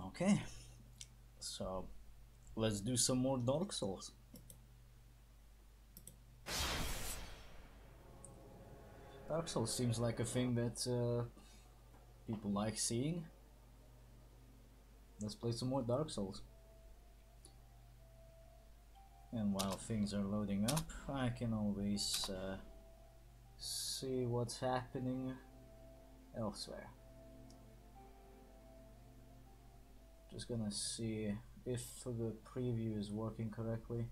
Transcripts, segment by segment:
Okay, so let's do some more Dark Souls. Dark Souls seems like a thing that people like seeing. Let's play some more Dark Souls. And while things are loading up, I can always see what's happening elsewhere. Just gonna see if the preview is working correctly.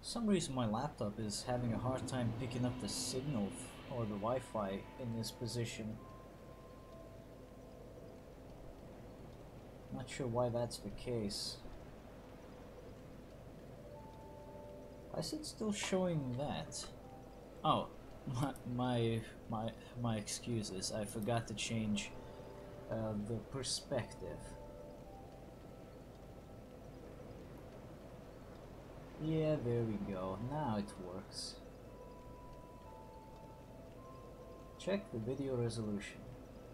For some reason my laptop is having a hard time picking up the signal or the Wi-Fi in this position. Not sure why that's the case. Why is it still showing that? Oh, my excuses. I forgot to change the perspective. Yeah, there we go. Now it works. Check the video resolution.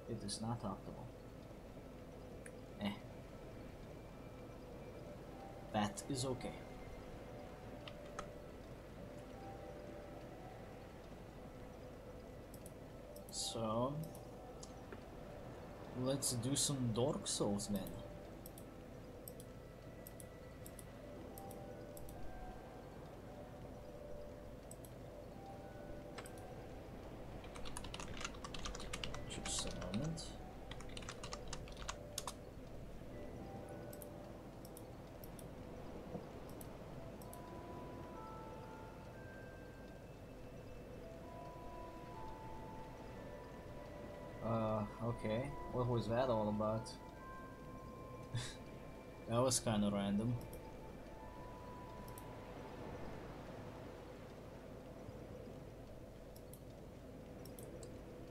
It is not optimal. That is okay. So, let's do some Dark Souls then. Just a moment. Okay, what was that all about? That was kind of random.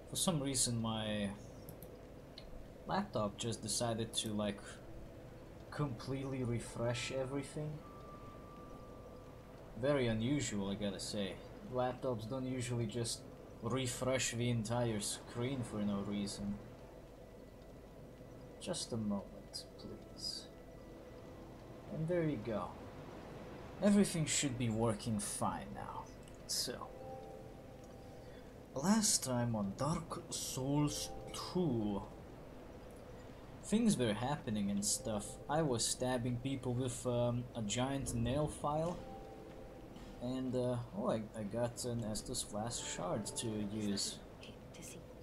For some reason my laptop just decided to like completely refresh everything. Very unusual, I gotta say. Laptops don't usually just refresh the entire screen for no reason. Just a moment, please. And there you go. Everything should be working fine now. So, last time on Dark Souls 2, things were happening and stuff. I was stabbing people with a giant nail file. And, oh, I got an Estus Flask shard to use.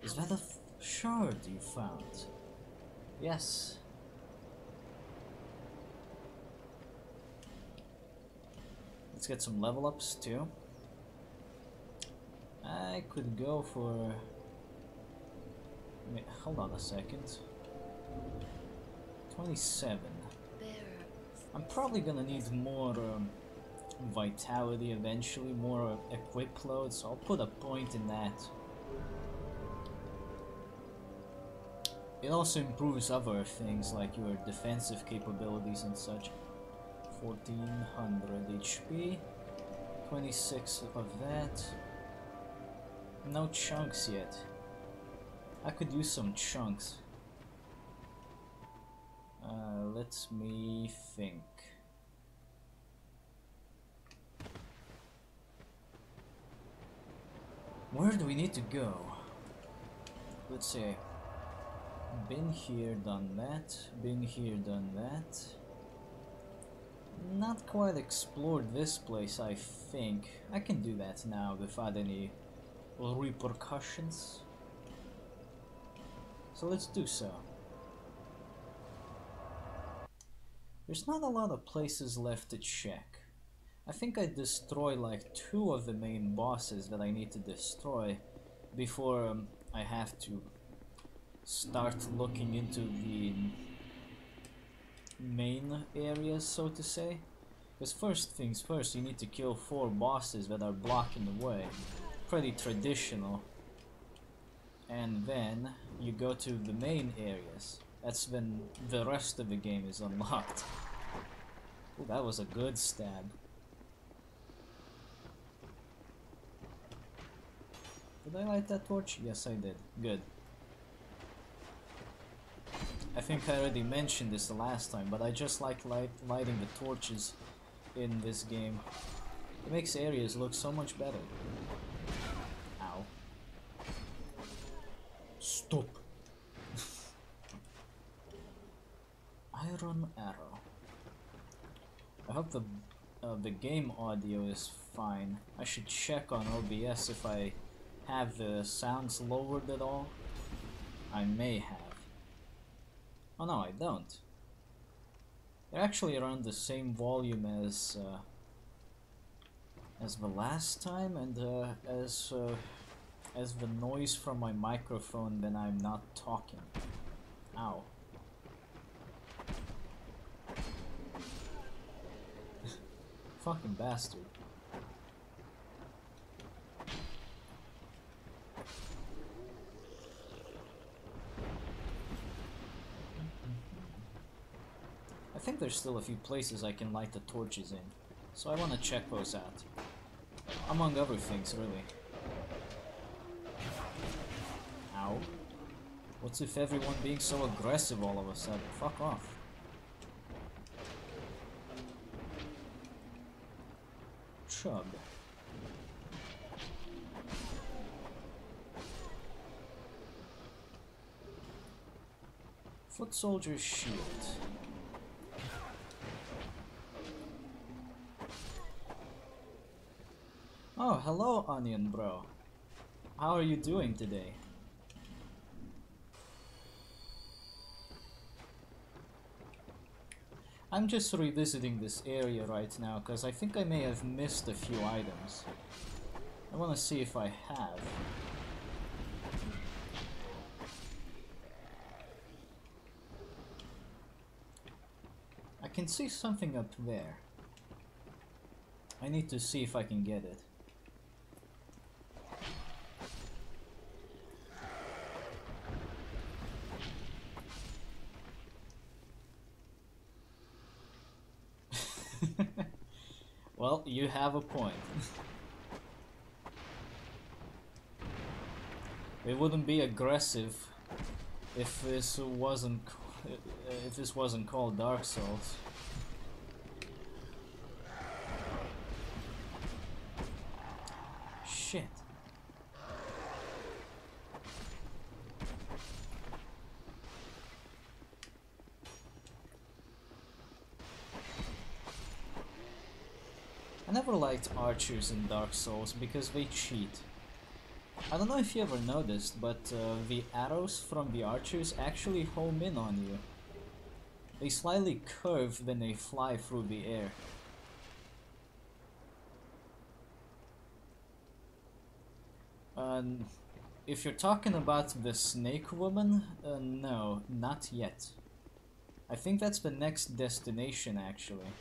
Is that a shard you found? Yes. Let's get some level ups too. I could go for... Wait, hold on a second. 27. I'm probably gonna need more vitality eventually, more equip load, so I'll put a point in that. It also improves other things like your defensive capabilities and such. 1400 HP, 26 of that. No chunks yet. I could use some chunks. Let me think. Where do we need to go? Let's see. Been here, done that. Been here, done that. Not quite explored this place, I think. I can do that now without any repercussions. So let's do so. There's not a lot of places left to check. I think I destroyed like 2 of the main bosses that I need to destroy before I have to start looking into the main areas, so to say. Because first things first, you need to kill 4 bosses that are blocking the way. Pretty traditional. And then you go to the main areas. That's when the rest of the game is unlocked. Ooh, that was a good stab. Did I light that torch? Yes, I did. Good. I think I already mentioned this the last time, but I just like lighting the torches in this game. It makes areas look so much better. Ow. Stop. Iron arrow. I hope the game audio is fine. I should check on OBS if I have the sounds lowered at all. I may have. Oh no, I don't. They're actually around the same volume as the last time, and as the noise from my microphone when I'm not talking. Ow. Fucking bastard. I think there's still a few places I can light the torches in, so I want to check those out. Among other things, really. Ow. What's with everyone being so aggressive all of a sudden? Fuck off. Chug. Foot soldier's shield. Oh, hello, Onion Bro. How are you doing today? I'm just revisiting this area right now because I think I may have missed a few items. I want to see if I have. I can see something up there. I need to see if I can get it. Well, you have a point. It wouldn't be aggressive if this wasn't called Dark Souls. Shit. I never liked archers in Dark Souls because they cheat. I don't know if you ever noticed, but the arrows from the archers actually home in on you. They slightly curve when they fly through the air. If you're talking about the Snake Woman, no, not yet. I think that's the next destination, actually.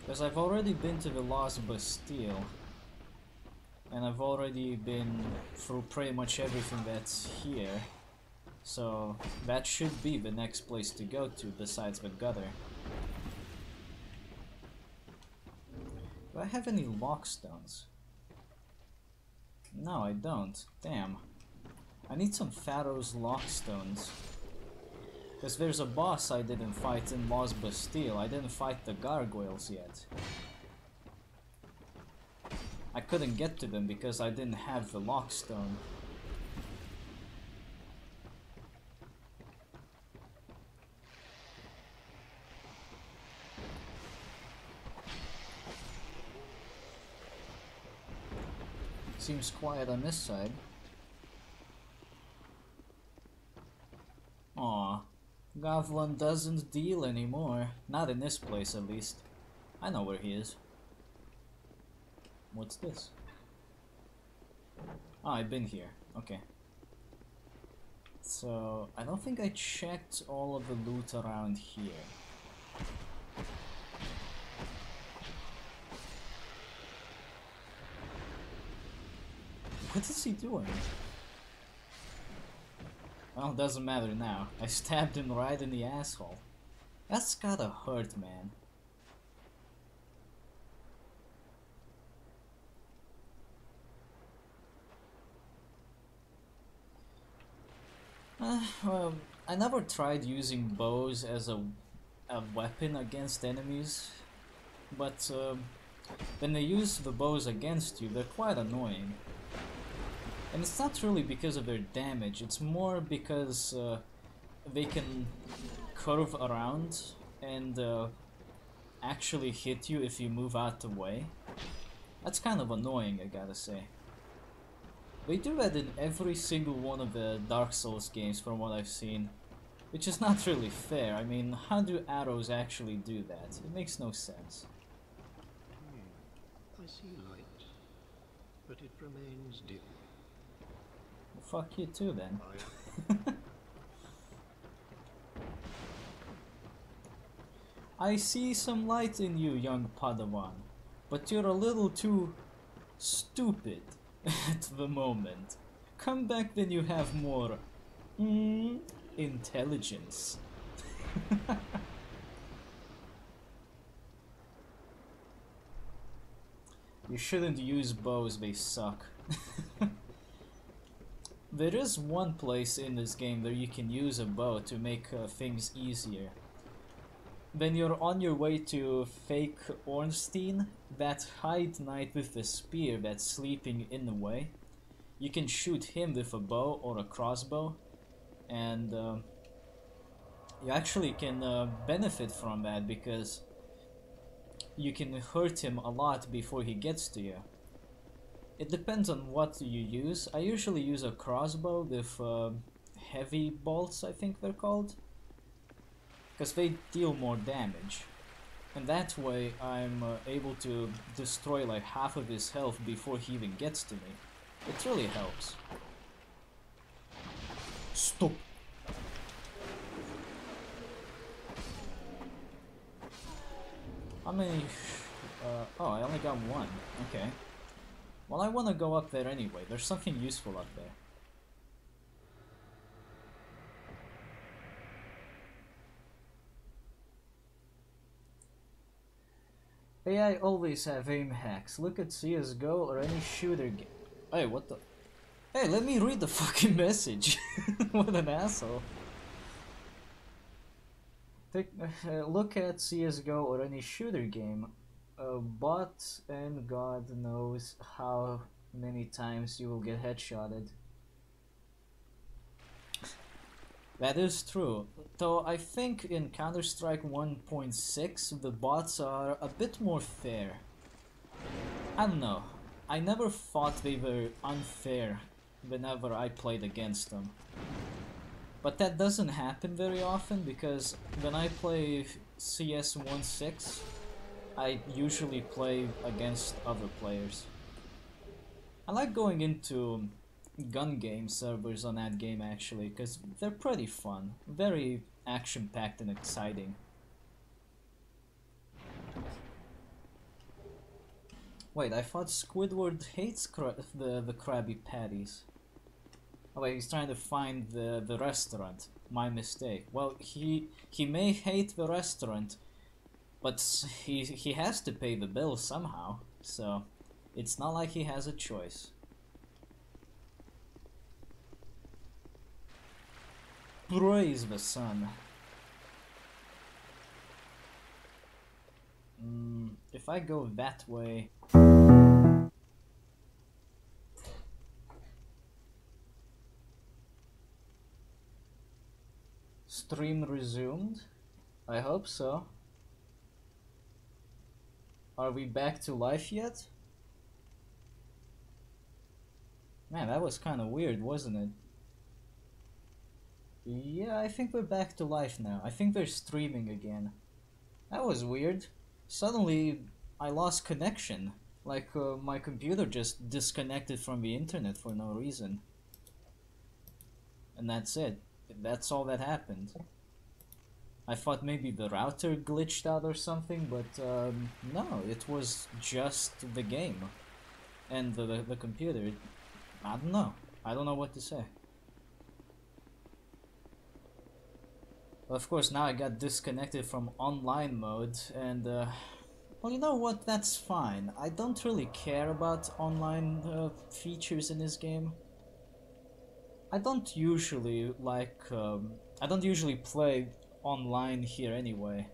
Because I've already been to the Lost Bastille, and I've already been through pretty much everything that's here, so that should be the next place to go to besides the gutter. Do I have any lockstones? No, I don't. Damn. I need some Pharaoh's lockstones. Because there's a boss I didn't fight in Lost Bastille. I didn't fight the gargoyles yet. I couldn't get to them because I didn't have the lockstone. Seems quiet on this side. Aw. Govlin doesn't deal anymore. Not in this place, at least. I know where he is. What's this? Oh, I've been here. Okay. So, I don't think I checked all of the loot around here. What is he doing? Well, it doesn't matter now. I stabbed him right in the asshole. That's gotta hurt, man. I never tried using bows as a weapon against enemies, but when they use the bows against you, they're quite annoying. And it's not really because of their damage, it's more because they can curve around and actually hit you if you move out the way. That's kind of annoying, I gotta say. They do that in every single one of the Dark Souls games from what I've seen, which is not really fair. I mean, how do arrows actually do that? It makes no sense. I see light, but it remains dim. Well, fuck you too then. I see some light in you, young Padawan, but you're a little too stupid at the moment. Come back when you have more intelligence. You shouldn't use bows, they suck. There is one place in this game where you can use a bow to make things easier. When you're on your way to fake Ornstein, that Hyde Knight with the spear that's sleeping in the way, you can shoot him with a bow or a crossbow, and you actually can benefit from that because you can hurt him a lot before he gets to you. It depends on what you use. I usually use a crossbow with heavy bolts, I think they're called, because they deal more damage, and that way I'm able to destroy like half of his health before he even gets to me. It really helps. Stop! How many? Oh, I only got one. Okay. Well, I want to go up there anyway. There's something useful up there. AI always have aim hacks. Look at CSGO or any shooter game. Hey, what the? Hey, let me read the fucking message. What an asshole. Look at CSGO or any shooter game. But and God knows how many times you will get headshotted. That is true, though I think in Counter-Strike 1.6 the bots are a bit more fair. I don't know, I never thought they were unfair whenever I played against them. But that doesn't happen very often because when I play CS 1.6, I usually play against other players. I like going into gun game servers on that game actually, because they're pretty fun, very action-packed and exciting. Wait, I thought Squidward hates the Krabby Patties. Oh wait, he's trying to find the restaurant. My mistake. Well, he may hate the restaurant, but he has to pay the bill somehow, so it's not like he has a choice. Praise the sun. If I go that way... Stream resumed? I hope so. Are we back to life yet? Man, that was kind of weird, wasn't it? Yeah, I think we're back to life now. I think they're streaming again. That was weird. Suddenly, I lost connection. Like, my computer just disconnected from the internet for no reason. And that's it. That's all that happened. I thought maybe the router glitched out or something, but no, it was just the game. And the computer. I don't know. I don't know what to say. Well, of course, now I got disconnected from online mode, and well, you know what? That's fine. I don't really care about online features in this game. I don't usually I don't usually play online here anyway.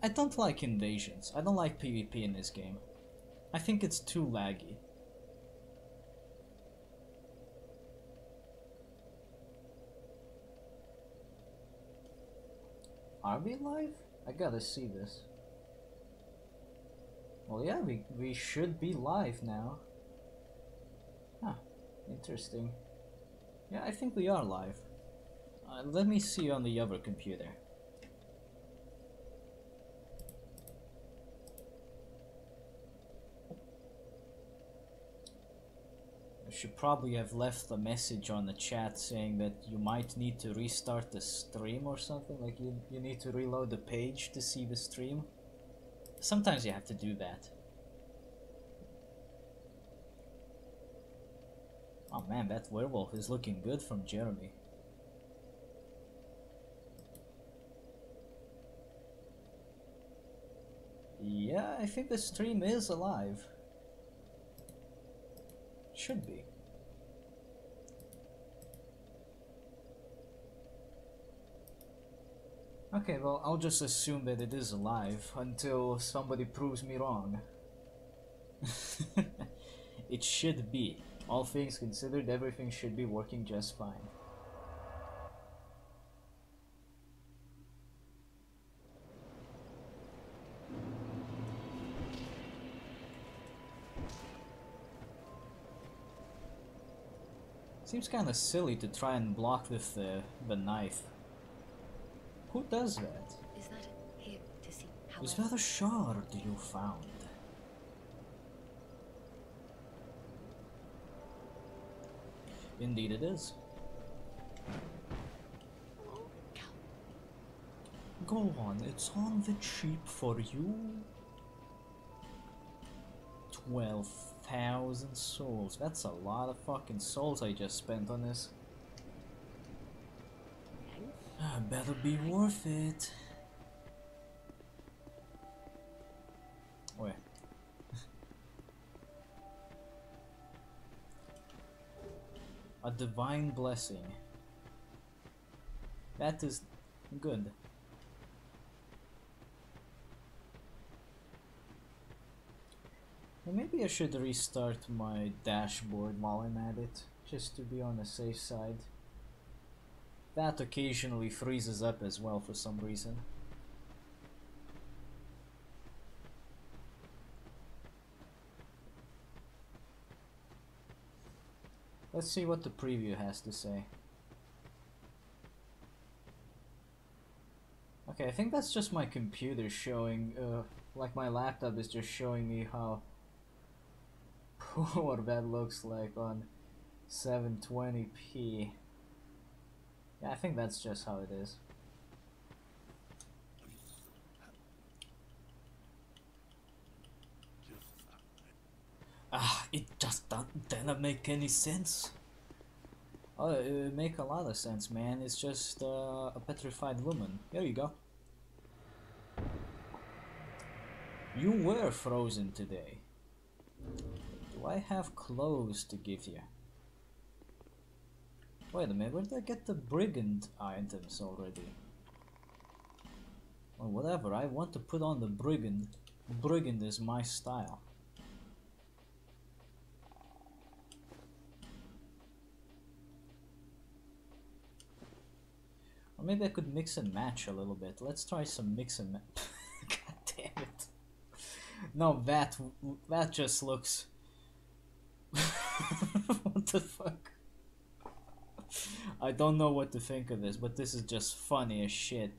I don't like invasions. I don't like PvP in this game. I think it's too laggy. Are we live? I gotta see this. Well, yeah, we should be live now. Huh, interesting. Yeah, I think we are live. Let me see on the other computer. I should probably have left a message on the chat saying that you might need to restart the stream or something, like you need to reload the page to see the stream. Sometimes you have to do that. Oh man, that werewolf is looking good from Jeremy. Yeah, I think the stream is alive. Should be. Okay, well, I'll just assume that it is alive until somebody proves me wrong. It should be. All things considered, everything should be working just fine. Seems kinda silly to try and block with the knife. Who does that? Is that here to see? Is that a shard you found? Indeed it is. Go on, it's on the cheap for you. 12,000 souls. That's a lot of fucking souls I just spent on this. Better be worth it. Wait. A divine blessing. That is good. Well, maybe I should restart my dashboard while I'm at it, just to be on the safe side. That occasionally freezes up as well for some reason. Let's see what the preview has to say. Okay, I think that's just my computer showing, like my laptop is just showing me how poor that looks like on 720p. Yeah, I think that's just how it is. It just doesn't make any sense. Oh, it make a lot of sense, man. It's just a petrified woman. Here you go. You were frozen today. Do I have clothes to give you? Wait a minute, where did I get the brigand items already? Or whatever, I want to put on the brigand. Brigand is my style. Or maybe I could mix and match a little bit. Let's try some mix and match. God damn it. No, that just looks... What the fuck? I don't know what to think of this, but this is just funny as shit.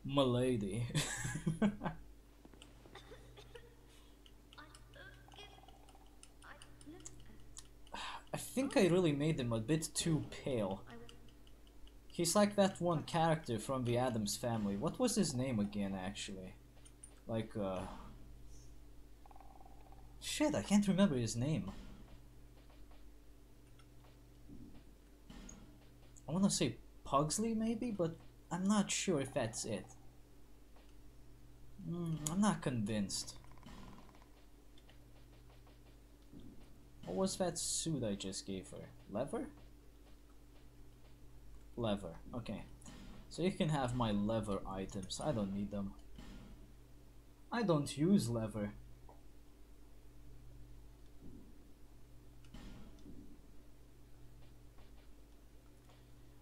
M'lady. I think I really made him a bit too pale. He's like that one character from the Addams Family. What was his name again, actually? Like, shit, I can't remember his name. I wanna say Pugsley, maybe, but I'm not sure if that's it. I'm not convinced. What was that suit I just gave her? Leather? Leather, okay. So you can have my leather items. I don't need them. I don't use leather.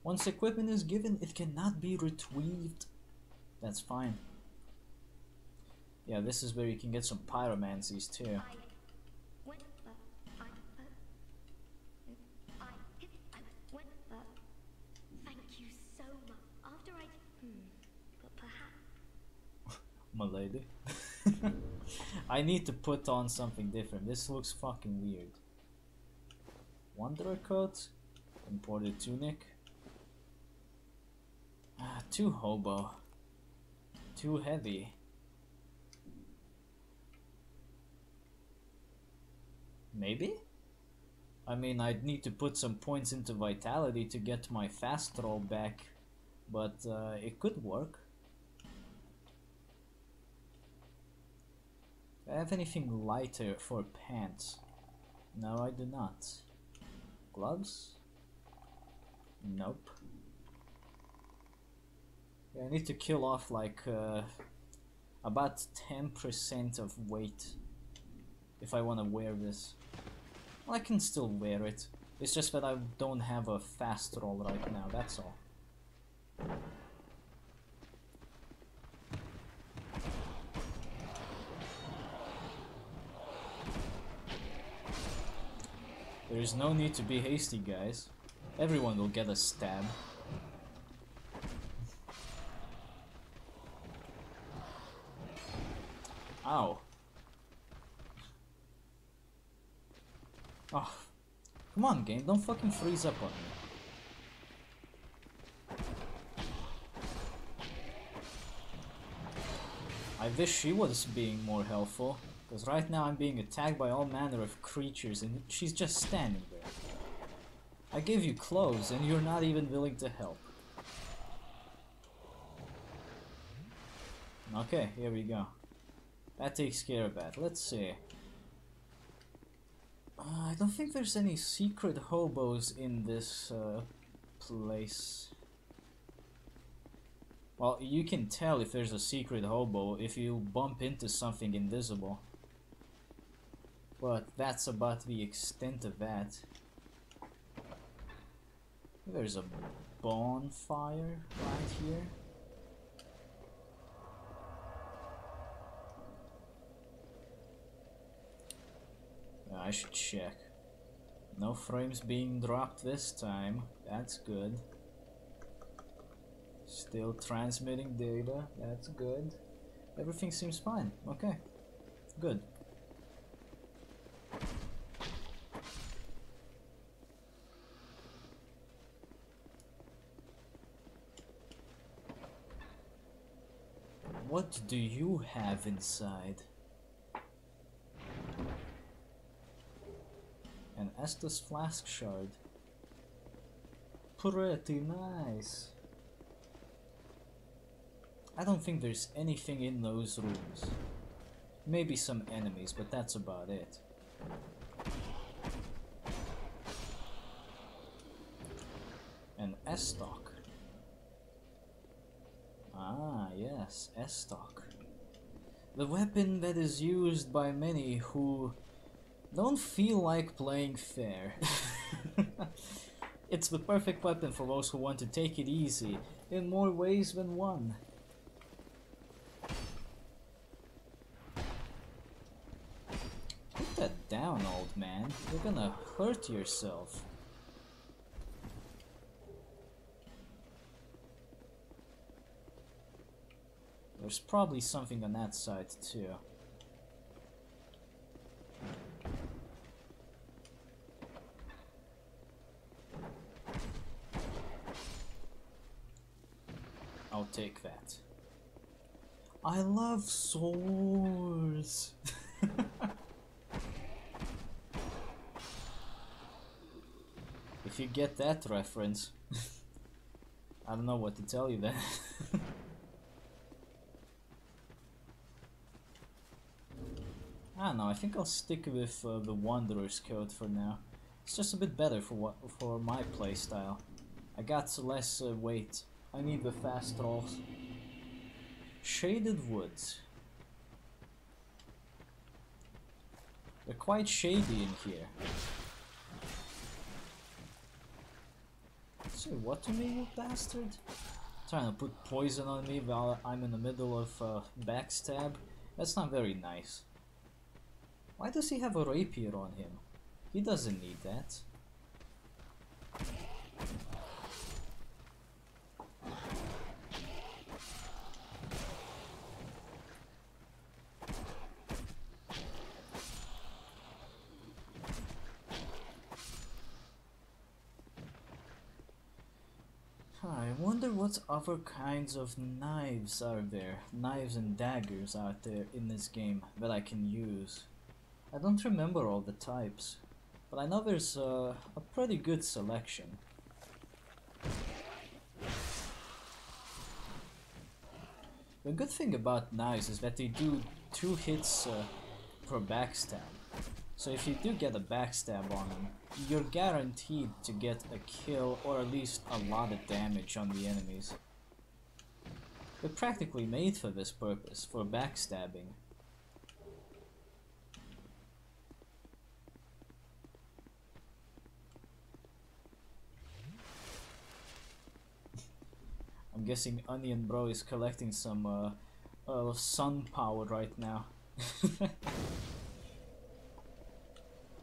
Once equipment is given, it cannot be retrieved. That's fine. Yeah, this is where you can get some pyromancies too. Thank you so much. After I... but perhaps... My lady. I need to put on something different. This looks fucking weird. Wanderer coat? Imported tunic? Too hobo. Too heavy. Maybe? I mean, I'd need to put some points into vitality to get my fast roll back, but it could work. Do I have anything lighter for pants? No, I do not. Gloves? Nope. Yeah, I need to kill off like about 10% of weight if I want to wear this. Well, I can still wear it. It's just that I don't have a fast roll right now, that's all. There is no need to be hasty, guys. Everyone will get a stab. Ow. Oh. Come on, game, don't fucking freeze up on me. I wish she was being more helpful, because right now I'm being attacked by all manner of creatures and she's just standing there. I gave you clothes and you're not even willing to help. Okay, here we go. That takes care of that. Let's see. I don't think there's any secret hobos in this place. Well, you can tell if there's a secret hobo if you bump into something invisible. But that's about the extent of that. There's a bonfire right here. I should check. No frames being dropped this time. That's good. Still transmitting data. That's good. Everything seems fine. Okay. Good. What do you have inside? An Estus flask shard. Pretty nice. I don't think there's anything in those rooms. Maybe some enemies, but that's about it. An S-stock. Ah, yes, S-stock. The weapon that is used by many who don't feel like playing fair. It's the perfect weapon for those who want to take it easy, in more ways than one. Put that down, old man. You're gonna hurt yourself. There's probably something on that side too. I'll take that. I love swords. If you get that reference, I don't know what to tell you then. I don't know, I think I'll stick with the Wanderer's Code for now. It's just a bit better for my playstyle. I got less weight. I need the fast rolls. Shaded woods. They're quite shady in here. Say what to me, you bastard? Trying to put poison on me while I'm in the middle of backstab? That's not very nice. Why does he have a rapier on him? He doesn't need that. I wonder what other kinds of knives are there, knives and daggers out there in this game that I can use. I don't remember all the types, but I know there's a pretty good selection. The good thing about knives is that they do 2 hits per backstab. So if you do get a backstab on them, you're guaranteed to get a kill or at least a lot of damage on the enemies. They're practically made for this purpose, for backstabbing. I'm guessing Onion Bro is collecting some sun power right now.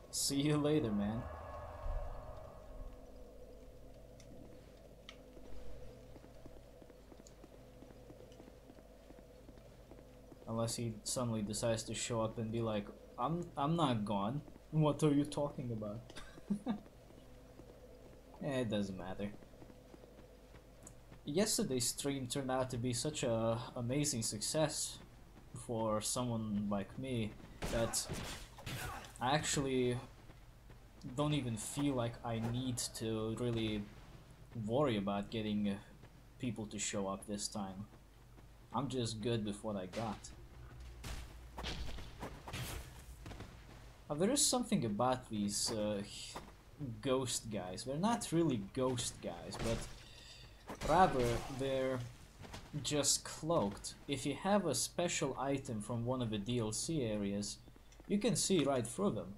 See you later, man. Unless he suddenly decides to show up and be like, I'm not gone. What are you talking about? It doesn't matter. Yesterday's stream turned out to be such a amazing success for someone like me that I actually don't even feel like I need to really worry about getting people to show up this time. I'm just good with what I got. There is something about these ghost guys. They're not really ghost guys, but rather they're just cloaked. If you have a special item from one of the DLC areas, you can see right through them.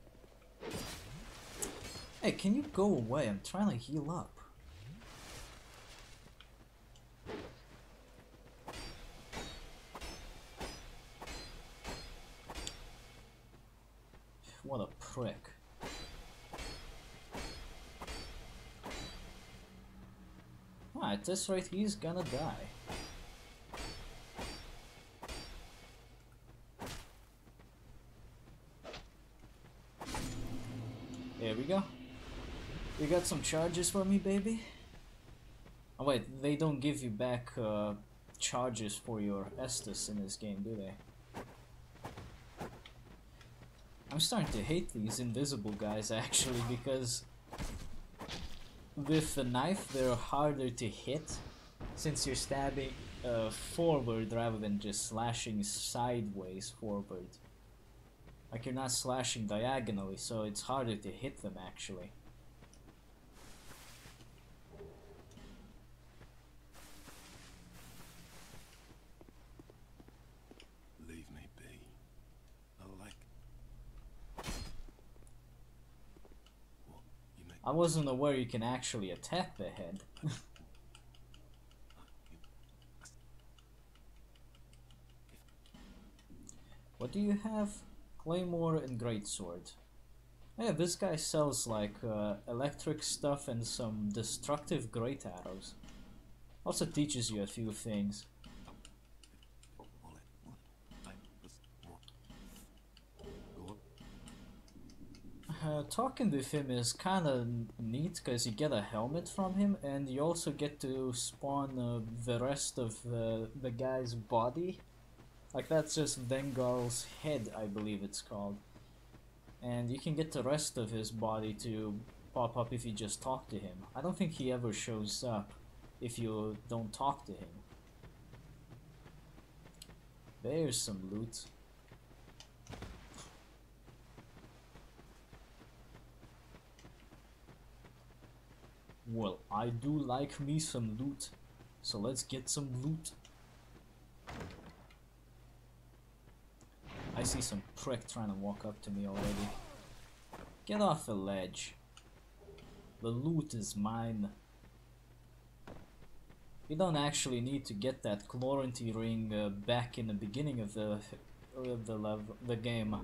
Hey, can you go away? I'm trying to heal up. What a prick. At this rate, he's gonna die. There we go. You got some charges for me, baby? Oh wait, they don't give you back charges for your Estus in this game, do they? I'm starting to hate these invisible guys actually, because with the knife they're harder to hit since you're stabbing forward rather than just slashing sideways forward. Like you're not slashing diagonally, so it's harder to hit them actually. Leave me be. I like... What? You make... I wasn't aware you can actually attack the head. What do you have? Claymore and Greatsword. Oh yeah, this guy sells like electric stuff and some destructive great arrows. Also teaches you a few things. Talking with him is kinda neat because you get a helmet from him and you also get to spawn the rest of the guy's body. Like that's just Vengal's head, I believe it's called. And you can get the rest of his body to pop up if you just talk to him. I don't think he ever shows up if you don't talk to him. There's some loot. Well, I do like me some loot, so let's get some loot. I see some prick trying to walk up to me already. Get off the ledge. The loot is mine. You don't actually need to get that quarantine ring back in the beginning of the game,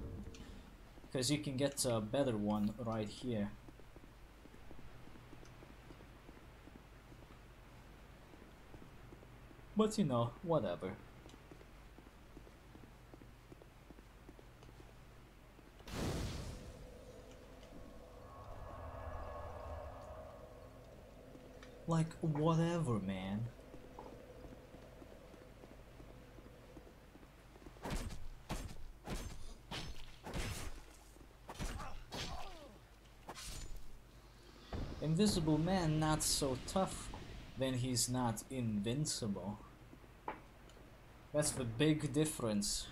because you can get a better one right here. But you know, whatever. Like, whatever, man. Invisible Man not so tough, then he's not invincible. That's the big difference.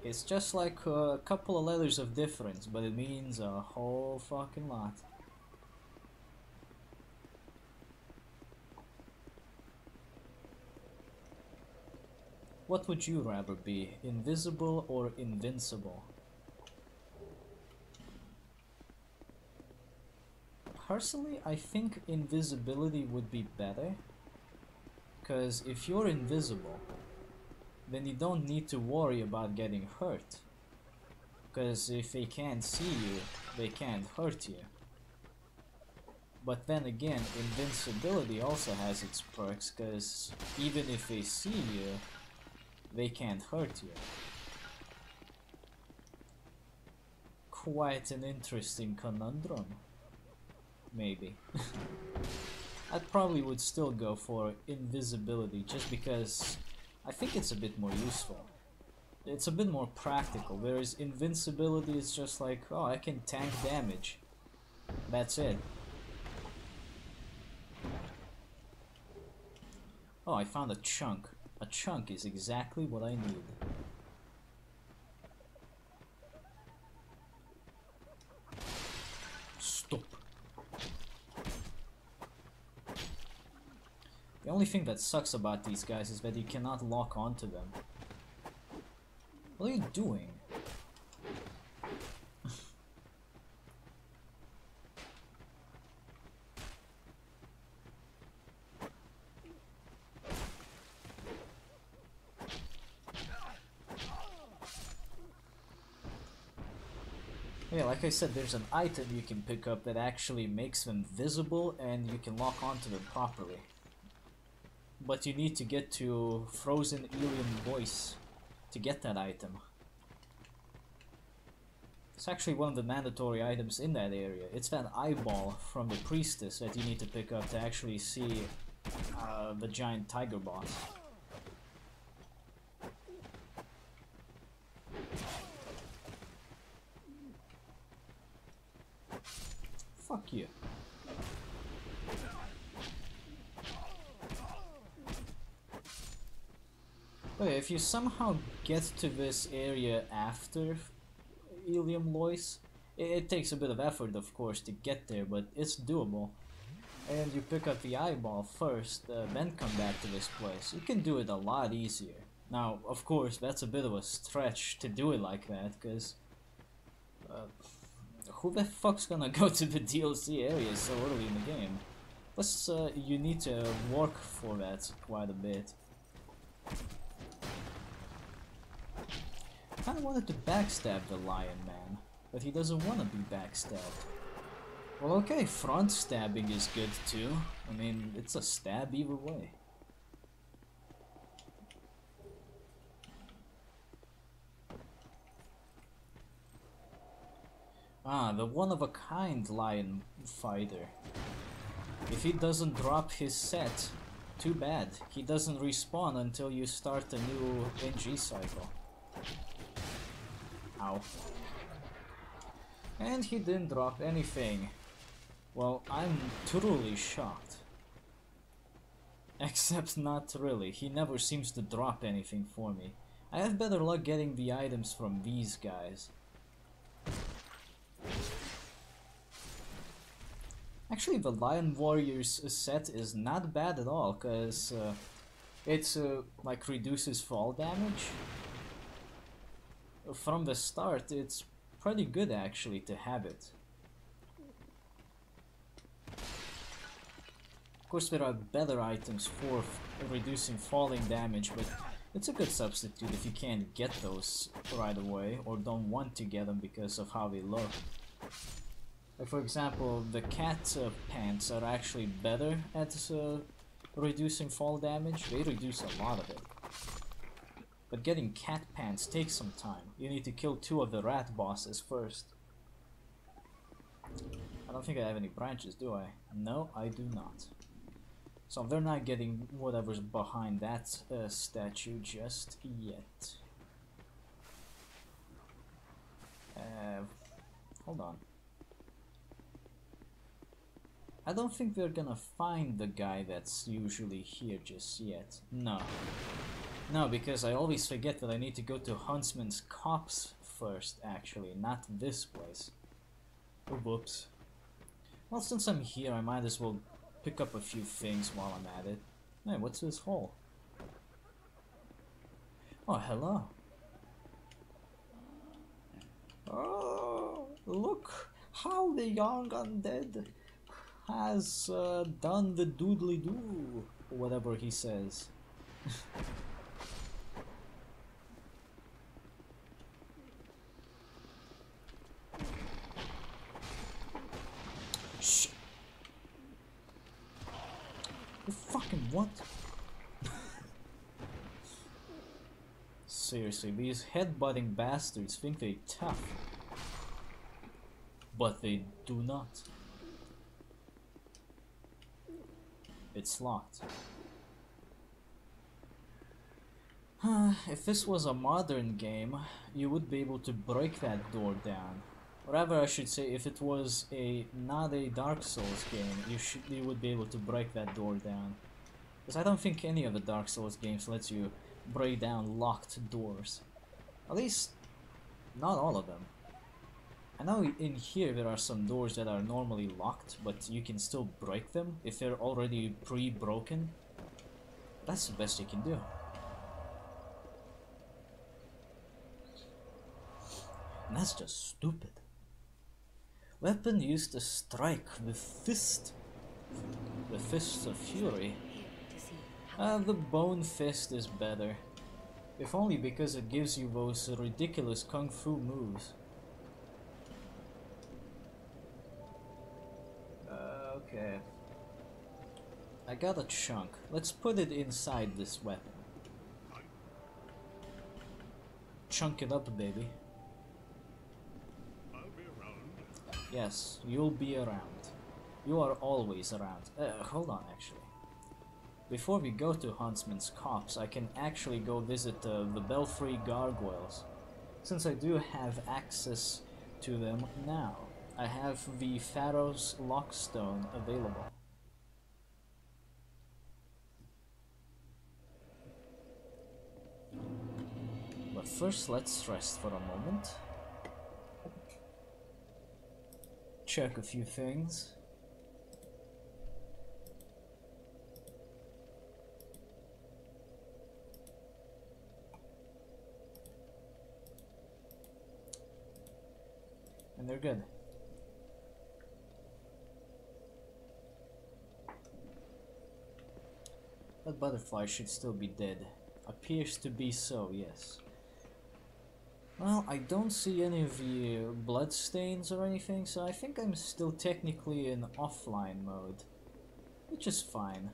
It's just like a couple of letters of difference, but it means a whole fucking lot. What would you rather be, invisible or invincible? Personally, I think invisibility would be better, because if you're invisible, then you don't need to worry about getting hurt, because if they can't see you, they can't hurt you. But then again, invincibility also has its perks, because even if they see you, they can't hurt you. Quite an interesting conundrum. Maybe. I probably would still go for invisibility just because I think it's a bit more useful. It's a bit more practical, whereas invincibility is just like, oh, I can tank damage. That's it. Oh, I found a chunk. A chunk is exactly what I need. Stop. The only thing that sucks about these guys is that you cannot lock onto them. What are you doing? Yeah, like I said, there's an item you can pick up that actually makes them visible and you can lock onto them properly. But you need to get to Frozen Alien Voice to get that item. It's actually one of the mandatory items in that area. It's that eyeball from the priestess that you need to pick up to actually see the giant tiger boss. Fuck you. Okay, if you somehow get to this area after Ilium Lois, it takes a bit of effort, of course, to get there, but it's doable. And you pick up the eyeball first, then come back to this place. You can do it a lot easier. Now, of course, that's a bit of a stretch to do it like that, because who the fuck's gonna go to the DLC area so early in the game? Plus, you need to work for that quite a bit. I kinda wanted to backstab the lion man, but he doesn't want to be backstabbed. Well, okay, front stabbing is good too. I mean, it's a stab either way. Ah, the one-of-a-kind lion fighter. If he doesn't drop his set, too bad. He doesn't respawn until you start a new NG cycle. Ow. And he didn't drop anything. Well, I'm truly shocked. Except not really. He never seems to drop anything for me. I have better luck getting the items from these guys. Actually, the Lion Warriors set is not bad at all, cause it's like reduces fall damage. From the start, it's pretty good actually to have it. Of course, there are better items for reducing falling damage, but it's a good substitute if you can't get those right away or don't want to get them because of how they look. Like for example, the cat pants are actually better at reducing fall damage. They reduce a lot of it. But getting cat pants takes some time. You need to kill 2 of the rat bosses first. I don't think I have any branches, do I? No, I do not. So they're not getting whatever's behind that statue just yet. Hold on. I don't think they're gonna find the guy that's usually here just yet. No. No, because I always forget that I need to go to Huntsman's Copse first, actually, not this place. Oh, whoops. Well, since I'm here, I might as well pick up a few things while I'm at it. Hey, what's this hole? Oh, hello. Oh, look how the young undead has done the doodly-doo, or whatever he says. Shh. You fucking what? Seriously, these headbutting bastards think they're tough. But they do not. It's locked. If this was a modern game, you would be able to break that door down. Rather, I should say, if it was not a Dark Souls game, you would be able to break that door down. Because I don't think any of the Dark Souls games lets you break down locked doors. At least, not all of them. I know in here there are some doors that are normally locked, but you can still break them if they're already pre-broken. That's the best you can do. And that's just stupid. Weapon used to strike with fist. The fists of fury. The bone fist is better. If only because it gives you those ridiculous kung fu moves. Okay. I got a chunk. Let's put it inside this weapon. Chunk it up, baby. Yes, you'll be around. You are always around. Hold on, actually. Before we go to Huntsman's Copse, I can actually go visit the Belfry Gargoyles. Since I do have access to them now. I have the Pharaoh's Lockstone available. But first, let's rest for a moment. Check a few things. And they're good. That butterfly should still be dead. Appears to be so, yes. Well, I don't see any of the blood stains or anything, so I think I'm still technically in offline mode. Which is fine.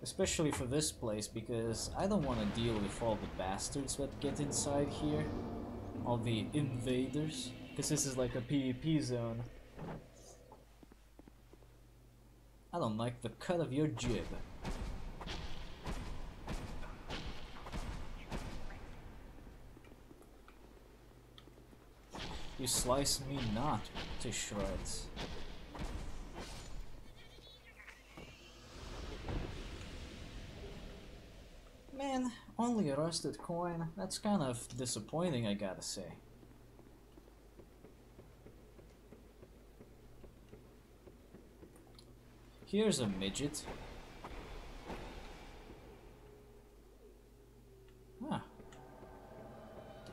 Especially for this place, because I don't want to deal with all the bastards that get inside here. All the invaders. Because this is like a PvP zone. I don't like the cut of your jib. You slice me not to shreds. Man, only a rusted coin? That's kind of disappointing, I gotta say. Here's a midget. Ah.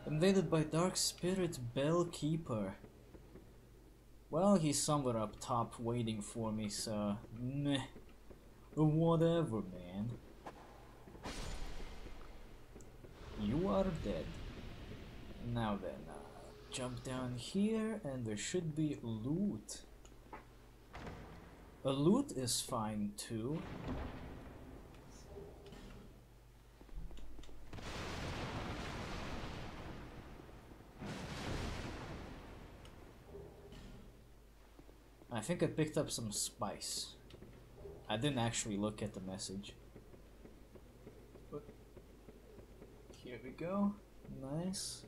Invaded by Dark Spirit Bellkeeper. Well, he's somewhere up top waiting for me, so meh. Whatever, man. You are dead. Now then, jump down here and there should be loot. A loot is fine too. I think I picked up some spice. I didn't actually look at the message. But here we go. Nice.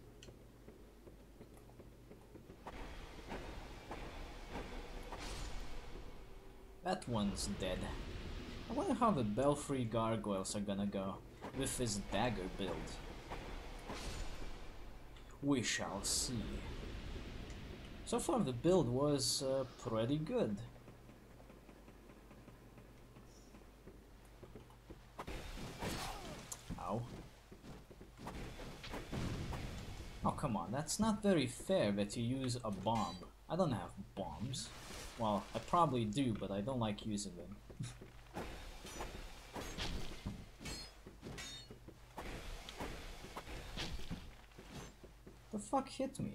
That one's dead. I wonder how the Belfry Gargoyles are gonna go with this dagger build. We shall see. So far the build was pretty good. Ow. Oh come on, that's not very fair that you use a bomb. I don't have bombs. Well, I probably do, but I don't like using them. The fuck hit me?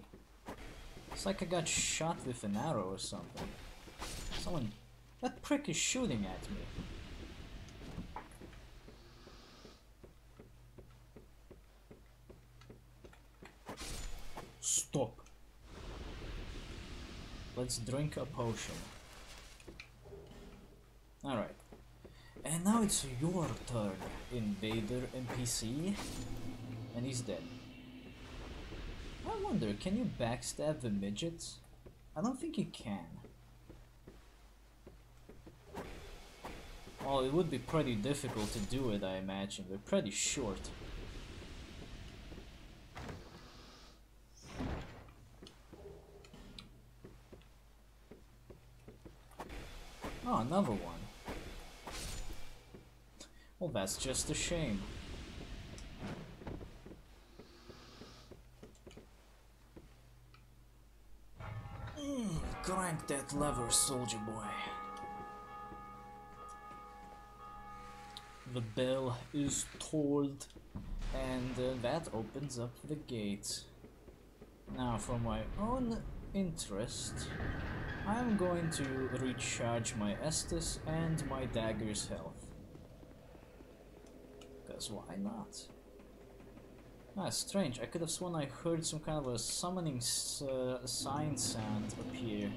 It's like I got shot with an arrow or something. Someone... That prick is shooting at me. Stop. Let's drink a potion. Alright. And now it's your turn, Invader NPC. And he's dead. I wonder, can you backstab the midgets? I don't think you can. Well, it would be pretty difficult to do it, I imagine. They're pretty short. Oh, another one. Well, that's just a shame. Crank that lever, soldier boy. The bell is tolled, and that opens up the gate. Now, for my own interest, I'm going to recharge my Estus and my dagger's health. Because why not? Ah, strange. I could have sworn I heard some kind of a summoning sign sound appear.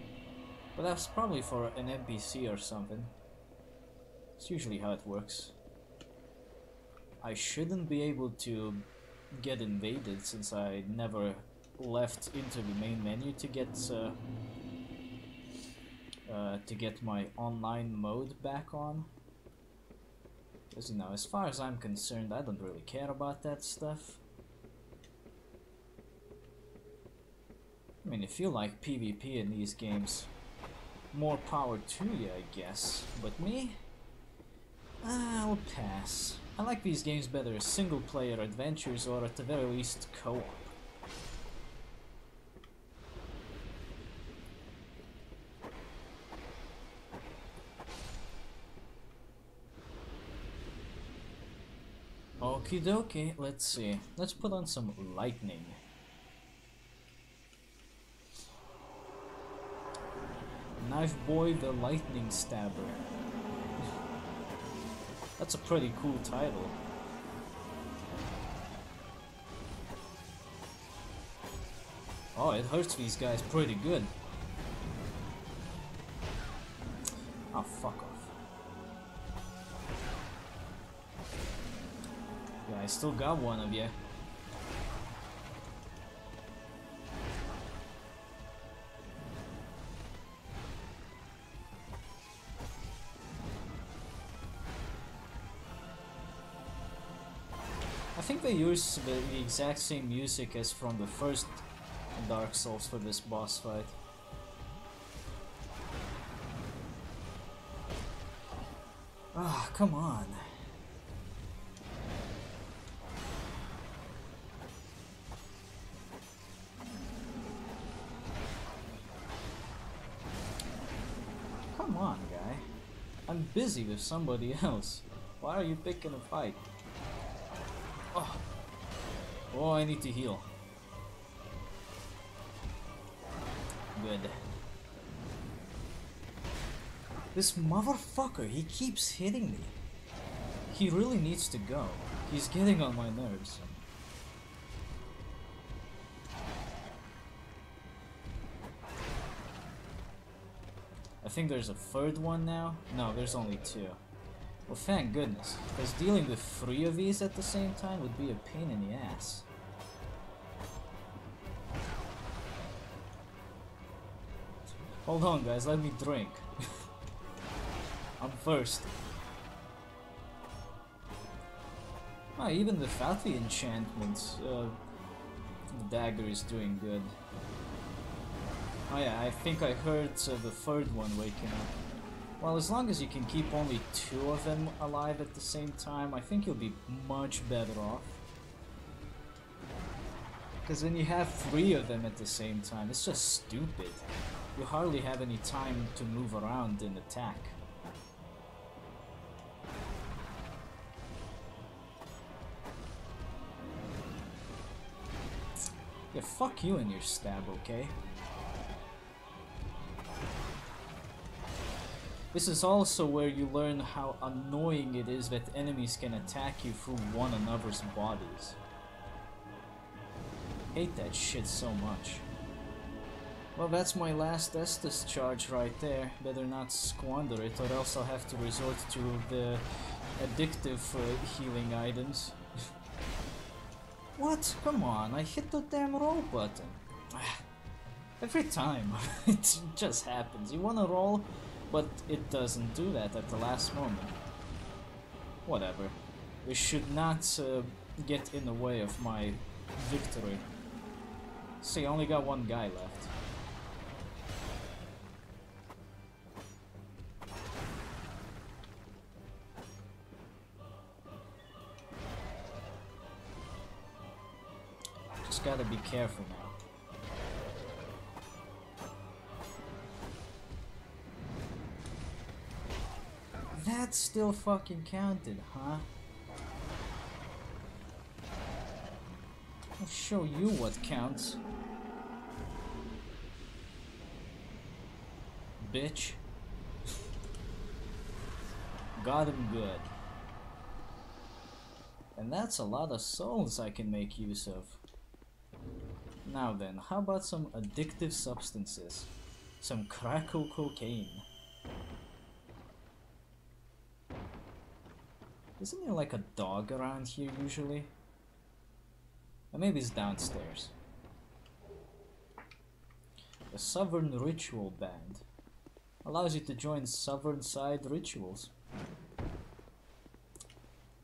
But that's probably for an NPC or something. It's usually how it works. I shouldn't be able to get invaded since I never left into the main menu to get my online mode back on. Because, you know, as far as I'm concerned, I don't really care about that stuff. I mean, if you like PvP in these games, more power to you, I guess. But me? I'll pass. I like these games better as single-player adventures, or at the very least, co-op. Okie dokie, let's see. Let's put on some lightning. Knife Boy the Lightning Stabber. That's a pretty cool title. Oh, it hurts these guys pretty good. Oh, fuck off. Yeah, I still got one of you. I think they use the exact same music as from the first Dark Souls for this boss fight. Ah, come on. Come on, guy. I'm busy with somebody else. Why are you picking a fight? Oh. Oh, I need to heal. Good. This motherfucker, he keeps hitting me. He really needs to go. He's getting on my nerves. I think there's a third one now. No, there's only two. Well, thank goodness, because dealing with 3 of these at the same time would be a pain in the ass. Hold on, guys, let me drink. I'm thirsty. Ah, even without the enchantments, the dagger is doing good. Oh yeah, I think I heard the third one waking up. Well, as long as you can keep only 2 of them alive at the same time, I think you'll be much better off. Because when you have 3 of them at the same time, it's just stupid. You hardly have any time to move around and attack. Yeah, fuck you and your stab, okay? This is also where you learn how annoying it is that enemies can attack you through one another's bodies. Hate that shit so much. Well, that's my last Estus charge right there. Better not squander it, or else I'll have to resort to the addictive healing items. What? Come on, I hit the damn roll button. Every time. It just happens. You wanna roll, but it doesn't do that at the last moment. Whatever. We should not get in the way of my victory. See, I only got 1 guy left. Just gotta be careful now. That still fucking counted, huh? I'll show you what counts. Bitch. Got him good. And that's a lot of souls I can make use of. Now then, how about some addictive substances? Some crackle cocaine. Isn't there like a dog around here usually? Or maybe it's downstairs. The Southern Ritual Band. Allows you to join Southern Side rituals.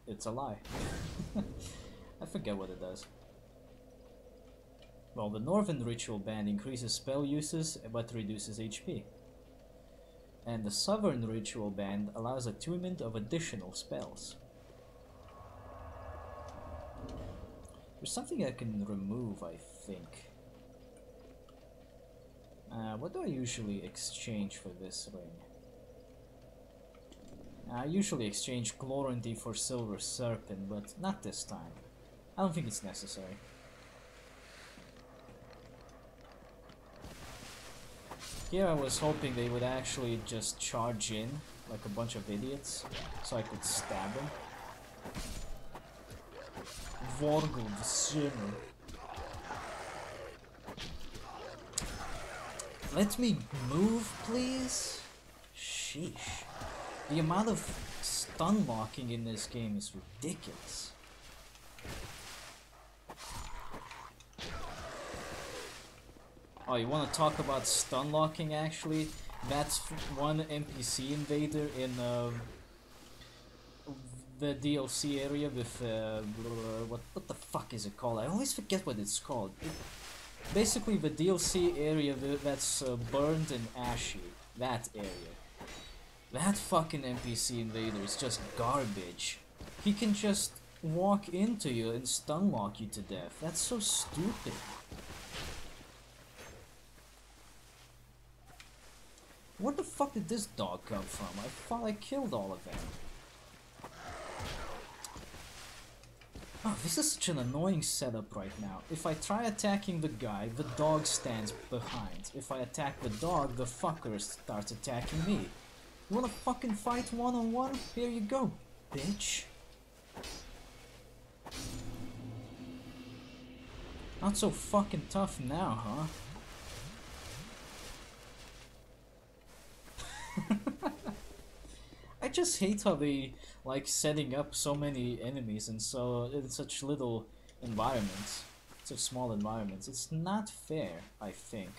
It's a lie. I forget what it does. Well, the Northern Ritual Band increases spell uses but reduces HP. And the Southern Ritual Band allows attunement of additional spells. There's something I can remove, I think. What do I usually exchange for this ring? I usually exchange Gloranty for Silver Serpent, but not this time. I don't think it's necessary. Here I was hoping they would actually just charge in like a bunch of idiots, so I could stab them. Vorgel the Sinner. Let me move, please? Sheesh. The amount of stun locking in this game is ridiculous. Oh, you want to talk about stun locking actually? That's one NPC invader in the DLC area with what the fuck is it called? I always forget what it's called. Basically the DLC area that's burned and ashy. That area. That fucking NPC invader is just garbage. He can just walk into you and stun lock you to death. That's so stupid. Where the fuck did this dog come from? I thought I killed all of them. Oh, this is such an annoying setup right now. If I try attacking the guy, the dog stands behind. If I attack the dog, the fucker starts attacking me. You wanna fucking fight one-on-one? Here you go, bitch. Not so fucking tough now, huh? I just hate how they like setting up so many enemies in such little environments, such small environments. It's not fair, I think.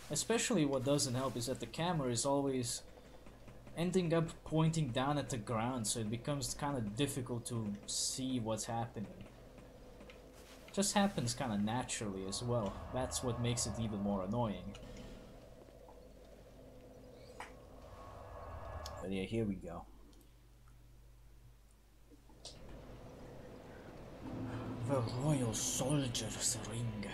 Especially what doesn't help is that the camera is always ending up pointing down at the ground, so it becomes kind of difficult to see what's happening. It just happens kind of naturally as well. That's what makes it even more annoying. But yeah, here we go. The Royal Soldier's Ring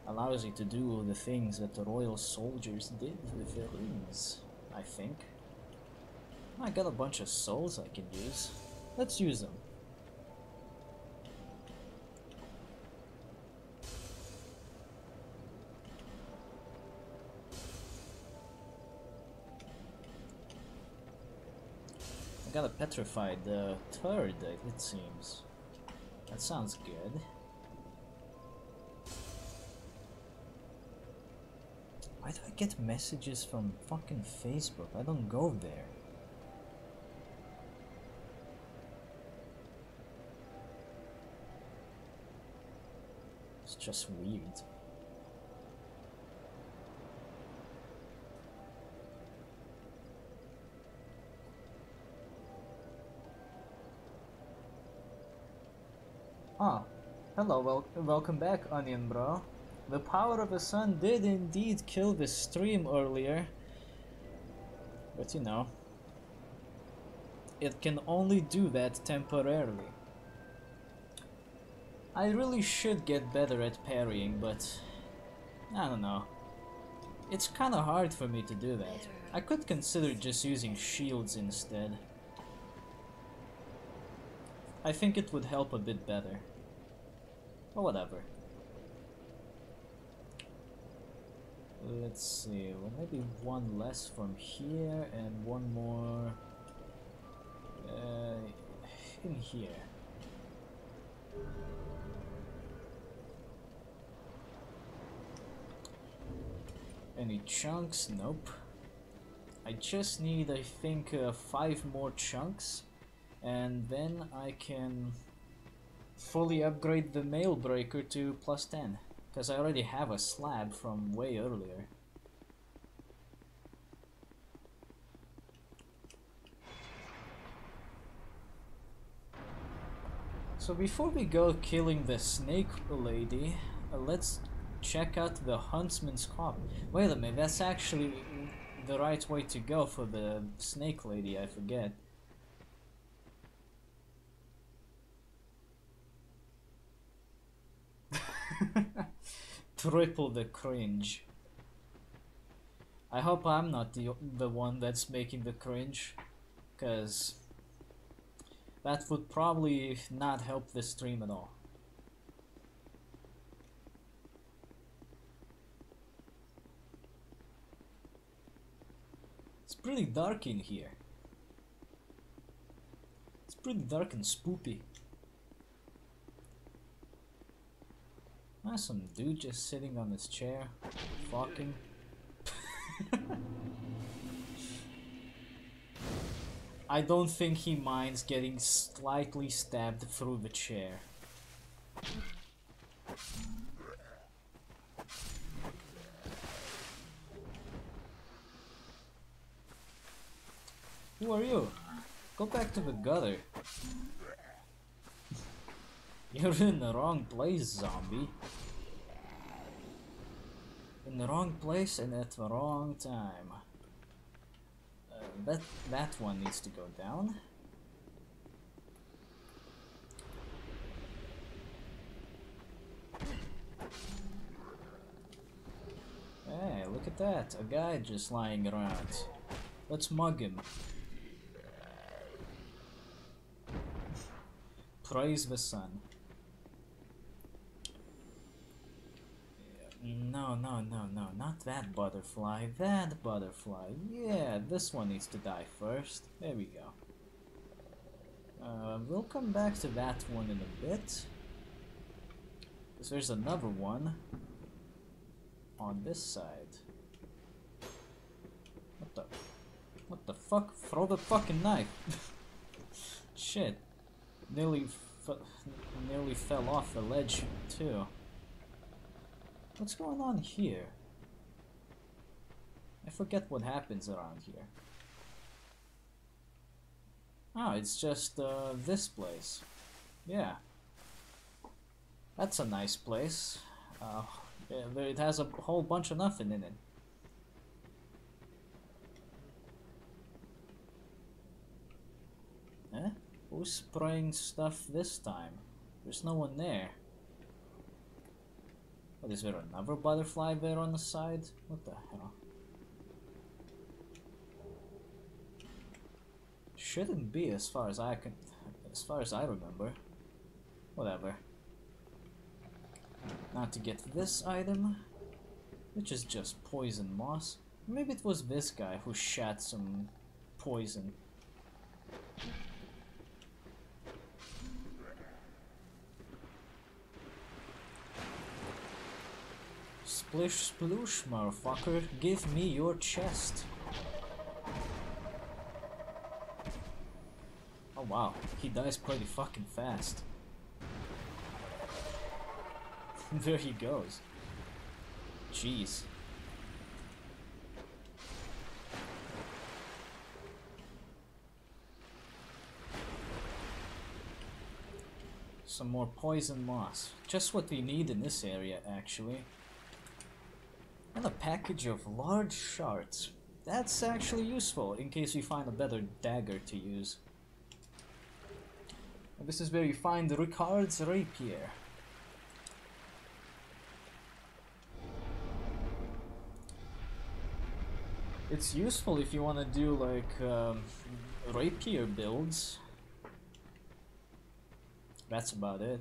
allows you to do the things that the Royal Soldiers did with their rings, I think. I got a bunch of souls I can use. Let's use them. I got a petrified turd, it seems. That sounds good. Why do I get messages from fucking Facebook? I don't go there. It's just weird. Ah, hello, welcome back, Onion Bro. The power of the sun did indeed kill the stream earlier. But you know, it can only do that temporarily. I really should get better at parrying, but I don't know. It's kinda hard for me to do that. I could consider just using shields instead. I think it would help a bit better. Or whatever. Let's see, well maybe one less from here and one more in here. Any chunks? Nope. I just need, I think, 5 more chunks, and then I can fully upgrade the mail breaker to +10, because I already have a slab from way earlier. So before we go killing the snake lady, let's check out the huntsman's cop. Wait a minute, that's actually the right way to go for the snake lady, I forget. Triple the cringe. I hope I'm not the one that's making the cringe, cause that would probably not help the stream at all. It's pretty dark in here. It's pretty dark and spoopy. Some dude just sitting on his chair, fucking. I don't think he minds getting slightly stabbed through the chair. Who are you? Go back to the gutter. You're in the wrong place, zombie. In the wrong place and at the wrong time. that one needs to go down. Hey, look at that. A guy just lying around. Let's mug him. Praise the sun. No, not that butterfly. That butterfly. Yeah, this one needs to die first. There we go. We'll come back to that one in a bit. Because there's another one on this side. What the fuck? Throw the fucking knife! Shit. Nearly fell off the ledge too. What's going on here? I forget what happens around here. Oh, it's just this place. Yeah. That's a nice place. Yeah, it has a whole bunch of nothing in it. Eh? Who's spraying stuff this time? There's no one there. What, is there another butterfly there on the side? What the hell? Shouldn't be, as far as I remember. Whatever. Now to get this item, which is just poison moss. Maybe it was this guy who shat some poison. Splish sploosh, motherfucker, give me your chest. Oh wow, he dies pretty fucking fast. There he goes. Jeez. Some more poison moss. Just what we need in this area, actually. And a package of large shards. That's actually useful, in case we find a better dagger to use. And this is where you find Ricard's rapier. It's useful if you want to do like rapier builds. That's about it.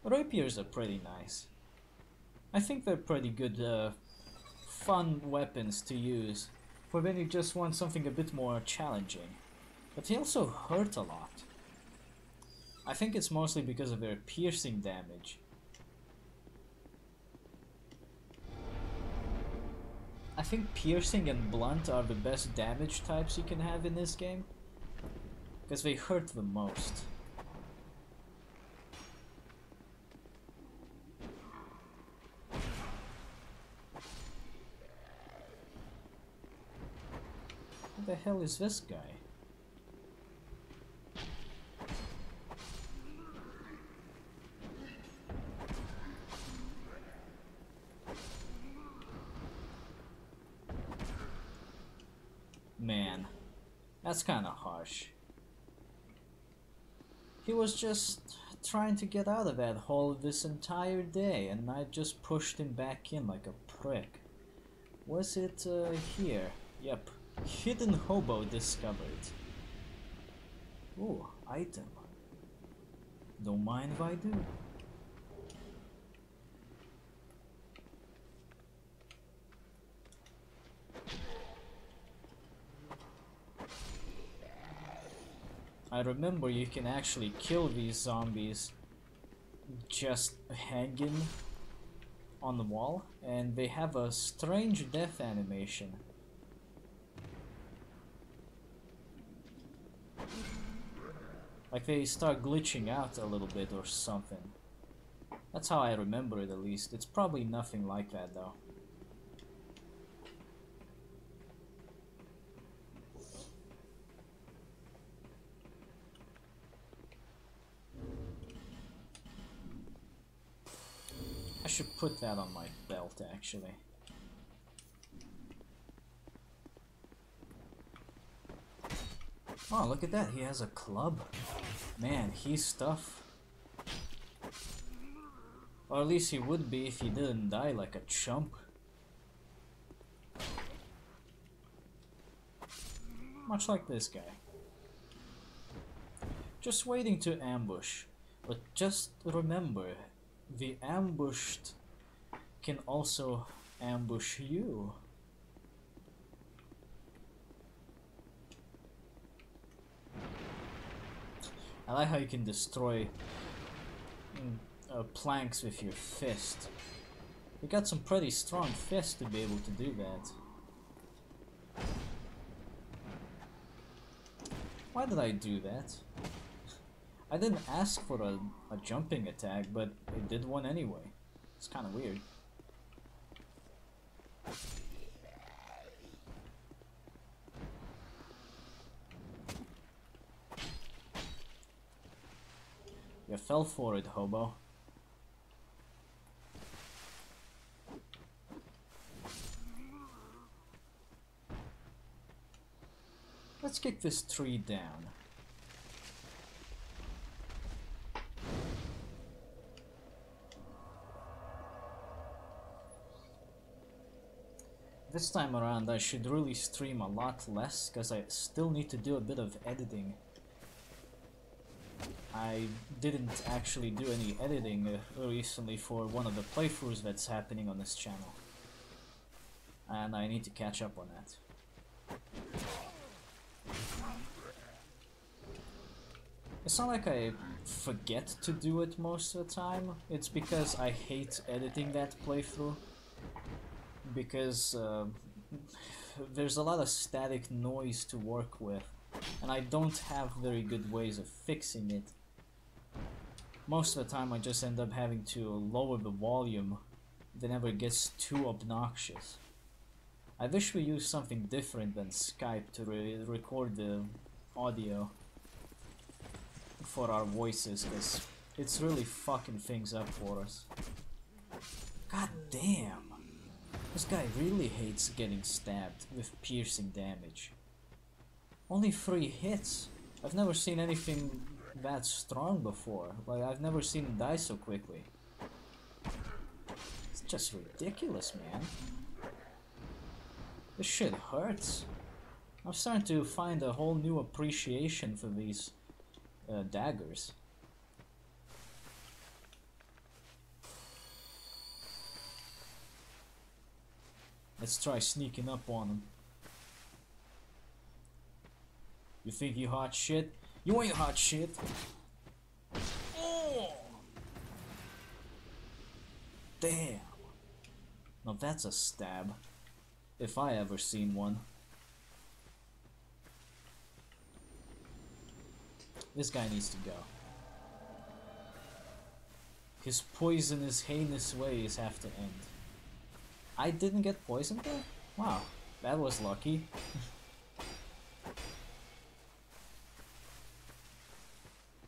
Rapiers are pretty nice. I think they're pretty good, fun weapons to use for when you just want something a bit more challenging. But they also hurt a lot. I think it's mostly because of their piercing damage. I think piercing and blunt are the best damage types you can have in this game, because they hurt the most. Who the hell is this guy? Man, that's kinda harsh. He was just trying to get out of that hole this entire day, and I just pushed him back in like a prick. Was it here? Yep. Hidden hobo discovered. Ooh, item. Don't mind if I do. I remember you can actually kill these zombies just hanging on the wall, and they have a strange death animation. Like they start glitching out a little bit or something. That's how I remember it, at least. It's probably nothing like that though. I should put that on my belt, actually. Oh, look at that, he has a club. Man, he's tough. Or at least he would be if he didn't die like a chump. Much like this guy. Just waiting to ambush. But just remember, the ambushed can also ambush you. I like how you can destroy planks with your fist. You got some pretty strong fists to be able to do that. Why did I do that? I didn't ask for a jumping attack, but it did one anyway. It's kind of weird. You fell for it, hobo. Let's kick this tree down. This time around I should really stream a lot less, because I still need to do a bit of editing. I didn't actually do any editing recently for one of the playthroughs that's happening on this channel. And I need to catch up on that. It's not like I forget to do it most of the time, it's because I hate editing that playthrough. Because there's a lot of static noise to work with, and I don't have very good ways of fixing it. Most of the time I just end up having to lower the volume, that never gets too obnoxious. I wish we used something different than Skype to record the audio for our voices, because it's really fucking things up for us. God damn! This guy really hates getting stabbed with piercing damage. Only 3 hits. I've never seen anything that strong before. Like, I've never seen him die so quickly. It's just ridiculous, man. This shit hurts. I'm starting to find a whole new appreciation for these daggers. Let's try sneaking up on him. You think you hot shit? You ain't hot shit. Oh! Damn. Now that's a stab. If I ever seen one. This guy needs to go. His poisonous, heinous ways have to end. I didn't get poisoned there? Wow, that was lucky.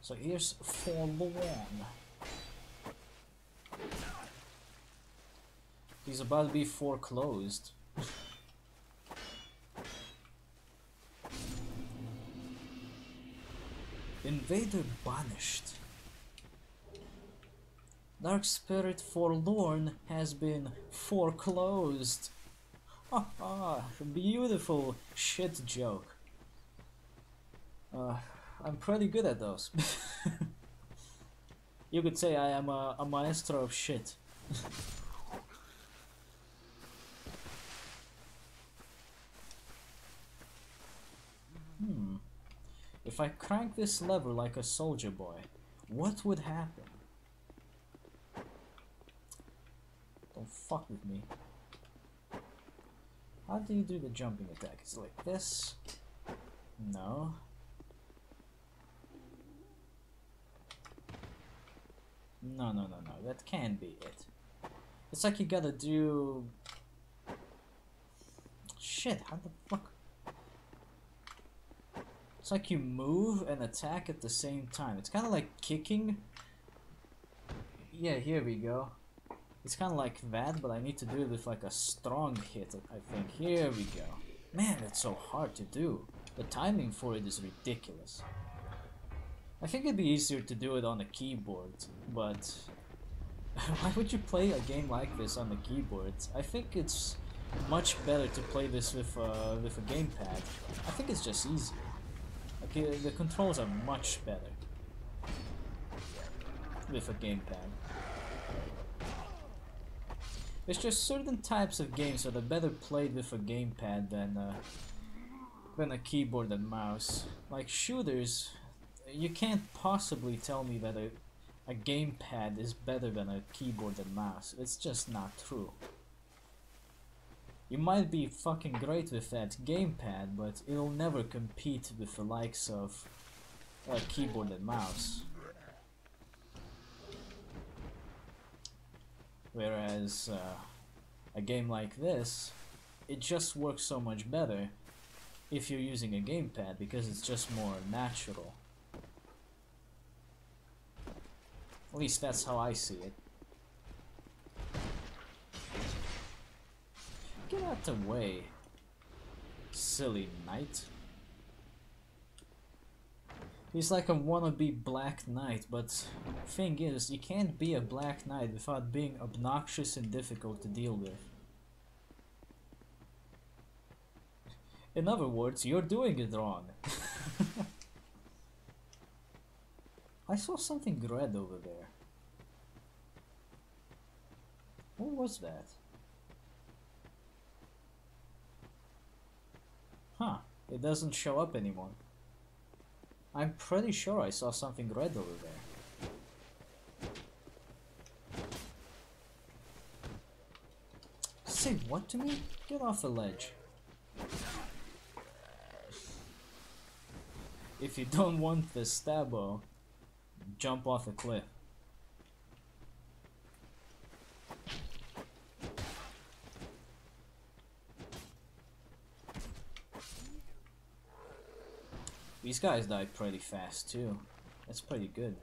So here's Forlorn. He's about to be foreclosed. Invader banished. Dark Spirit Forlorn has been foreclosed. Haha, beautiful shit joke. I'm pretty good at those. You could say I am a maestro of shit. If I crank this lever like a soldier boy, what would happen? Don't fuck with me. How do you do the jumping attack? It's like this? No. No, no, no, no. That can't be it. It's like you gotta do... Shit, how the fuck? It's like you move and attack at the same time. It's kind of like kicking. Yeah, here we go. It's kind of like that, but I need to do it with like a strong hit, I think. Here we go. Man, it's so hard to do. The timing for it is ridiculous. I think it'd be easier to do it on a keyboard, but why would you play a game like this on the keyboard? I think it's much better to play this with a gamepad. I think it's just easier. Okay, the controls are much better with a gamepad. There's just certain types of games that are better played with a gamepad than a keyboard and mouse. Like shooters, you can't possibly tell me that a gamepad is better than a keyboard and mouse. It's just not true. You might be fucking great with that gamepad, but it'll never compete with the likes of a keyboard and mouse. Whereas a game like this, it just works so much better if you're using a gamepad because it's just more natural. At least that's how I see it. Get out the way, silly knight. He's like a wannabe Black Knight, but thing is, you can't be a Black Knight without being obnoxious and difficult to deal with. In other words, you're doing it wrong. I saw something red over there. What was that? Huh, it doesn't show up anymore. I'm pretty sure I saw something red over there. Say what to me? Get off the ledge. If you don't want the stabbo, jump off a cliff. These guys die pretty fast too. That's pretty good.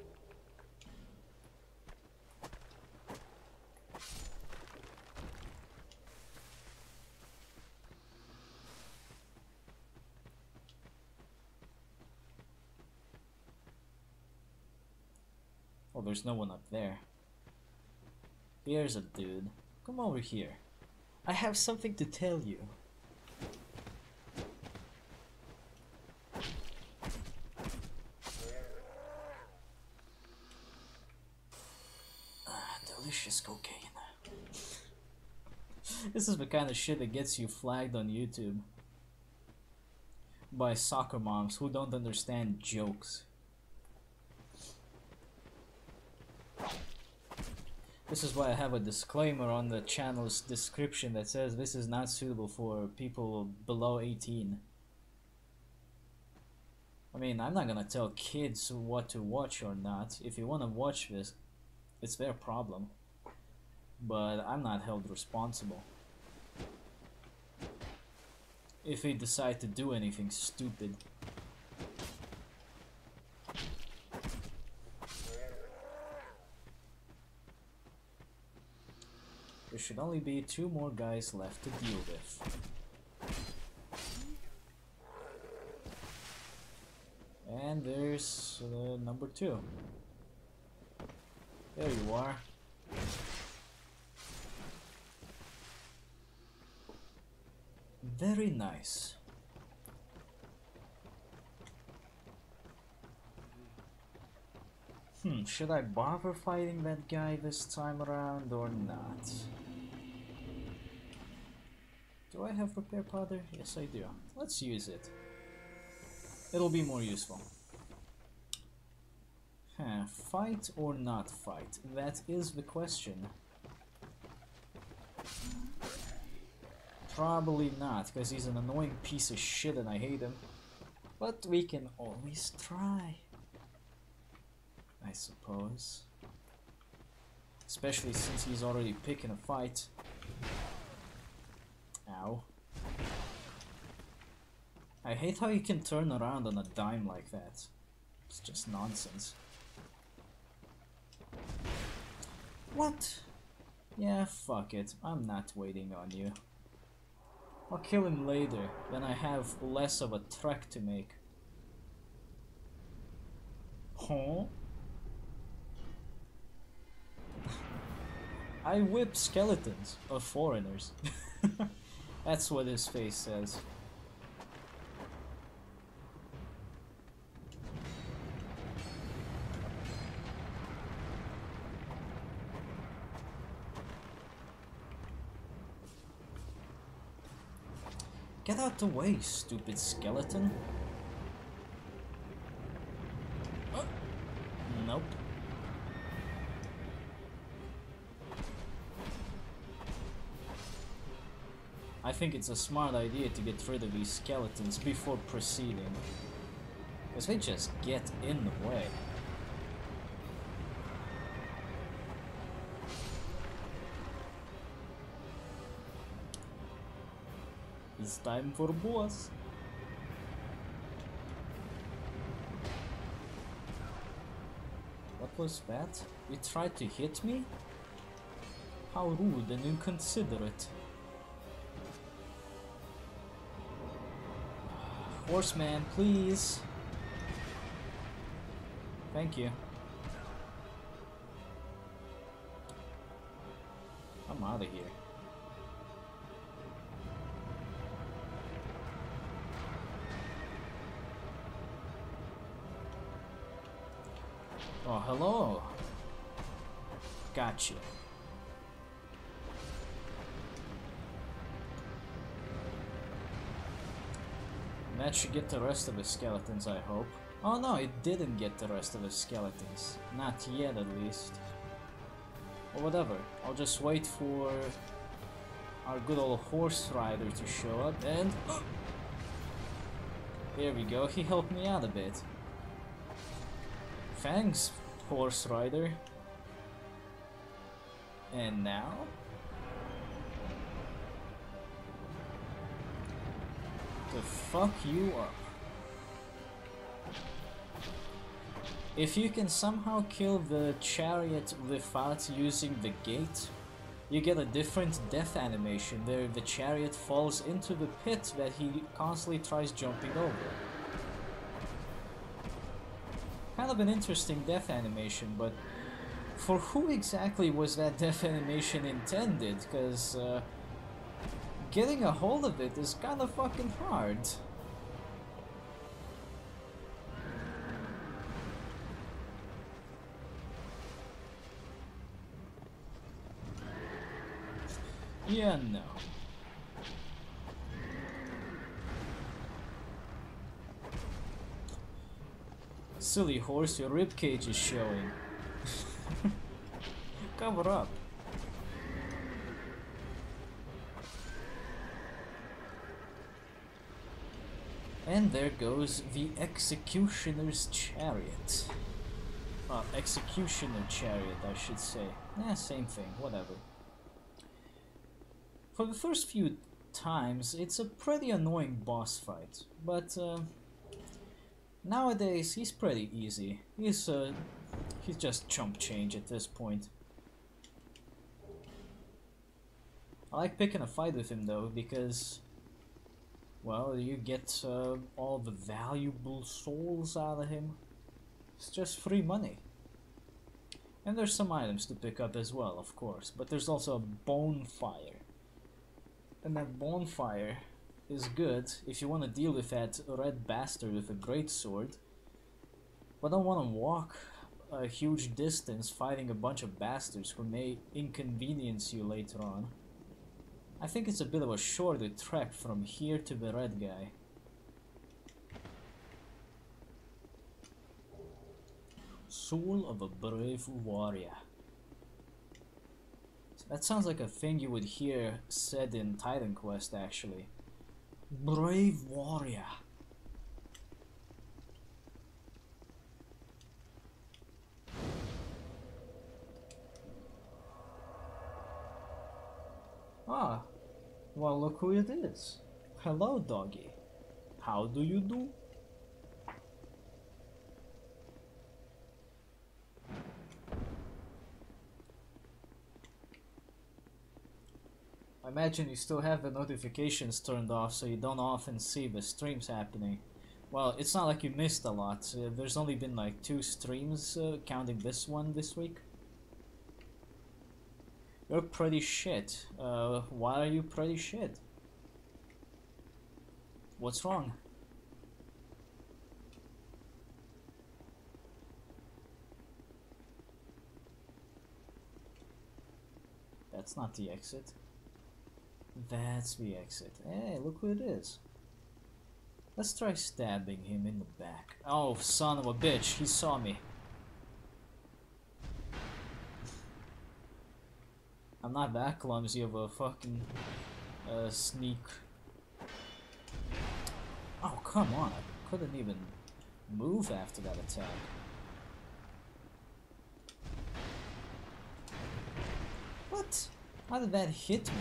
Oh, there's no one up there. Here's a dude. Come over here. I have something to tell you. Delicious cocaine. This is the kind of shit that gets you flagged on YouTube by soccer moms who don't understand jokes. This is why I have a disclaimer on the channel's description that says this is not suitable for people below 18. I mean, I'm not gonna tell kids what to watch or not. If you wanna watch this, it's their problem. But I'm not held responsible if they decide to do anything stupid. There should only be 2 more guys left to deal with. And there's number 2. There you are. Very nice. Should I bother fighting that guy this time around or not? Do I have repair powder? Yes, I do. Let's use it. It'll be more useful. Fight or not fight? That is the question. Probably not, because he's an annoying piece of shit and I hate him. But we can always try, I suppose. Especially since he's already picking a fight. Ow. I hate how you can turn around on a dime like that. It's just nonsense. What? Yeah, fuck it. I'm not waiting on you. I'll kill him later, when I have less of a trek to make. Huh? I whip skeletons of foreigners. That's what his face says. Get out the way, stupid skeleton. Nope. I think it's a smart idea to get rid of these skeletons before proceeding, because they just get in the way. It's time for boss. What was that? You tried to hit me? How rude and inconsiderate. Horseman, please. Thank you. I'm out of here. Oh, hello. Gotcha. That should get the rest of the skeletons, I hope. Oh no, it didn't get the rest of the skeletons. Not yet, at least. Or whatever. I'll just wait for our good old horse rider to show up and... There we go, he helped me out a bit. Thanks, horse rider. And now? To fuck you up. If you can somehow kill the chariot without using the gate, you get a different death animation where the chariot falls into the pit that he constantly tries jumping over. Kind of an interesting death animation, but for who exactly was that death animation intended? Because getting a hold of it is kind of fucking hard. Yeah, no. Silly horse, your ribcage is showing. Cover up. And there goes the executioner's chariot. Executioner chariot, I should say. Same thing, whatever. For the first few times, it's a pretty annoying boss fight, but nowadays he's pretty easy. He's just chump change at this point. I like picking a fight with him though, because, well, you get all the valuable souls out of him. It's just free money. And there's some items to pick up as well, of course, but there's also a bonfire. And that bonfire is good if you want to deal with that red bastard with a greatsword, but don't want to walk a huge distance fighting a bunch of bastards who may inconvenience you later on. I think it's a bit of a shorter trek from here to the red guy. Soul of a brave warrior. That sounds like a thing you would hear said in Titan Quest, actually. Brave warrior. Ah, well, look who it is. Hello, doggy. How do you do? I imagine you still have the notifications turned off so you don't often see the streams happening. Well, it's not like you missed a lot. There's only been like 2 streams, counting this one this week. You're pretty shit. Why are you pretty shit? What's wrong? That's not the exit. That's the exit. Hey, look who it is. Let's try stabbing him in the back. Oh, son of a bitch, he saw me. I'm not that clumsy of a fucking sneak. Oh, come on, I couldn't even move after that attack. What? How did that hit me?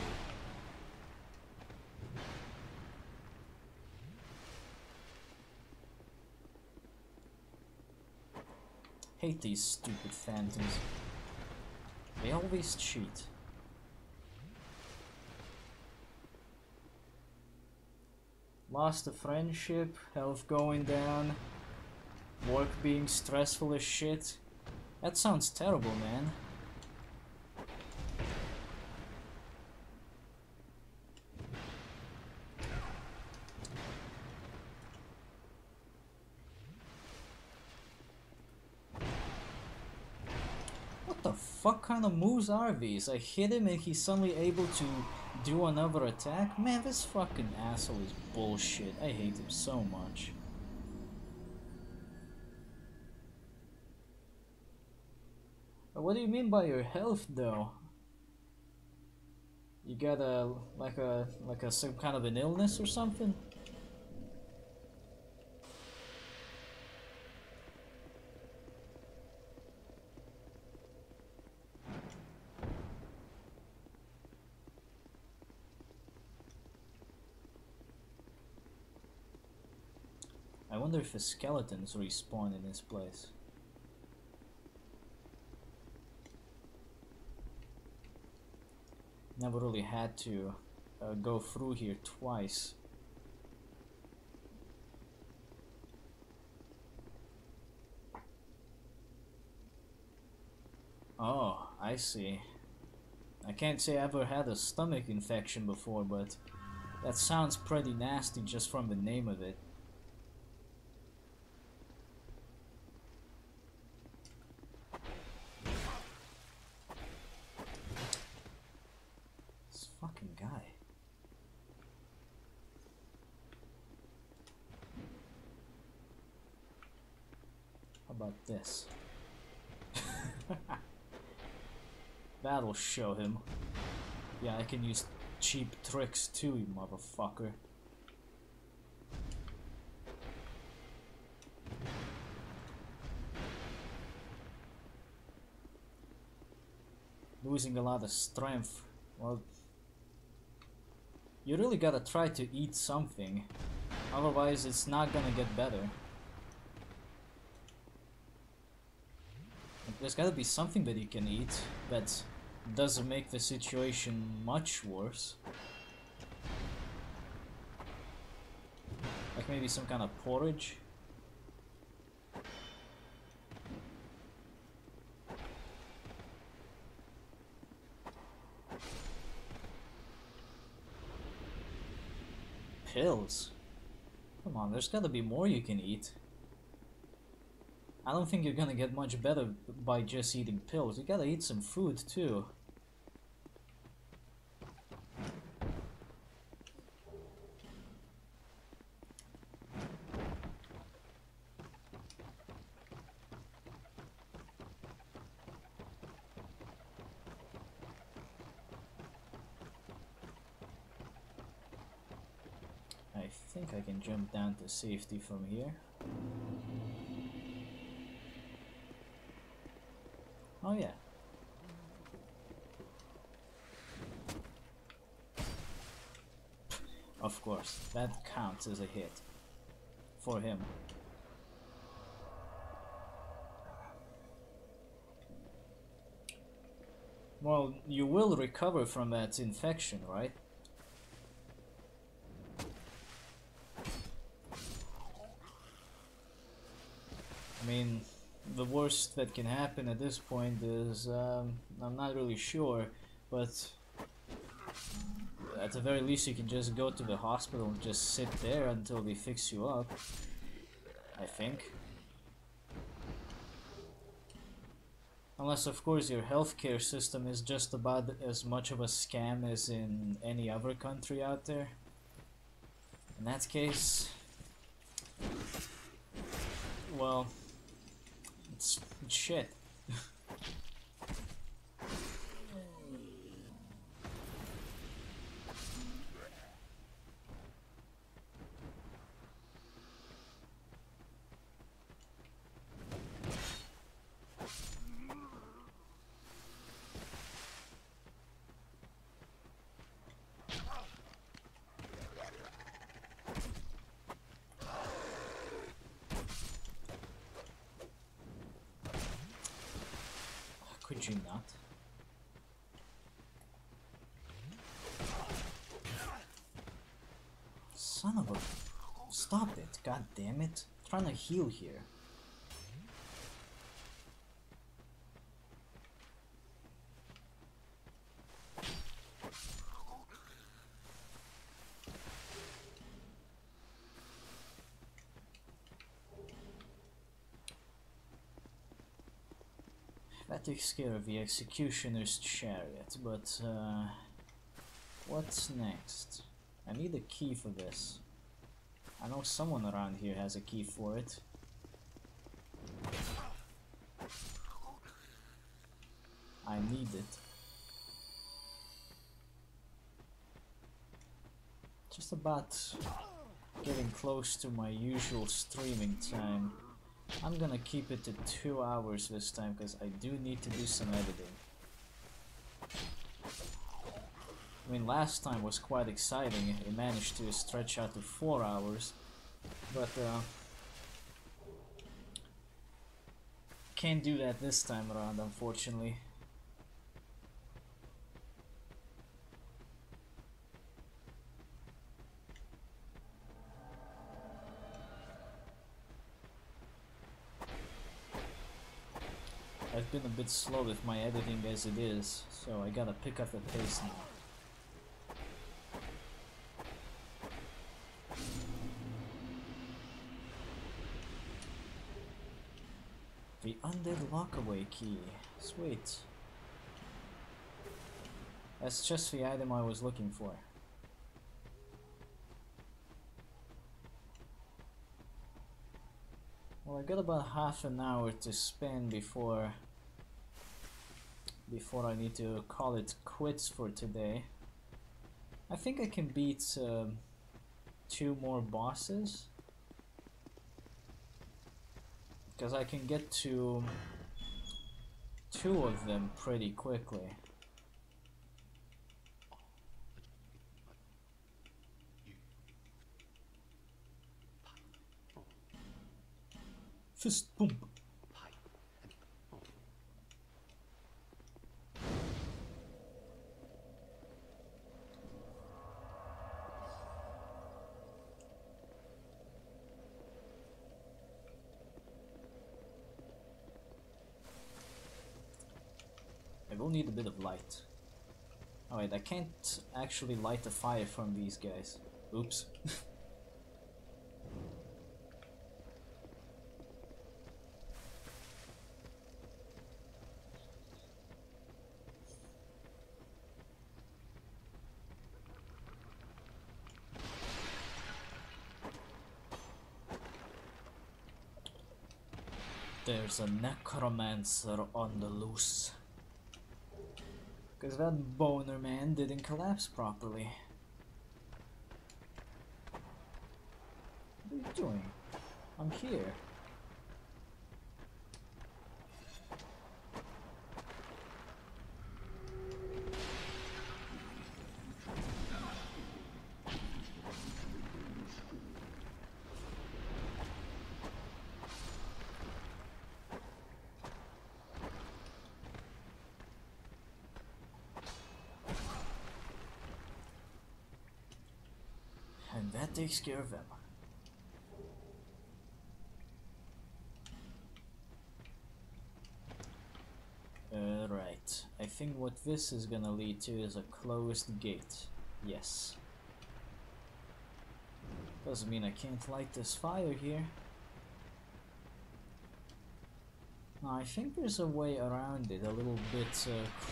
Hate these stupid phantoms. They always cheat. Lost a friendship, health going down, work being stressful as shit. That sounds terrible, man. What the fuck kind of moves are these? I hit him and he's suddenly able to do another attack? Man, this fucking asshole is bullshit. I hate him so much. What do you mean by your health, though? You got some kind of an illness or something? I wonder if the skeletons respawn in this place. Never really had to go through here twice. Oh, I see. I can't say I ever had a stomach infection before, but that sounds pretty nasty just from the name of it. Fucking guy. How about this? That'll show him. Yeah, I can use cheap tricks too, you motherfucker. Losing a lot of strength. Well, you really gotta try to eat something, otherwise it's not gonna get better. There's gotta be something that you can eat that doesn't make the situation much worse. Like maybe some kind of porridge. Pills? Come on, there's gotta be more you can eat. I don't think you're gonna get much better by just eating pills. You gotta eat some food too. I think I can jump down to safety from here. Oh yeah. Of course, that counts as a hit. For him. Well, you will recover from that infection, right? I mean, the worst that can happen at this point is, I'm not really sure, but at the very least you can just go to the hospital and just sit there until they fix you up, I think. Unless, of course, your healthcare system is just about as much of a scam as in any other country out there. In that case, well, it's shit. Could you not? Son of a... Stop it, god damn it. I'm trying to heal here. That takes care of the executioner's chariot, but what's next? I need a key for this. I know someone around here has a key for it. I need it. Just about getting close to my usual streaming time. I'm gonna keep it to 2 hours this time because I do need to do some editing. I mean, last time was quite exciting. It managed to stretch out to 4 hours, but can't do that this time around, unfortunately. I've been a bit slow with my editing as it is, so I gotta pick up the pace now. The undead lockaway key. Sweet. That's just the item I was looking for. Well, I got about half an hour to spend before I need to call it quits for today. I think I can beat 2 more bosses, because I can get to 2 of them pretty quickly. Fist bump. I will need a bit of light. Oh wait, I can't actually light a fire from these guys. Oops. There's a necromancer on the loose. Because that boner man didn't collapse properly. What are you doing? I'm here. that takes care of him. Right. I think what this is gonna lead to is a closed gate. Yes. Doesn't mean I can't light this fire here. Now, I think there's a way around it a little bit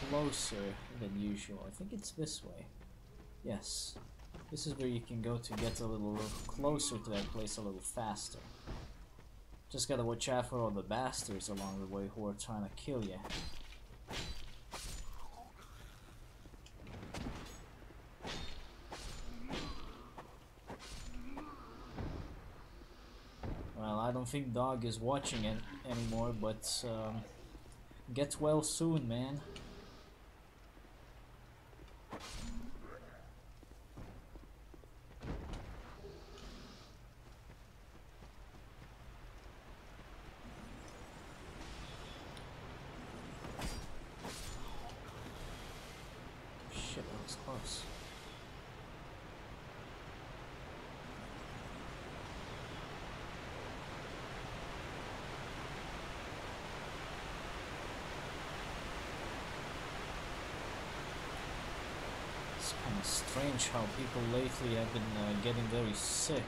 closer than usual. I think it's this way. Yes. This is where you can go to get a little closer to that place a little faster. Just gotta watch out for all the bastards along the way who are trying to kill you. Well, I don't think Dog is watching it anymore, but get well soon, man. Shit, that was close. It's kind of strange how people lately have been getting very sick.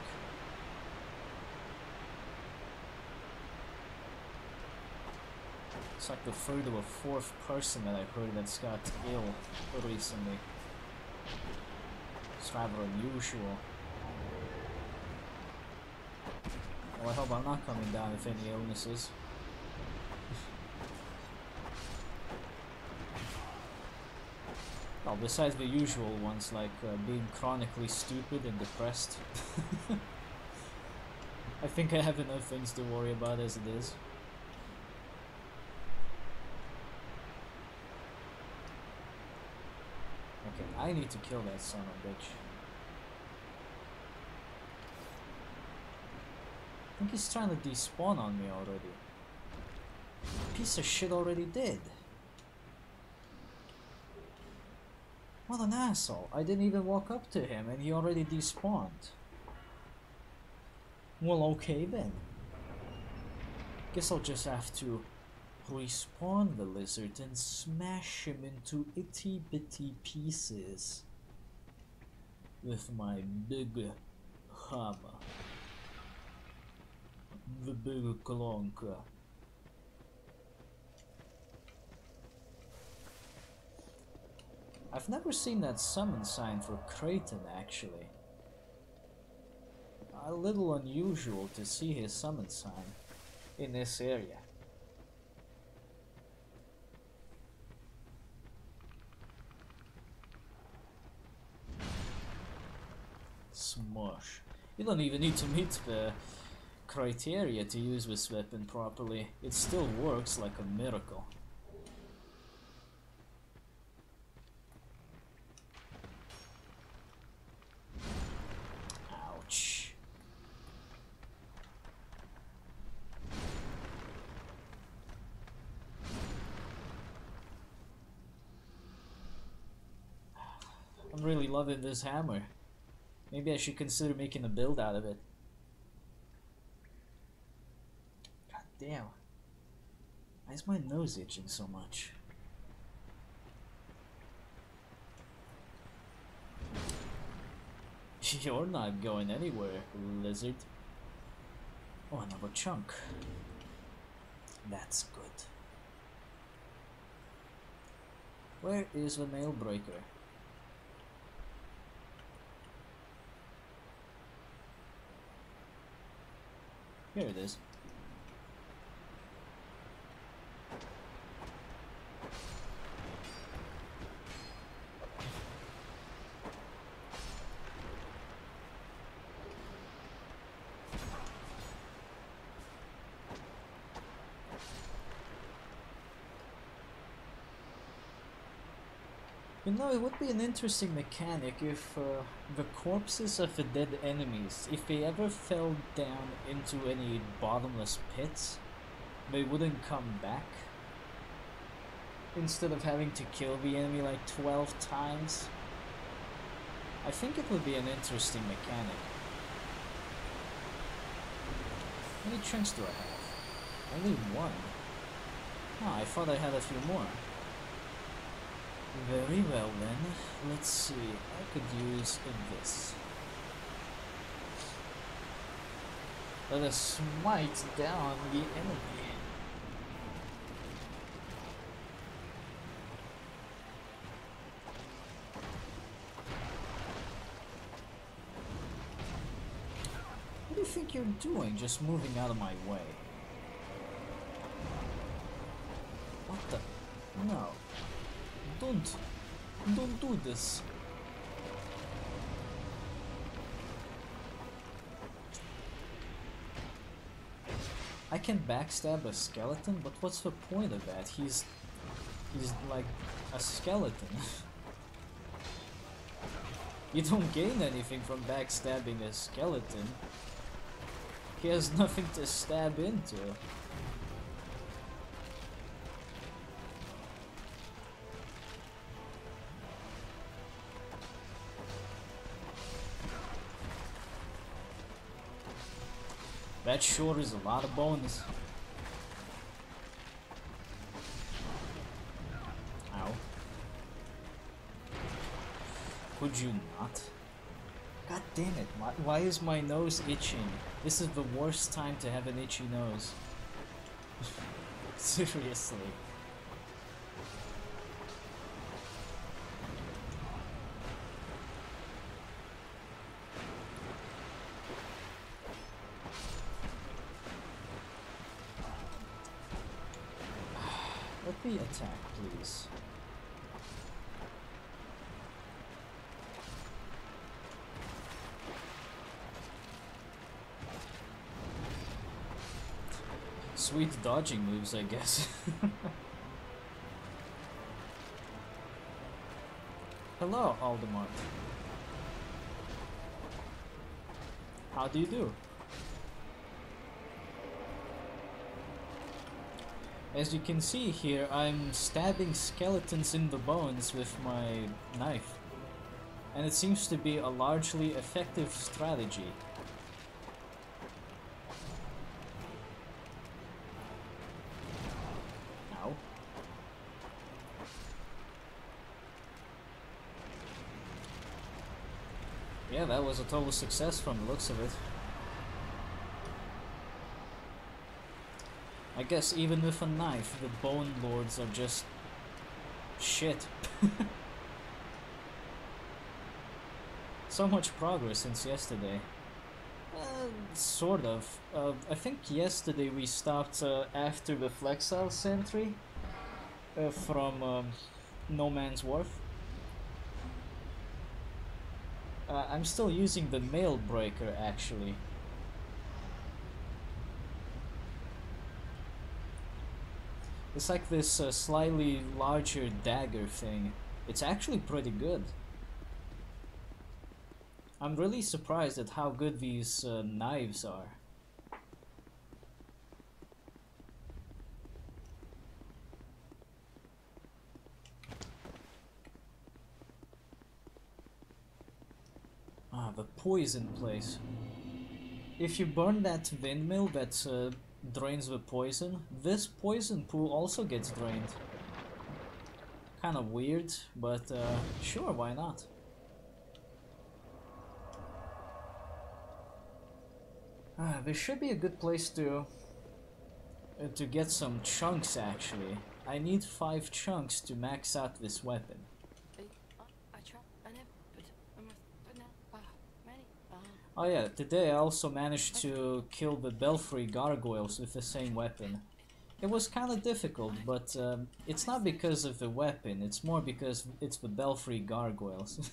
It's like the third or fourth person that I've heard that's got ill recently. It's rather unusual. Well, I hope I'm not coming down with any illnesses. Well, besides the usual ones, like being chronically stupid and depressed. I think I have enough things to worry about as it is. Okay, I need to kill that son of a bitch. I think he's trying to despawn on me already. Piece of shit already did. What an asshole. I didn't even walk up to him and he already despawned. Well, okay then. Guess I'll just have to respawn the lizard and smash him into itty bitty pieces with my big hammer. The big clunker. I've never seen that summon sign for Kraton, actually. A little unusual to see his summon sign in this area. Smush. You don't even need to meet the criteria to use this weapon properly. It still works like a miracle. Ouch. I'm really loving this hammer. Maybe I should consider making a build out of it. God damn. Why is my nose itching so much? You're not going anywhere, lizard. Oh, another chunk. That's good. Where is the nail breaker? Here it is. You know, it would be an interesting mechanic if the corpses of the dead enemies, if they ever fell down into any bottomless pits, they wouldn't come back. Instead of having to kill the enemy like 12 times. I think it would be an interesting mechanic. How many chunks do I have? Only one. Ah, I thought I had a few more. Very well then. Let's see. I could use this. Let us smite down the enemy. What do you think you're doing, just moving out of my way? What the? No. Don't do this. I can backstab a skeleton, but what's the point of that? He's like a skeleton. You don't gain anything from backstabbing a skeleton. He has nothing to stab into. That sure is a lot of bones. Ow. Could you not? God damn it, why is my nose itching? This is the worst time to have an itchy nose. Seriously. Let me attack, please. Sweet dodging moves, I guess. Hello, Aldemont. How do you do? As you can see here, I'm stabbing skeletons in the bones with my knife. And it seems to be a largely effective strategy. Ow. Yeah, that was a total success from the looks of it. I guess even with a knife, the Bone Lords are just shit. So much progress since yesterday. Sort of. I think yesterday we stopped after the Flexile Sentry from No Man's Wharf. I'm still using the Mail Breaker actually. It's like this slightly larger dagger thing. It's actually pretty good. I'm really surprised at how good these knives are. Ah, the poison place. If you burn that windmill that drains the poison, this poison pool also gets drained. Kind of weird, but sure, why not? This should be a good place to get some chunks actually. I need 5 chunks to max out this weapon. Oh yeah, today I also managed to kill the Belfry gargoyles with the same weapon. It was kind of difficult, but it's not because of the weapon, it's more because it's the Belfry gargoyles.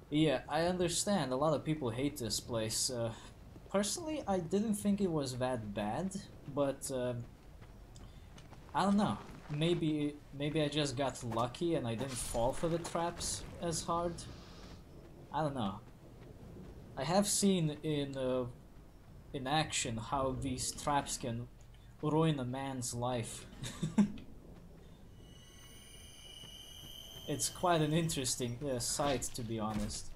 Yeah, I understand, a lot of people hate this place. Personally, I didn't think it was that bad, but I don't know. Maybe I just got lucky and I didn't fall for the traps as hard. I don't know. I have seen in action how these traps can ruin a man's life. It's quite an interesting sight, to be honest.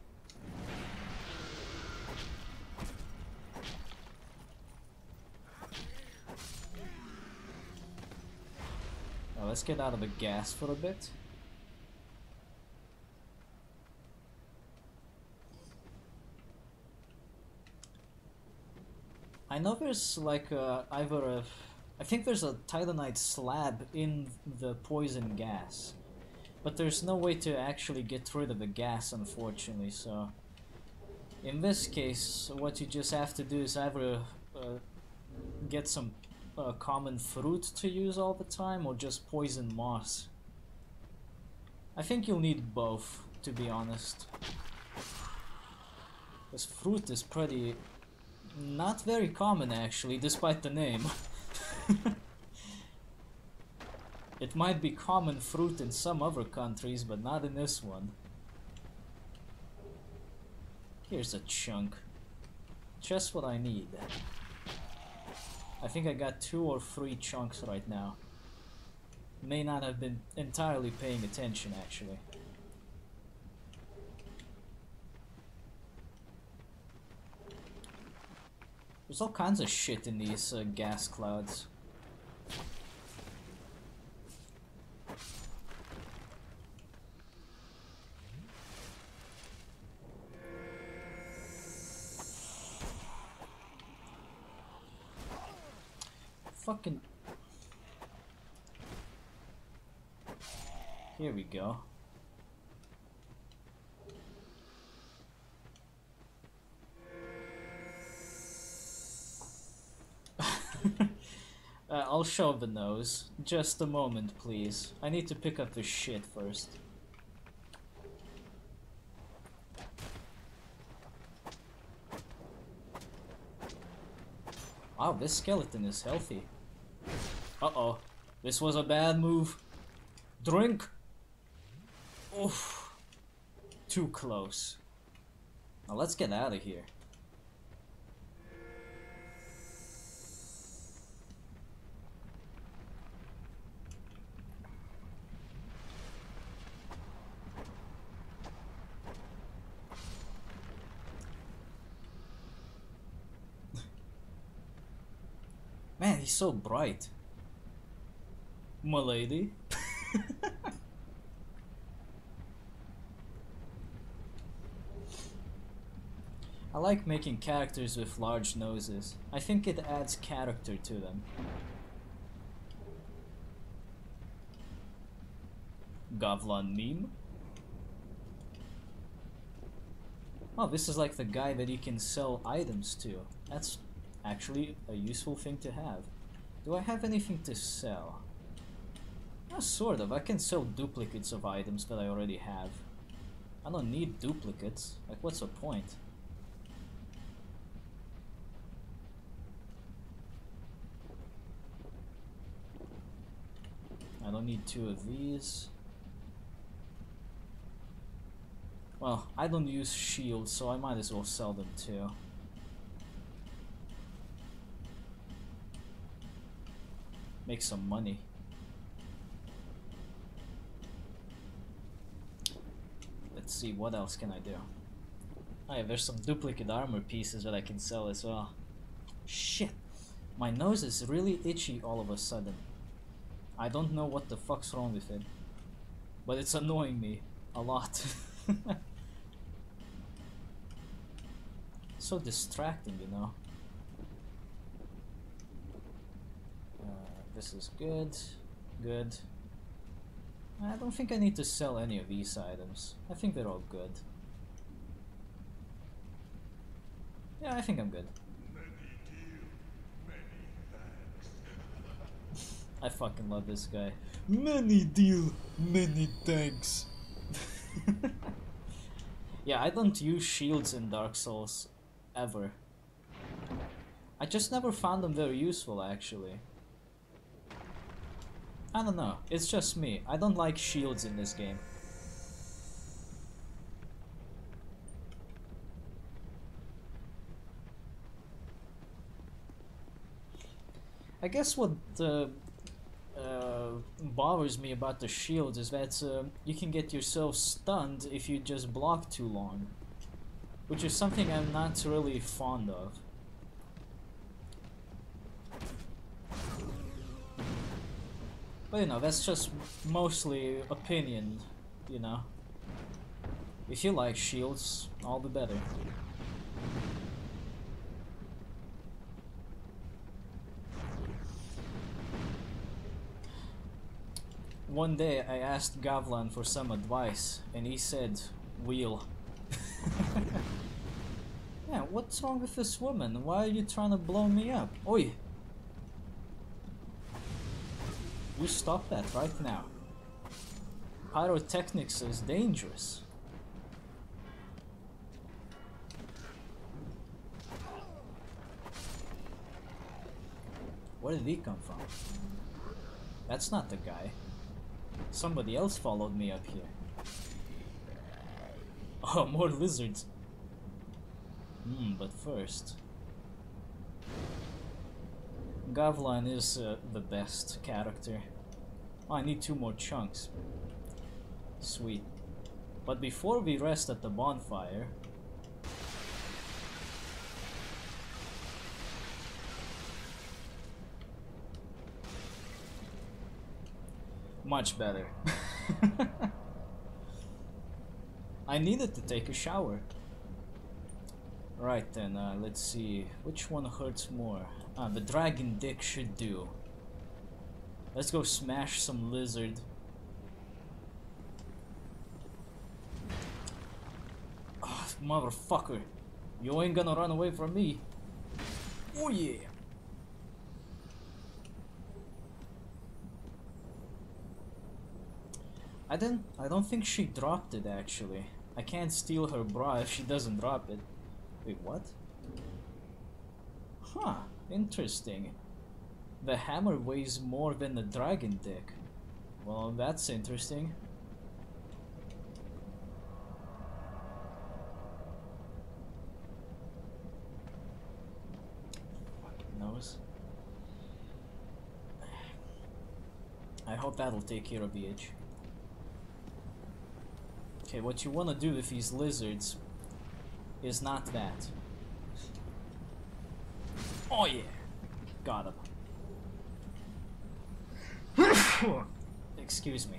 let's get out of the gas for a bit. I know there's like either a... I think there's a titanite slab in the poison gas. But there's no way to actually get rid of the gas, unfortunately, so... In this case, what you just have to do is either get some common fruit to use all the time, or just poison moss. I think you'll need both, to be honest. This fruit is pretty... not very common, actually, despite the name. It might be common fruit in some other countries, but not in this one. Here's a chunk. Just what I need. I think I got 2 or 3 chunks right now. May not have been entirely paying attention, actually. There's all kinds of shit in these gas clouds. Fucking... Here we go. I'll shove the nose. Just a moment, please. I need to pick up the shit first. Wow, this skeleton is healthy. Uh-oh. This was a bad move. Drink! Oof. Too close. Now let's get out of here. Man, he's so bright. M'lady. I like making characters with large noses. I think it adds character to them. Gavlan meme? Oh, this is like the guy that you can sell items to. That's actually a useful thing to have. Do I have anything to sell? Sort of. I can sell duplicates of items that I already have. I don't need duplicates. Like, what's the point? I don't need 2 of these. Well, I don't use shields, so I might as well sell them too. Make some money. Let's see, what else can I do? Oh yeah, there's some duplicate armor pieces that I can sell as well. Shit! My nose is really itchy all of a sudden. I don't know what the fuck's wrong with it. But it's annoying me a lot. So distracting, you know. This is good. Good. I don't think I need to sell any of these items. I think they're all good. Yeah, I think I'm good. I fucking love this guy. Many deal, many thanks. Yeah, I don't use shields in Dark Souls ever. I just never found them very useful, actually. I don't know, it's just me. I don't like shields in this game. I guess what bothers me about the shields is that you can get yourself stunned if you just block too long, which is something I'm not really fond of. But you know, that's just mostly opinion, you know. If you like shields, all the better. One day I asked Gavlan for some advice and he said, wheel. Yeah, what's wrong with this woman? Why are you trying to blow me up? Oi! You stop that right now. Pyrotechnics is dangerous. Where did he come from? That's not the guy. Somebody else followed me up here. Oh, more lizards. But first... Gavlan is the best character. Oh, I need 2 more chunks. Sweet. But before we rest at the bonfire... Much better. I needed to take a shower. Right then, let's see. Which one hurts more? The dragon dick should do. Let's go smash some lizard. Oh, motherfucker. You ain't gonna run away from me. Oh yeah. I don't think she dropped it actually. I can't steal her bra if she doesn't drop it. Wait, what? Huh, interesting. The hammer weighs more than the dragon dick. Well, that's interesting. Fucking nose. I hope that'll take care of the itch. Okay, what you want to do with these lizards is not that. Oh yeah! Got him. Excuse me.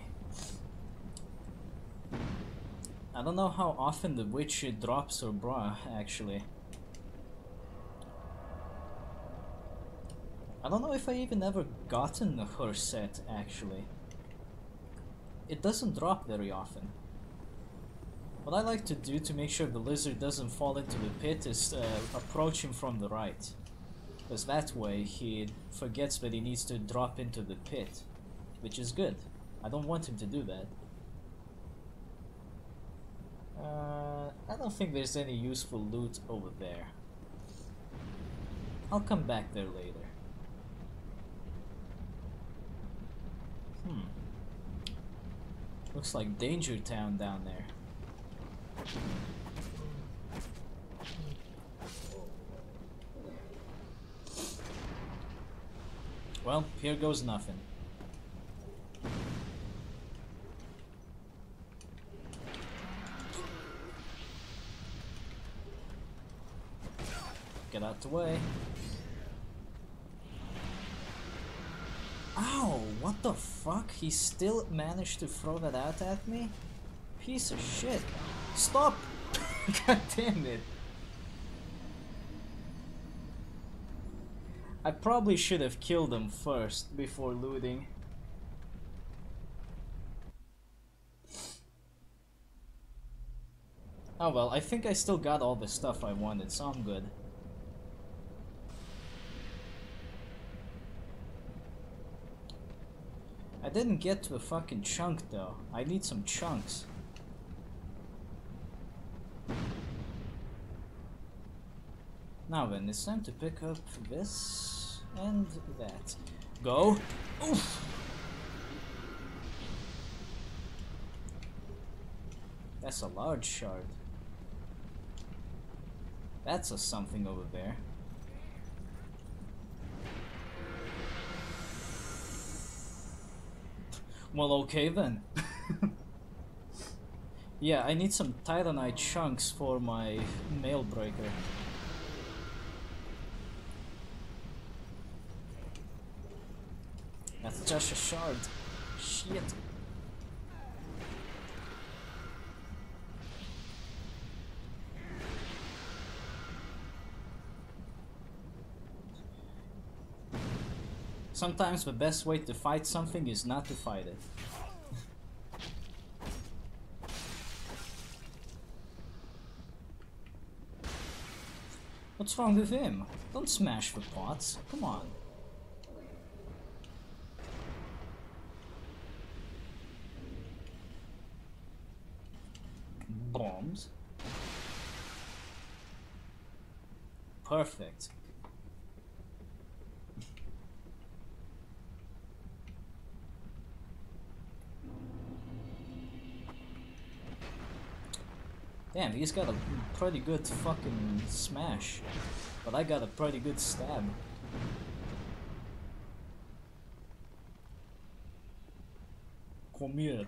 I don't know how often the witch drops her bra, actually. I don't know if I even ever gotten her set, actually. It doesn't drop very often. What I like to do to make sure the lizard doesn't fall into the pit is approach him from the right. Because that way he forgets that he needs to drop into the pit. Which is good. I don't want him to do that. I don't think there's any useful loot over there. I'll come back there later. Looks like Danger Town down there. Well, here goes nothing. Get out the way. Ow! What the fuck? He still managed to throw that out at me? Piece of shit. Stop! God damn it. I probably should have killed him first before looting. Oh well, I think I still got all the stuff I wanted, so I'm good. I didn't get to a fucking chunk though. I need some chunks. Now then, it's time to pick up this and that. Go! Oof! That's a large shard. That's a something over there. Well, okay then. Yeah, I need some titanite chunks for my nail breaker. That's just a shard. Shit. Sometimes the best way to fight something is not to fight it. What's wrong with him? Don't smash the pots. Come on. Bombs. Perfect. Damn, he's got a pretty good fucking smash, but I got a pretty good stab. Come here.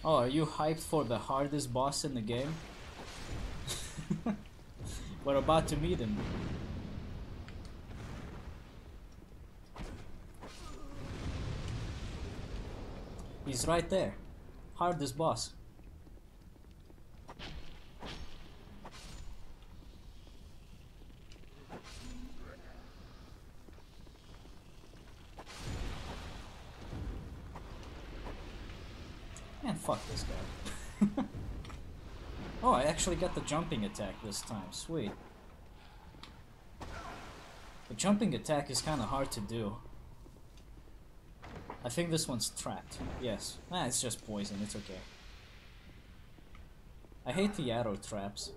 Oh, are you hyped for the hardest boss in the game? We're about to meet him. He's right there. Hardest boss. Man, fuck this guy. Oh, I actually got the jumping attack this time. Sweet. The jumping attack is kinda hard to do. I think this one's trapped. Yes. It's just poison. It's okay. I hate the arrow traps.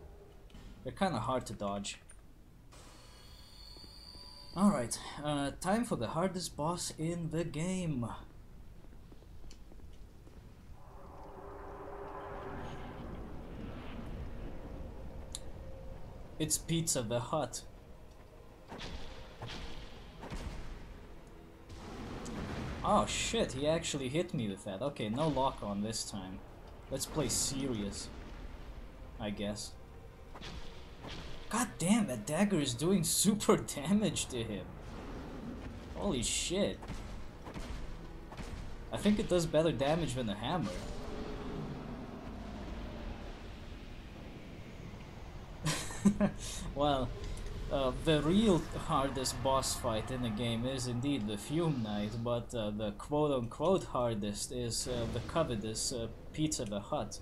They're kinda hard to dodge. Alright, time for the hardest boss in the game. It's Pizza the Hut. Oh shit, he actually hit me with that. Okay, no lock on this time. Let's play serious, I guess. God damn, that dagger is doing super damage to him. Holy shit. I think it does better damage than a hammer. Well, the real hardest boss fight in the game is indeed the Fume Knight, but the quote-unquote hardest is the covetous Pizza the Hut.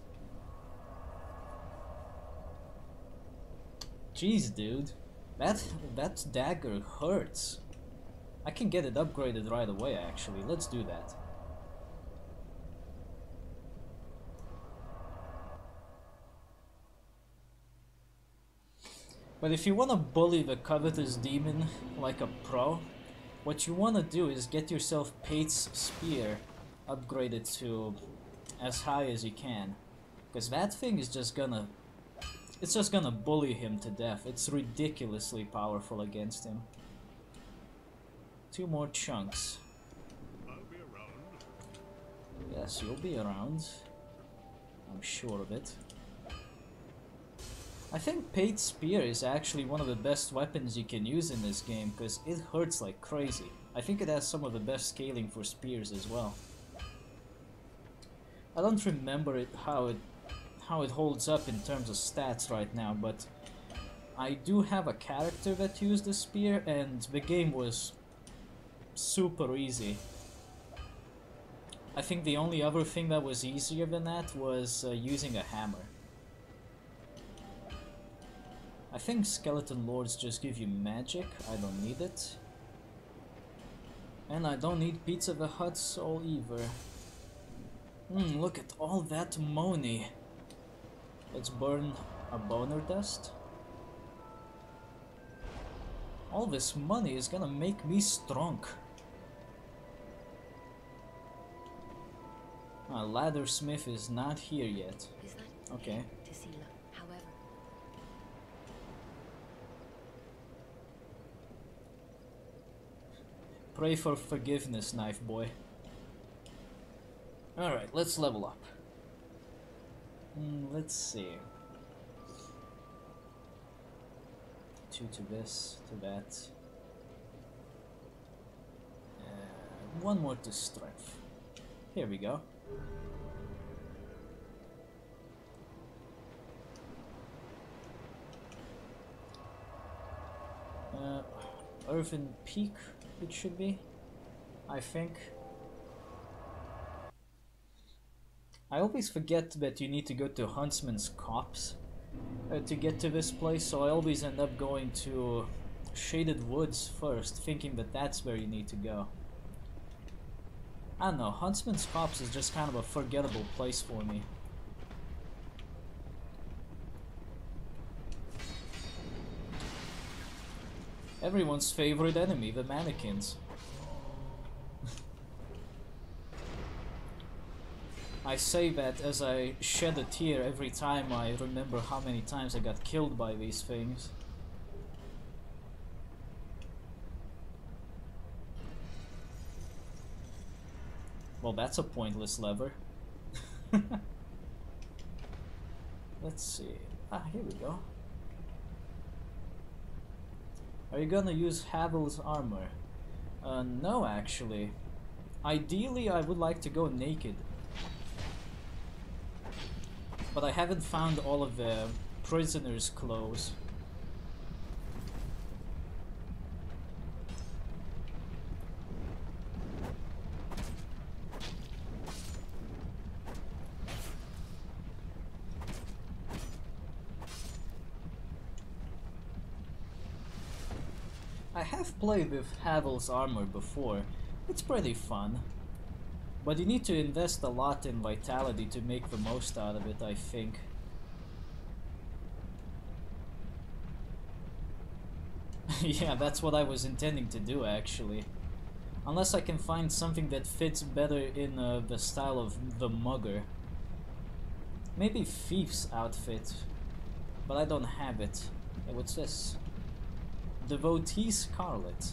Jeez, dude, that dagger hurts. I can get it upgraded right away, actually. Let's do that. But if you want to bully the covetous demon like a pro, what you want to do is get yourself Pate's Spear upgraded to as high as you can. Because that thing is just gonna... it's just gonna bully him to death. It's ridiculously powerful against him. 2 more chunks. I'll be around. Yes, you'll be around. I'm sure of it. I think Pate's Spear is actually one of the best weapons you can use in this game, because it hurts like crazy. I think it has some of the best scaling for spears as well. I don't remember how it holds up in terms of stats right now, but I do have a character that used the spear, and the game was super easy. I think the only other thing that was easier than that was using a hammer. I think Skeleton Lords just give you magic. I don't need it. And I don't need Pizza the Hut soul either. Look at all that money. Let's burn a boner dust. All this money is gonna make me strong. Laddersmith is not here yet. Okay. Pray for forgiveness, knife boy. Alright, let's level up. Let's see. 2 to this, to that. One more to strength. Here we go. Irvin Peak, it should be, I think. I always forget that you need to go to Huntsman's Copse to get to this place, so I always end up going to Shaded Woods first, thinking that that's where you need to go. I don't know, Huntsman's Copse is just kind of a forgettable place for me. Everyone's favorite enemy, the mannequins. I say that as I shed a tear every time I remember how many times I got killed by these things. Well, that's a pointless lever. Let's see. Ah, here we go. Are you gonna use Havel's armor? No, actually. Ideally, I would like to go naked. But I haven't found all of the prisoners' clothes. I have played with Havel's armor before. It's pretty fun. But you need to invest a lot in vitality to make the most out of it, I think. Yeah, that's what I was intending to do, actually. Unless I can find something that fits better in the style of the mugger. Maybe Thief's outfit. But I don't have it. Hey, what's this? Devotee Scarlet.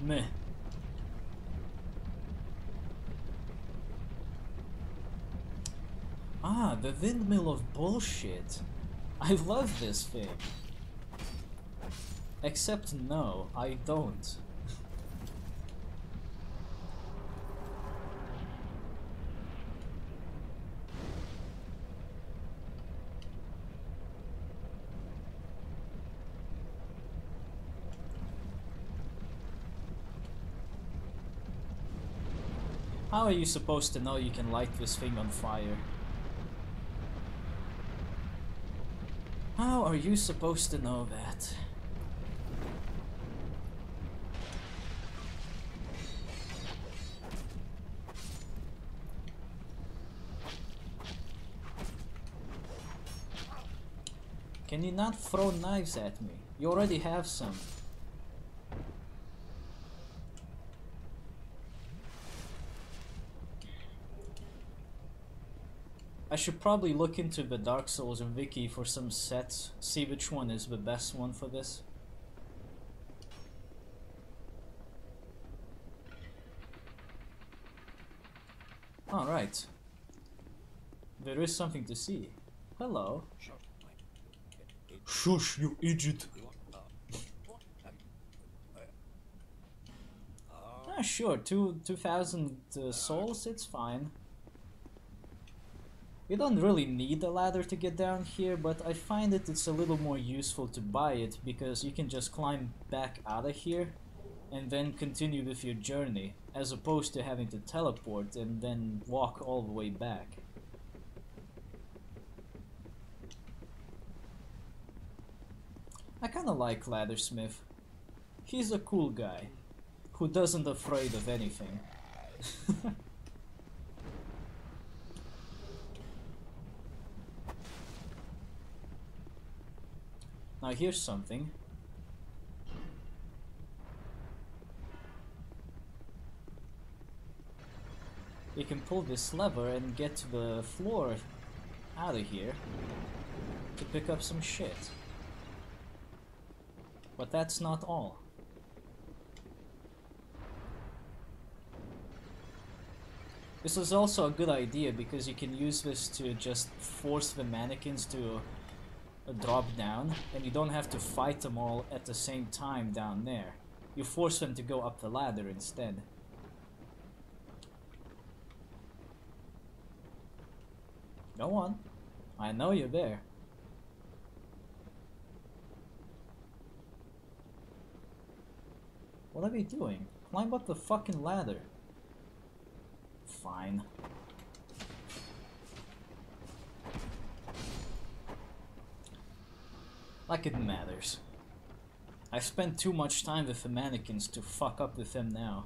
Meh. Ah, the windmill of bullshit. I love this thing. Except no, I don't. How are you supposed to know you can light this thing on fire? How are you supposed to know that? Can you not throw knives at me? You already have some. I should probably look into the Dark Souls and Wiki for some sets, see which one is the best one for this. Alright. There is something to see. Hello. Shush, you idiot. Ah, sure, 2,000 souls, it's fine. You don't really need a ladder to get down here, but I find that it's a little more useful to buy it because you can just climb back out of here and then continue with your journey, as opposed to having to teleport and then walk all the way back. I kinda like Laddersmith. He's a cool guy who doesn't afraid of anything. Now here's something. You can pull this lever and get to the floor out of here to pick up some shit. But that's not all. This is also a good idea because you can use this to just force the mannequins to drop down, and you don't have to fight them all at the same time down there. You force them to go up the ladder instead. Go on. I know you're there. What are you doing? Climb up the fucking ladder. Fine. Like it matters. I spent too much time with the mannequins to fuck up with them now.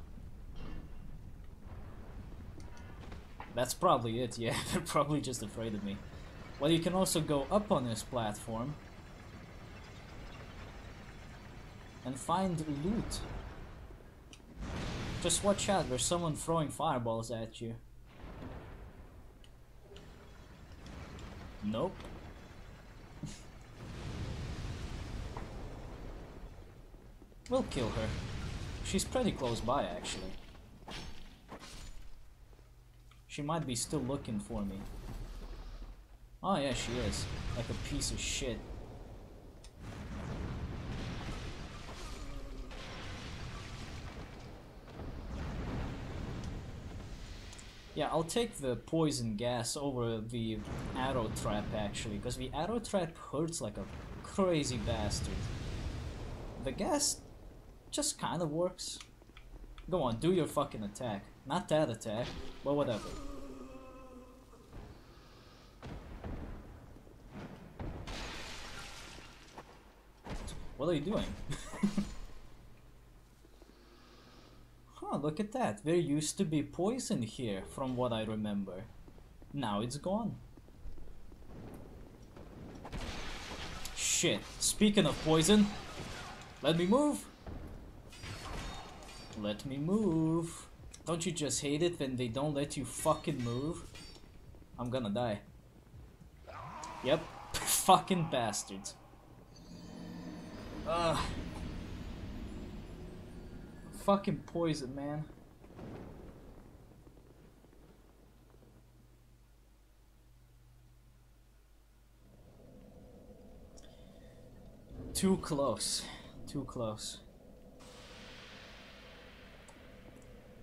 That's probably it, yeah. They're probably just afraid of me. Well, you can also go up on this platform and find loot. Just watch out, there's someone throwing fireballs at you. Nope. We'll kill her. She's pretty close by, actually. She might be still looking for me. Oh yeah, she is. Like a piece of shit. Yeah, I'll take the poison gas over the arrow trap, actually, because the arrow trap hurts like a crazy bastard. The gas just kind of works. Go on, do your fucking attack. Not that attack, but whatever. What are you doing? Huh, look at that. There used to be poison here, from what I remember. Now it's gone. Shit. Speaking of poison, let me move. Let me move. Don't you just hate it when they don't let you fucking move? I'm gonna die. Yep. Fucking bastards. Ugh. Fucking poison, man. Too close. Too close.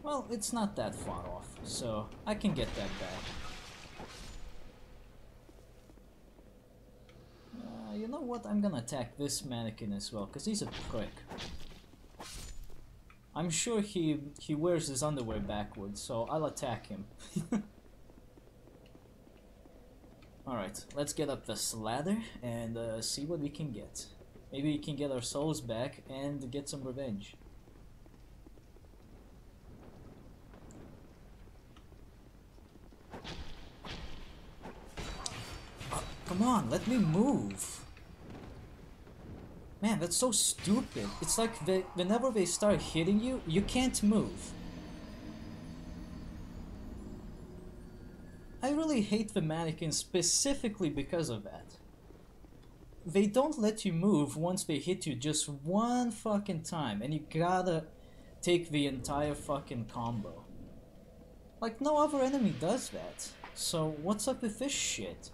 Well, it's not that far off, so I can get that back. You know what? I'm gonna attack this mannequin as well, because he's a prick. I'm sure he wears his underwear backwards, so I'll attack him. Alright, let's get up this ladder and see what we can get. Maybe we can get our souls back and get some revenge. Come on, let me move. Man, that's so stupid. It's like whenever they start hitting you, you can't move. I really hate the mannequins specifically because of that. They don't let you move once they hit you just one fucking time, and you gotta take the entire fucking combo. Like, no other enemy does that. So, what's up with this shit?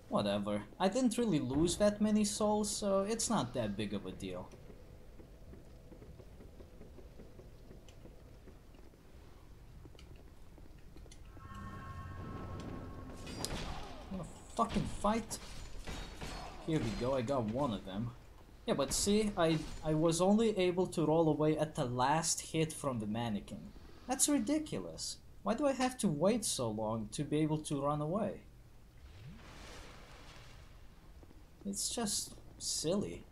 Whatever. I didn't really lose that many souls, so it's not that big of a deal. Wanna fucking fight? Here we go, I got one of them. Yeah, but see, I was only able to roll away at the last hit from the mannequin. That's ridiculous. Why do I have to wait so long to be able to run away? It's just silly.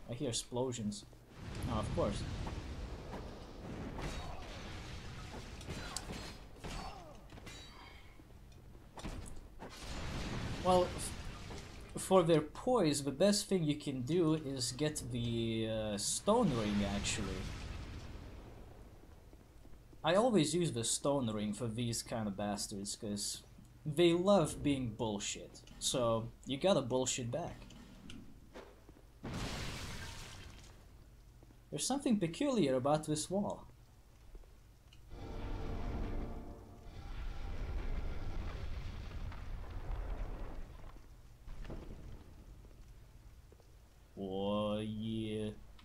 I hear explosions. Oh, of course. Well, for their poise, the best thing you can do is get the stone ring, actually. I always use the stone ring for these kind of bastards, because they love being bullshit, so you gotta bullshit back. There's something peculiar about this wall.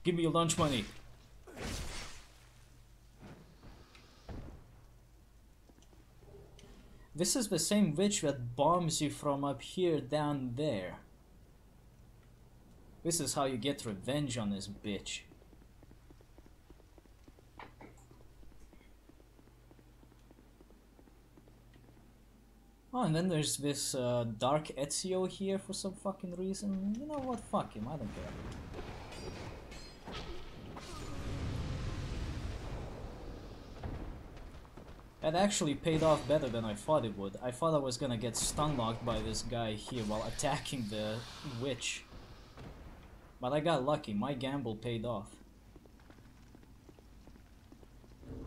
Give me your lunch money. This is the same witch that bombs you from up here down there. This is how you get revenge on this bitch. Oh, and then there's this Dark Ezio here for some fucking reason. You know what? Fuck him. I don't care. That actually paid off better than I thought it would. I thought I was gonna get stun-locked by this guy here while attacking the witch. But I got lucky. My gamble paid off.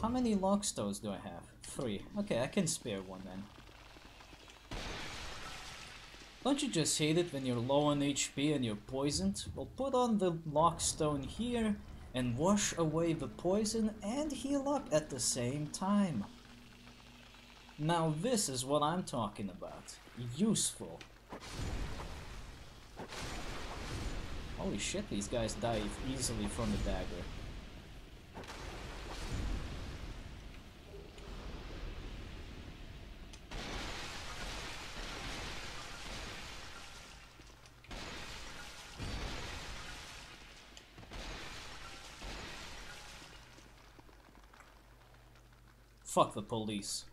How many lockstones do I have? 3. Okay, I can spare one then. Don't you just hate it when you're low on HP and you're poisoned? Well, put on the lockstone here and wash away the poison and heal up at the same time. Now this is what I'm talking about. Useful. Holy shit, these guys die easily from the dagger. Fuck the police.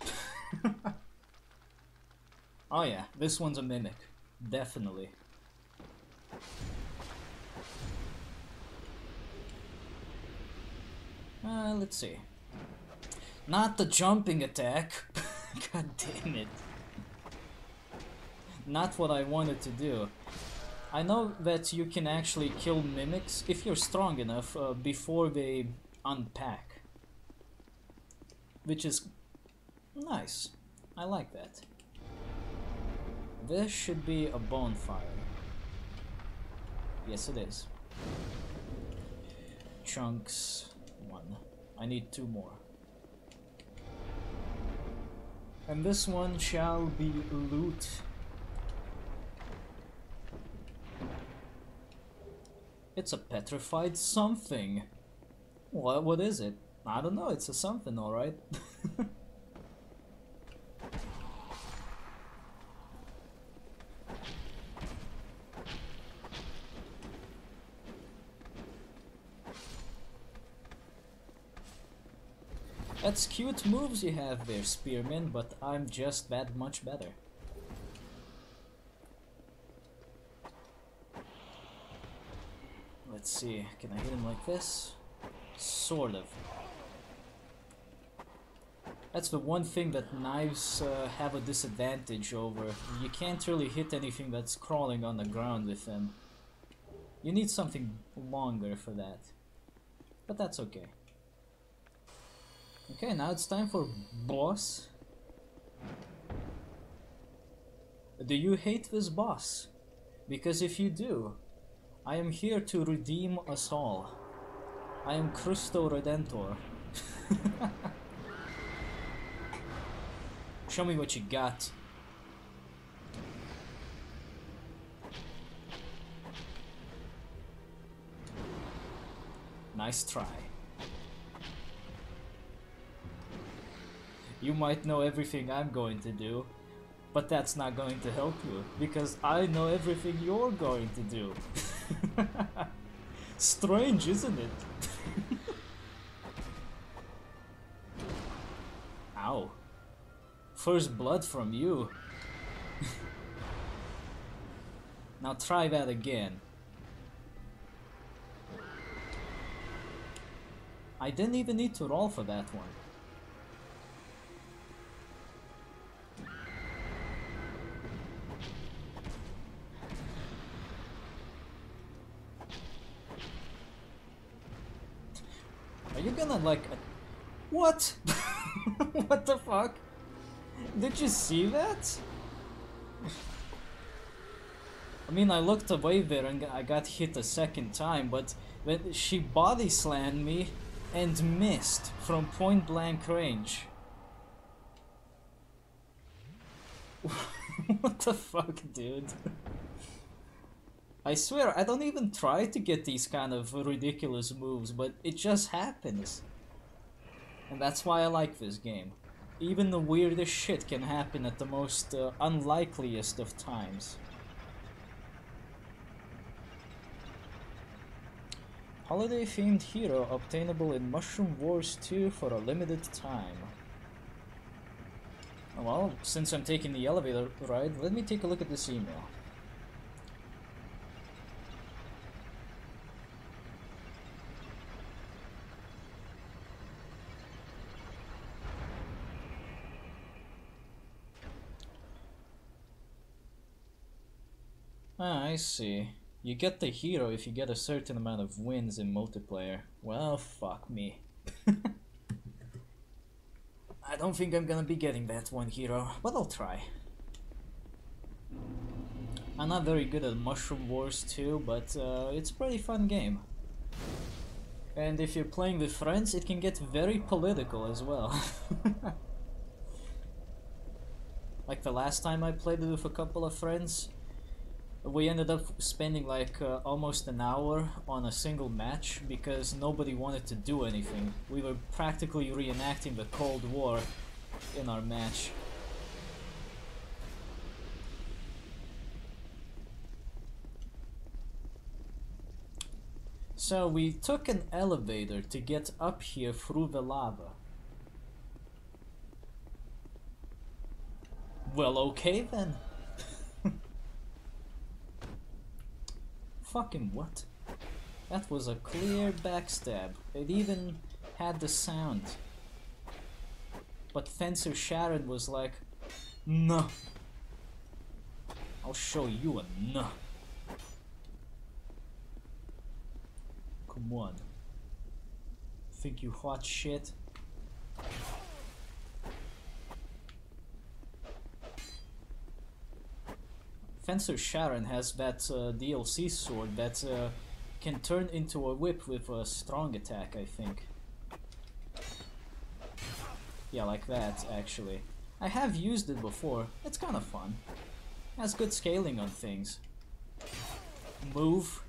Oh yeah, this one's a mimic. Definitely. Let's see. Not the jumping attack. God damn it. Not what I wanted to do. I know that you can actually kill mimics if you're strong enough before they unpack. Which is nice. I like that. This should be a bonfire. Yes, it is. Chunks. 1. I need 2 more. And this one shall be loot. It's a petrified something. What is it? I don't know, it's a something, alright. That's cute moves you have there, Spearman, but I'm just that much better. Let's see, can I hit him like this? Sort of. That's the one thing that knives have a disadvantage over. You can't really hit anything that's crawling on the ground with them. You need something longer for that. But that's okay. Okay, now it's time for boss. Do you hate this boss? Because if you do, I am here to redeem us all. I am Christo Redentor. Show me what you got. Nice try. You might know everything I'm going to do, but that's not going to help you, because I know everything you're going to do. Strange, isn't it? Ow. First blood from you. Now try that again. I didn't even need to roll for that one. Are you gonna like... What? What the fuck? Did you see that? I mean, I looked away there and I got hit a second time, but when she body slammed me and missed from point blank range. What the fuck, dude? I swear, I don't even try to get these kind of ridiculous moves, but it just happens. And that's why I like this game. Even the weirdest shit can happen at the most unlikeliest of times. Holiday-themed hero obtainable in Mushroom Wars 2 for a limited time. Well, since I'm taking the elevator ride, let me take a look at this email. Ah, I see. You get the hero if you get a certain amount of wins in multiplayer. Well, fuck me. I don't think I'm gonna be getting that one hero, but I'll try. I'm not very good at Mushroom Wars 2, but it's a pretty fun game. And if you're playing with friends, it can get very political as well. Like the last time I played it with a couple of friends, we ended up spending like almost an hour on a single match because nobody wanted to do anything. We were practically reenacting the Cold War in our match. So we took an elevator to get up here through the lava. Well, okay then. Fucking what? That was a clear backstab. It even had the sound. But Fencer Sharon was like, no. I'll show you a no. Come on. Think you hot shit? Fencer Sharon has that DLC sword that can turn into a whip with a strong attack, I think. Yeah, like that, actually. I have used it before. It's kind of fun. Has good scaling on things. Move.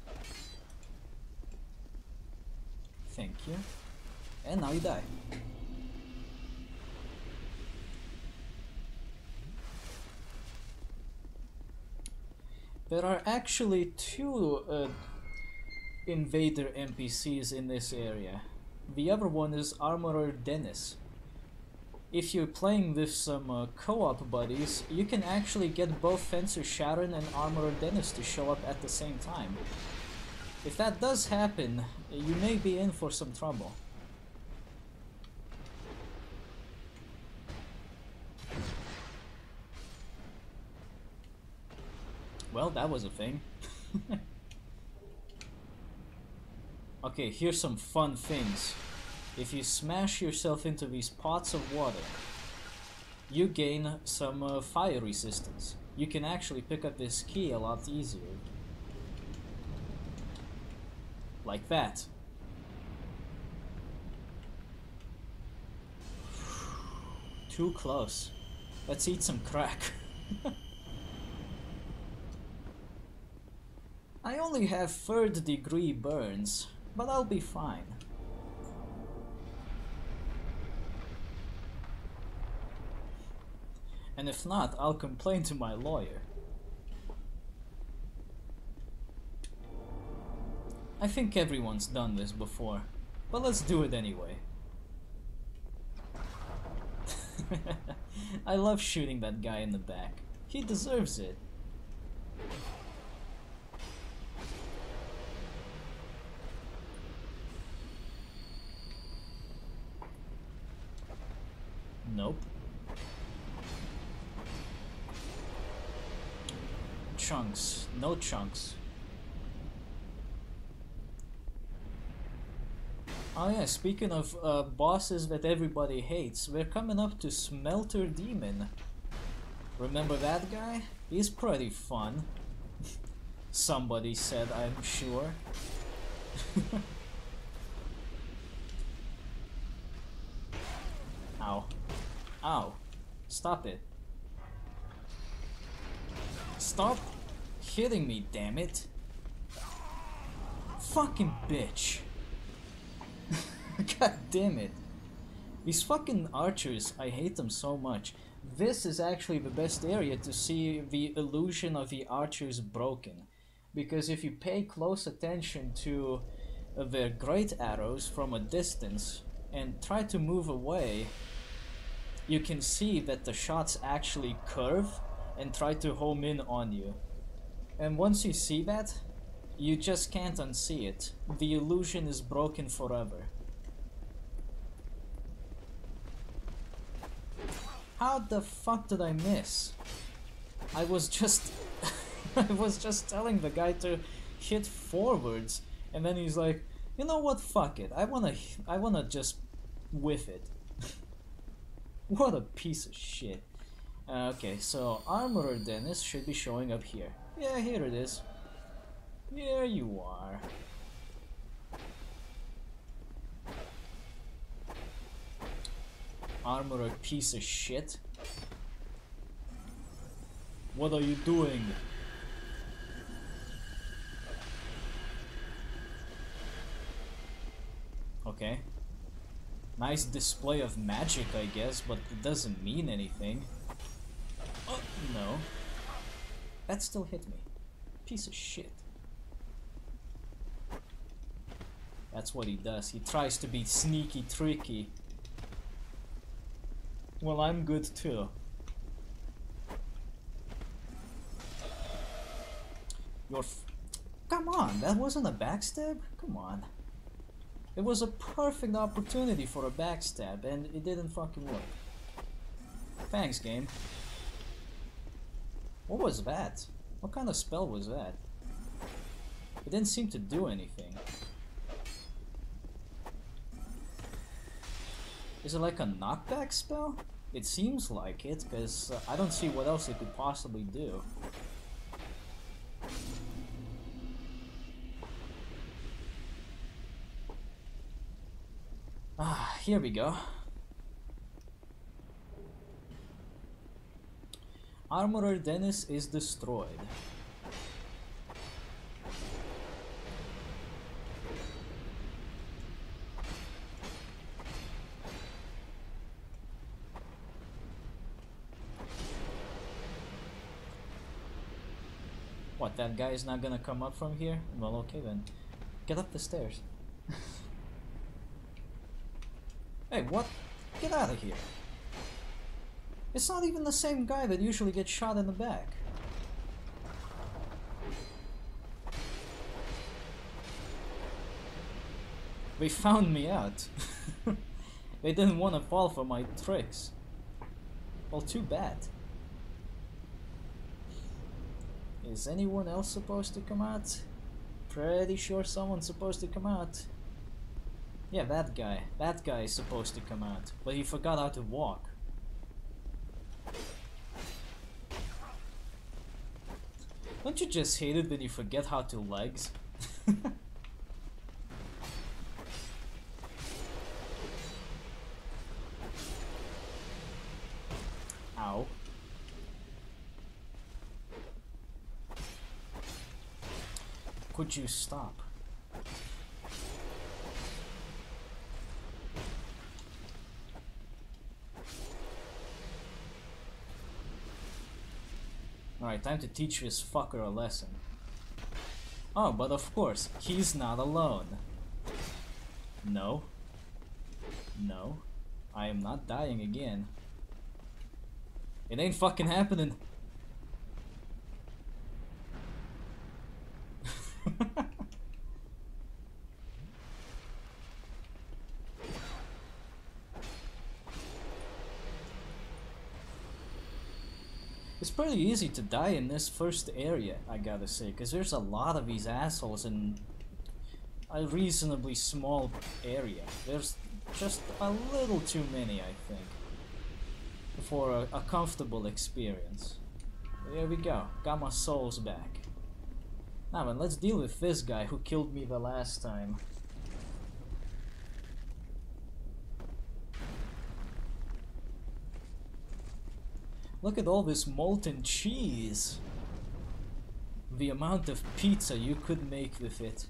Thank you. And now you die. There are actually two invader NPCs in this area. The other one is Armorer Dennis. If you're playing with some co-op buddies, you can actually get both Fencer Sharon and Armorer Dennis to show up at the same time. If that does happen, you may be in for some trouble. Well, that was a thing. Okay, here's some fun things. If you smash yourself into these pots of water, you gain some fire resistance. You can actually pick up this key a lot easier. Like that. Too close. Let's eat some crack. I only have 3rd degree burns, but I'll be fine. And if not, I'll complain to my lawyer. I think everyone's done this before, but let's do it anyway. I love shooting that guy in the back. He deserves it. Nope. Chunks. No chunks. Oh yeah, speaking of bosses that everybody hates, we're coming up to Smelter Demon. Remember that guy? He's pretty fun. Somebody said, I'm sure. Ow. Ow. Stop it. Stop hitting me, damn it. fucking bitch. God damn it. These fucking archers, I hate them so much. This is actually the best area to see the illusion of the archers broken. Because if you pay close attention to their great arrows from a distance and try to move away, you can see that the shots actually curve and try to home in on you. And once you see that, you just can't unsee it. The illusion is broken forever. How the fuck did I miss? I was just I was just telling the guy to hit forwards, and then he's like, you know what, fuck it. I wanna just whiff it. What a piece of shit. Okay, so Armorer Dennis should be showing up here. Yeah, here it is. Here you are. Armorer piece of shit. What are you doing? Okay. Nice display of magic, I guess, but it doesn't mean anything. Oh, no. That still hit me. Piece of shit. That's what he does. He tries to be sneaky, tricky. Well, I'm good too. Come on, that wasn't a backstab? Come on. It was a perfect opportunity for a backstab, and it didn't fucking work. Thanks, game. What was that? What kind of spell was that? It didn't seem to do anything. Is it like a knockback spell? It seems like it, because I don't see what else it could possibly do. Ah, here we go. Armorer Dennis is destroyed. What, that guy is not gonna come up from here? Well, okay then. Get up the stairs. Hey, what? Get out of here. It's not even the same guy that usually gets shot in the back. They found me out. They didn't want to fall for my tricks. Well, too bad. Is anyone else supposed to come out? Pretty sure someone's supposed to come out. Yeah, that guy. That guy is supposed to come out. But he forgot how to walk. Don't you just hate it when you forget how to legs? Ow. Could you stop? Alright, time to teach this fucker a lesson. Oh, but of course, he's not alone. No. No. I am not dying again. It ain't fucking happening. It's pretty easy to die in this first area, I gotta say, because there's a lot of these assholes in a reasonably small area. There's just a little too many, I think, for a comfortable experience. There we go, got my souls back. Now then, let's deal with this guy who killed me the last time. Look at all this molten cheese. The amount of pizza you could make with it.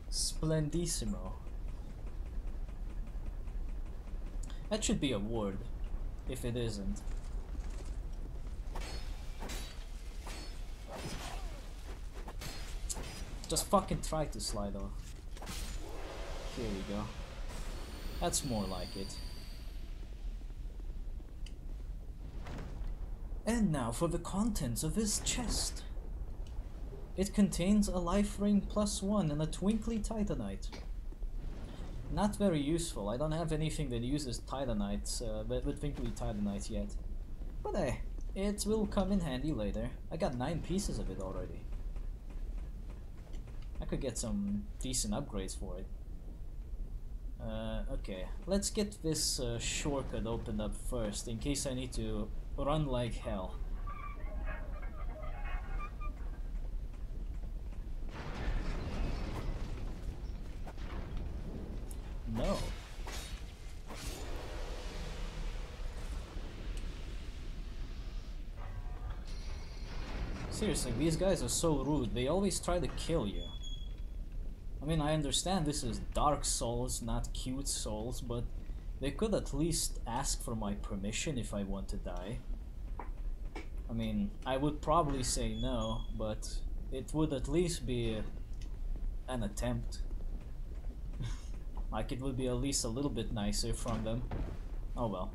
Splendissimo. That should be a word, if it isn't. Just fucking try to slide off. Here we go. That's more like it. And now for the contents of his chest. It contains a life ring +1 and a twinkly titanite. Not very useful. I don't have anything that uses titanites, with twinkly titanite yet. But hey, it will come in handy later. I got 9 pieces of it already. I could get some decent upgrades for it. Okay, let's get this shortcut opened up first, in case I need to run like hell. No. Seriously, these guys are so rude. They always try to kill you. I mean, I understand this is Dark Souls, not cute Souls, but they could at least ask for my permission if I want to die. I mean, I would probably say no, but it would at least be an attempt. Like, it would be at least a little bit nicer from them. Oh well.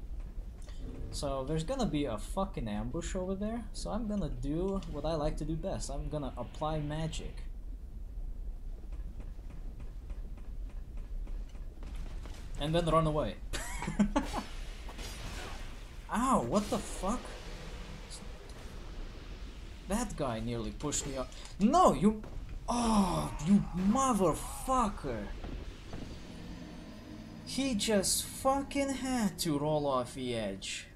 So there's gonna be a fucking ambush over there, so I'm gonna do what I like to do best. I'm gonna apply magic. And then run away. Ow, what the fuck? That guy nearly pushed me up. No, you... Oh, you motherfucker! He just fucking had to roll off the edge.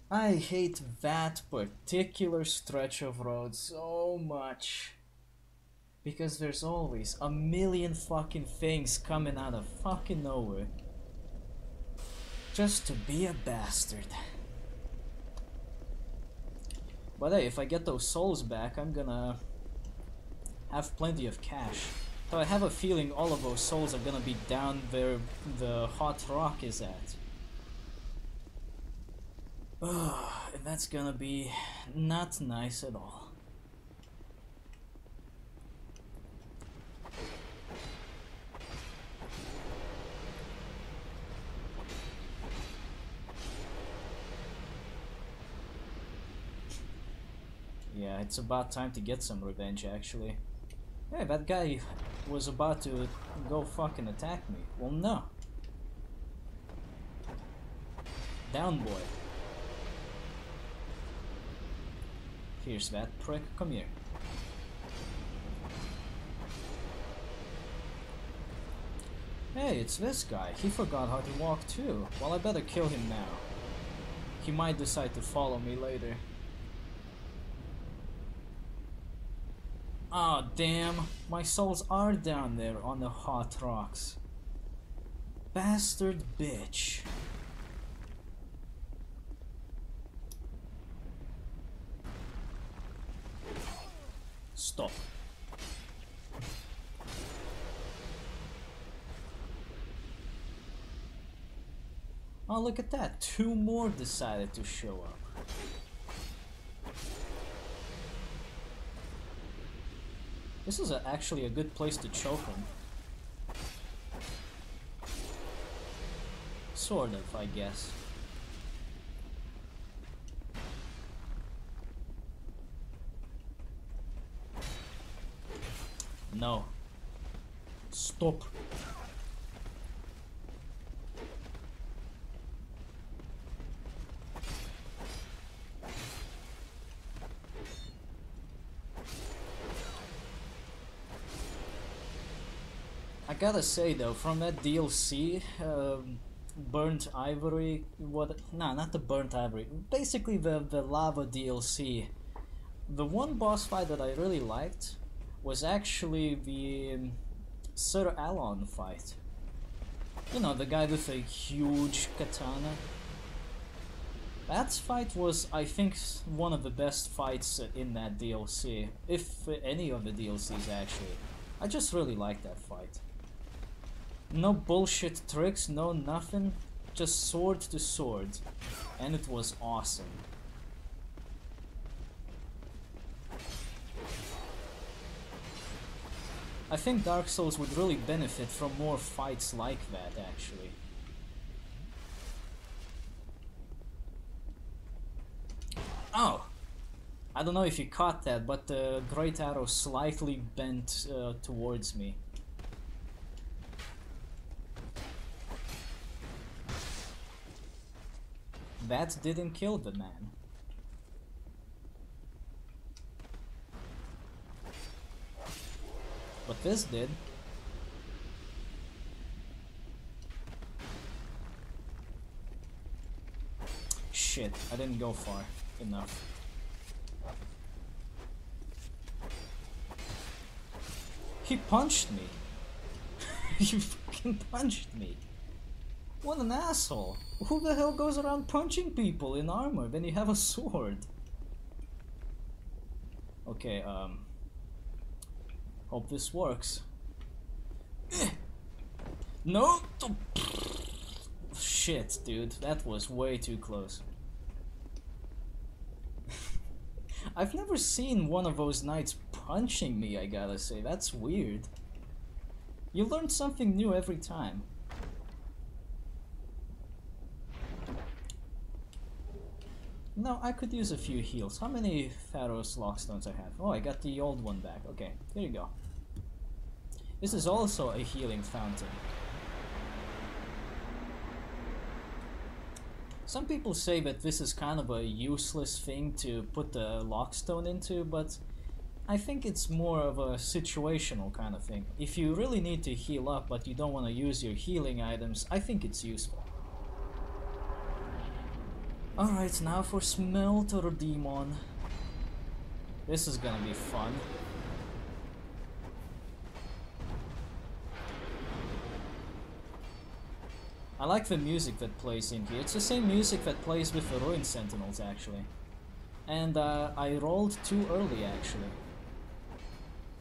I hate that particular stretch of road so much. Because there's always a million fucking things coming out of fucking nowhere. Just to be a bastard. But hey, if I get those souls back, I'm gonna have plenty of cash. So I have a feeling all of those souls are gonna be down where the hot rock is at. And that's gonna be not nice at all. Yeah, it's about time to get some revenge, actually. Hey, that guy was about to go fucking attack me. Well, no. Down, boy. Here's that prick. Come here. Hey, it's this guy. He forgot how to walk too. Well, I better kill him now. He might decide to follow me later. Ah, oh, damn. My souls are down there on the hot rocks. Bastard bitch. Stop. Oh, look at that. 2 more decided to show up. This is actually a good place to choke him. Sort of, I guess. No. Stop. I gotta say though, from that DLC, Burnt Ivory, nah, not the Burnt Ivory, basically the Lava DLC, the one boss fight that I really liked was actually the Sir Alon fight. You know, the guy with a huge katana. That fight was, I think, one of the best fights in that DLC, if any of the DLCs actually. I just really like that fight. No bullshit tricks, no nothing, just sword to sword. And it was awesome. I think Dark Souls would really benefit from more fights like that, actually. Oh! I don't know if you caught that, but the Great Arrow slightly bent towards me. That didn't kill the man. But this did. Shit, I didn't go far enough. He punched me. He fucking punched me. What an asshole. Who the hell goes around punching people in armor when you have a sword? Okay, hope this works. No! Shit, dude, that was way too close. I've never seen one of those knights punching me, I gotta say. That's weird. You learn something new every time. No, I could use a few heals. How many Pharaoh's Lockstones I have? Oh, I got the old one back. Okay, here you go. This is also a healing fountain. Some people say that this is kind of a useless thing to put the Lockstone into, but I think it's more of a situational kind of thing. If you really need to heal up but you don't want to use your healing items, I think it's useful. Alright, now for Smelter Demon. This is gonna be fun. I like the music that plays in here. It's the same music that plays with the Ruin Sentinels, actually. And I rolled too early, actually.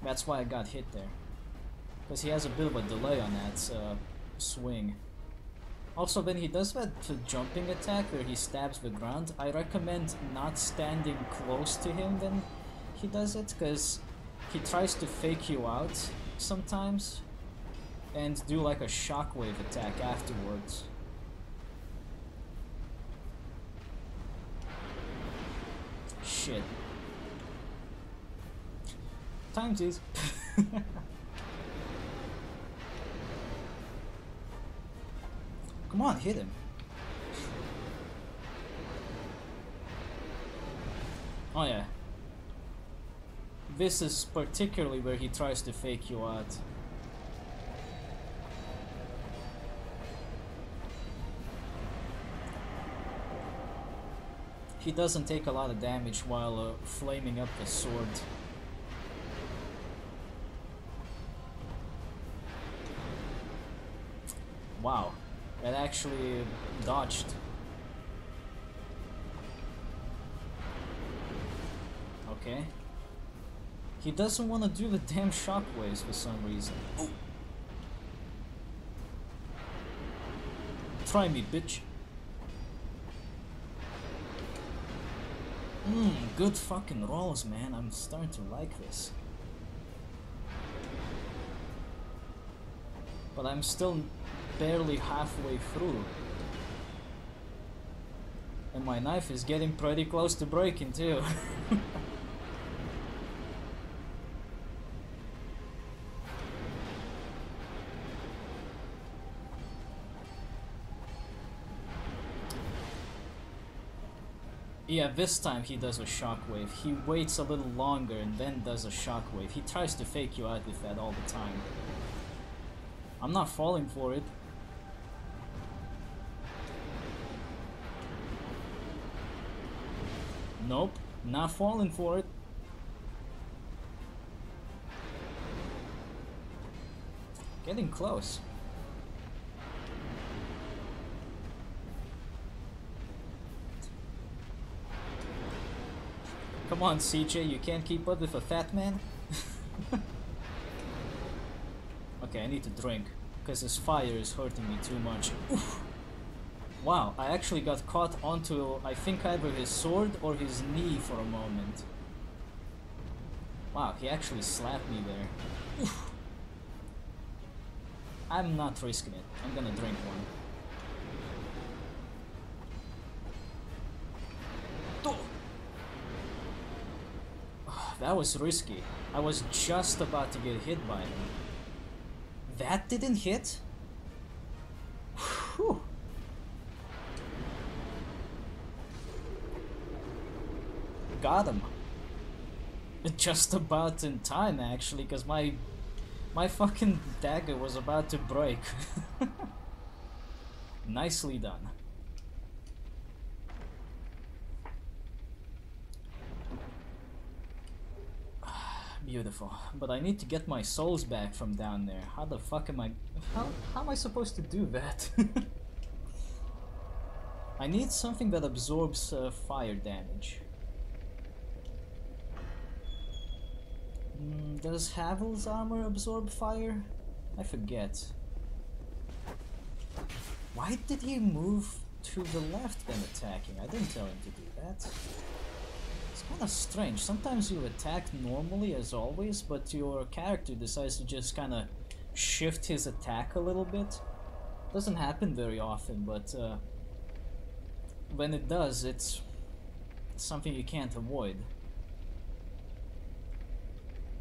That's why I got hit there. Because he has a bit of a delay on that swing. Also, when he does that jumping attack where he stabs the ground, I recommend not standing close to him when he does it, because he tries to fake you out sometimes and do like a shockwave attack afterwards. Shit. Time tease. Come on, hit him. Oh yeah. This is particularly where he tries to fake you out. He doesn't take a lot of damage while flaming up the sword. Wow, that actually dodged. Okay. He doesn't want to do the damn shockwaves for some reason. Oh. Try me, bitch. Good fucking rolls, man. I'm starting to like this. But I'm still barely halfway through. And my knife is getting pretty close to breaking too. Yeah, this time he does a shockwave. He waits a little longer and then does a shockwave. He tries to fake you out with that all the time. I'm not falling for it. Nope, not falling for it. Getting close. Come on, CJ, you can't keep up with a fat man? Okay, I need to drink, because this fire is hurting me too much. Oof. Wow, I actually got caught onto, I think, either his sword or his knee for a moment. Wow, he actually slapped me there. Oof. I'm not risking it. I'm gonna drink one. Oh, that was risky. I was just about to get hit by him. That didn't hit? Whew. Got him. Just about in time, actually, because my fucking dagger was about to break. Nicely done. Beautiful. But I need to get my souls back from down there. How the fuck am I... How am I supposed to do that? I need something that absorbs fire damage. Does Havel's armor absorb fire? I forget. Why did he move to the left when attacking? I didn't tell him to do that. It's kind of strange. Sometimes you attack normally as always, but your character decides to just kind of shift his attack a little bit. Doesn't happen very often, but when it does, it's something you can't avoid.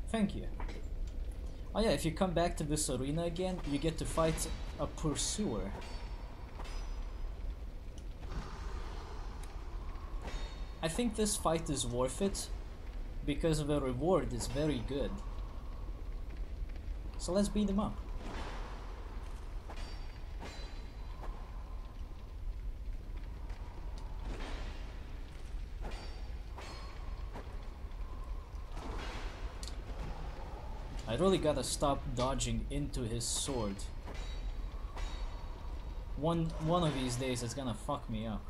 Thank you. Oh yeah, if you come back to this arena again, you get to fight a pursuer. I think this fight is worth it because the reward is very good. So let's beat him up. I really gotta stop dodging into his sword. One of these days it's gonna fuck me up.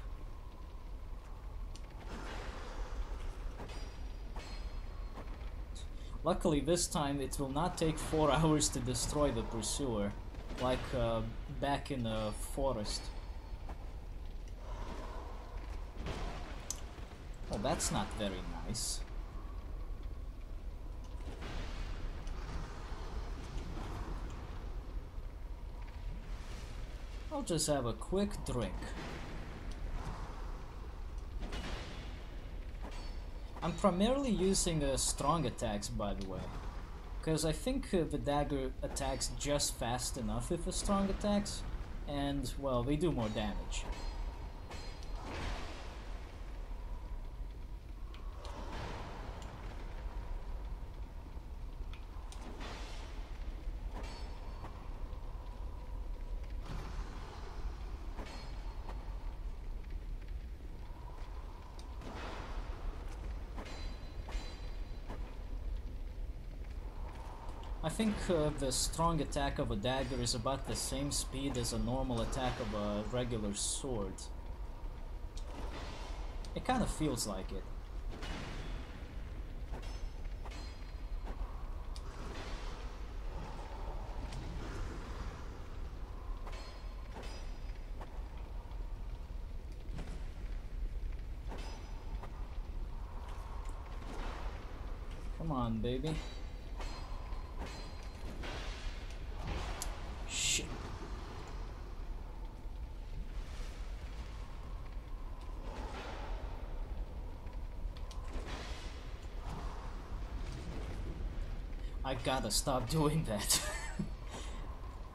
Luckily this time it will not take 4 hours to destroy the pursuer, like back in the forest. Oh, that's not very nice. I'll just have a quick drink. I'm primarily using strong attacks, by the way, because I think the dagger attacks just fast enough with the strong attacks, and, well, they do more damage. I think the strong attack of a dagger is about the same speed as a normal attack of a regular sword. It kind of feels like it. Come on, baby. I gotta stop doing that.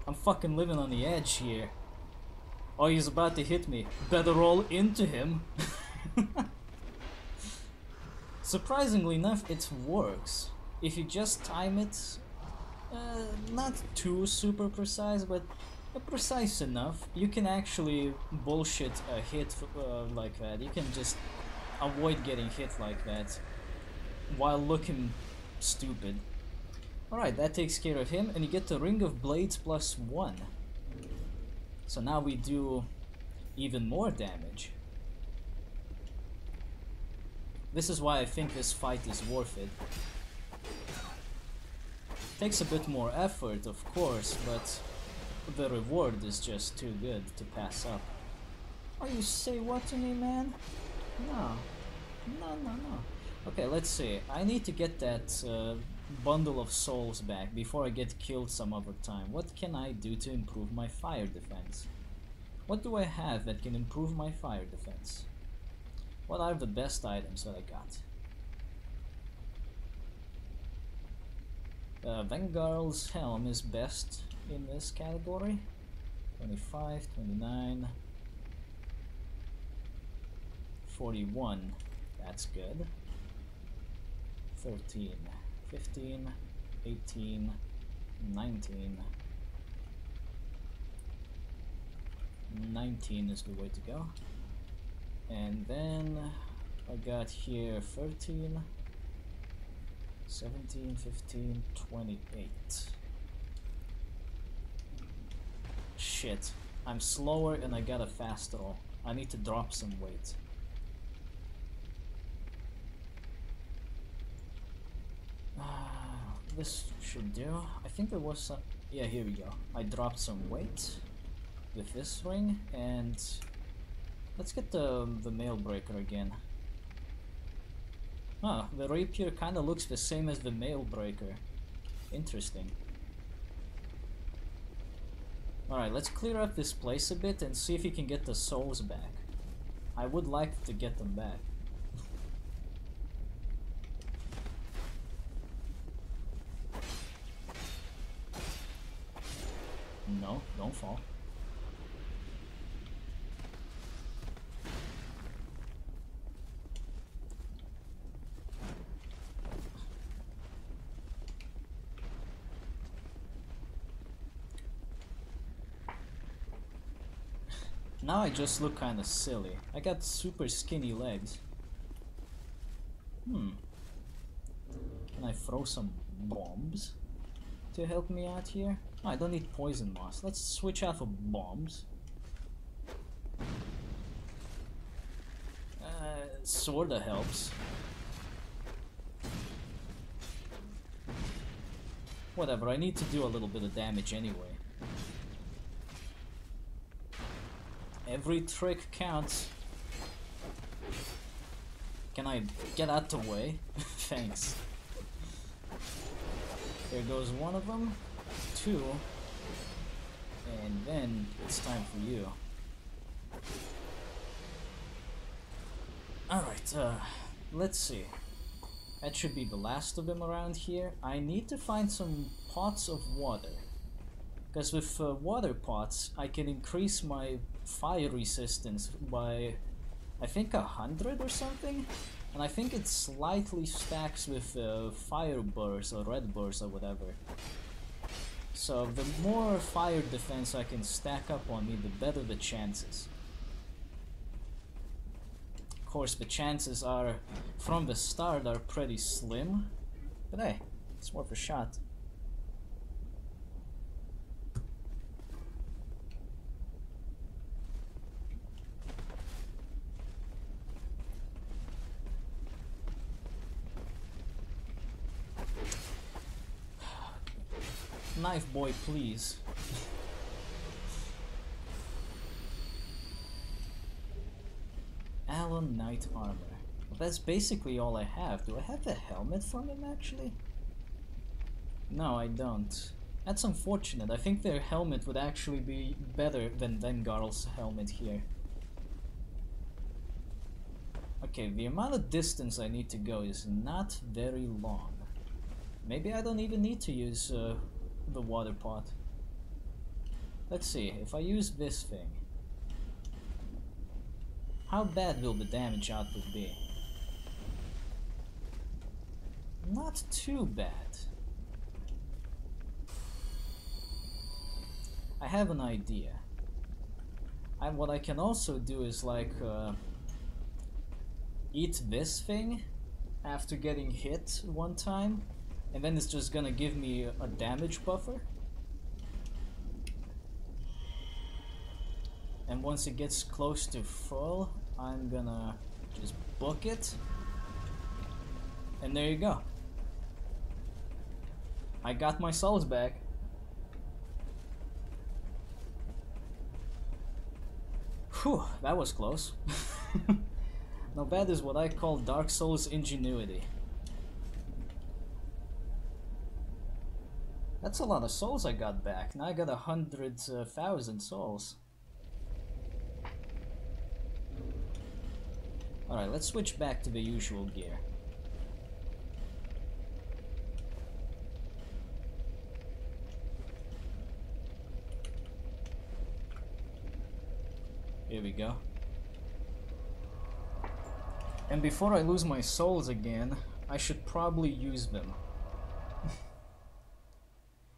I'm fucking living on the edge here. Oh, he's about to hit me. Better roll into him. Surprisingly enough, it works. If you just time it, not too super precise, but precise enough, you can actually bullshit a hit like that. You can just avoid getting hit like that while looking stupid. Alright, that takes care of him, and you get the Ring of Blades +1. So now we do even more damage. This is why I think this fight is worth it. Takes a bit more effort, of course, but the reward is just too good to pass up. Oh, you say what to me, man? No. No. Okay, let's see. I need to get that bundle of souls back before I get killed some other time. What can I do to improve my fire defense? What do I have that can improve my fire defense? What are the best items that I got? Vengarl's helm is best in this category. 25, 29, 41. That's good. 13, 15, 18, 19. 19 is the way to go. And then I got here 13, 17, 15, 28. Shit, I'm slower and I got a fast roll. I need to drop some weight. This should do. I think there was some... Yeah, here we go. I dropped some weight with this ring, and let's get the mail breaker again. Huh, the rapier kind of looks the same as the mail breaker. Interesting. Alright, let's clear up this place a bit and see if we can get the souls back. I would like to get them back. No, don't fall. Now I just look kinda silly. I got super skinny legs. Can I throw some bombs to help me out here? Oh, I don't need poison moss. Let's switch out for bombs. Sorta helps. Whatever, I need to do a little bit of damage anyway. Every trick counts. Can I get out the way? Thanks. There goes one of them. 2. And then it's time for you. Alright, let's see. That should be the last of them around here. I need to find some pots of water. Because with water pots, I can increase my fire resistance by, I think, 100 or something? And I think it slightly stacks with fire bursts or red bursts or whatever. So the more fire defense I can stack up on me, the better the chances. Of course, the chances are, from the start, are pretty slim. But hey, it's worth a shot. Knife boy, please. Allen Knight armor. Well, that's basically all I have. Do I have the helmet from him actually? No, I don't. That's unfortunate. I think their helmet would actually be better than Vengarl's helmet here. Okay, the amount of distance I need to go is not very long. Maybe I don't even need to use the water pot. Let's see, if I use this thing, how bad will the damage output be? Not too bad. I have an idea. What I can also do is like eat this thing after getting hit one time, and then it's just gonna give me a damage buffer. And once it gets close to full, I'm gonna just book it. And there you go. I got my souls back. Whew, that was close. Now that is what I call Dark Souls ingenuity. That's a lot of souls I got back. Now I got 100,000 souls. Alright, let's switch back to the usual gear. Here we go. And before I lose my souls again, I should probably use them.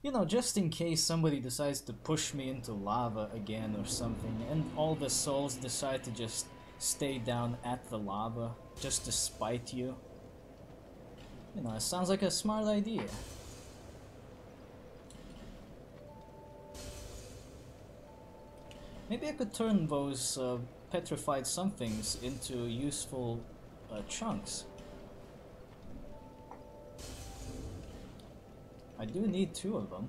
You know, just in case somebody decides to push me into lava again or something, and all the souls decide to just stay down at the lava, just to spite you. You know, it sounds like a smart idea. Maybe I could turn those petrified somethings into useful chunks. I do need 2 of them.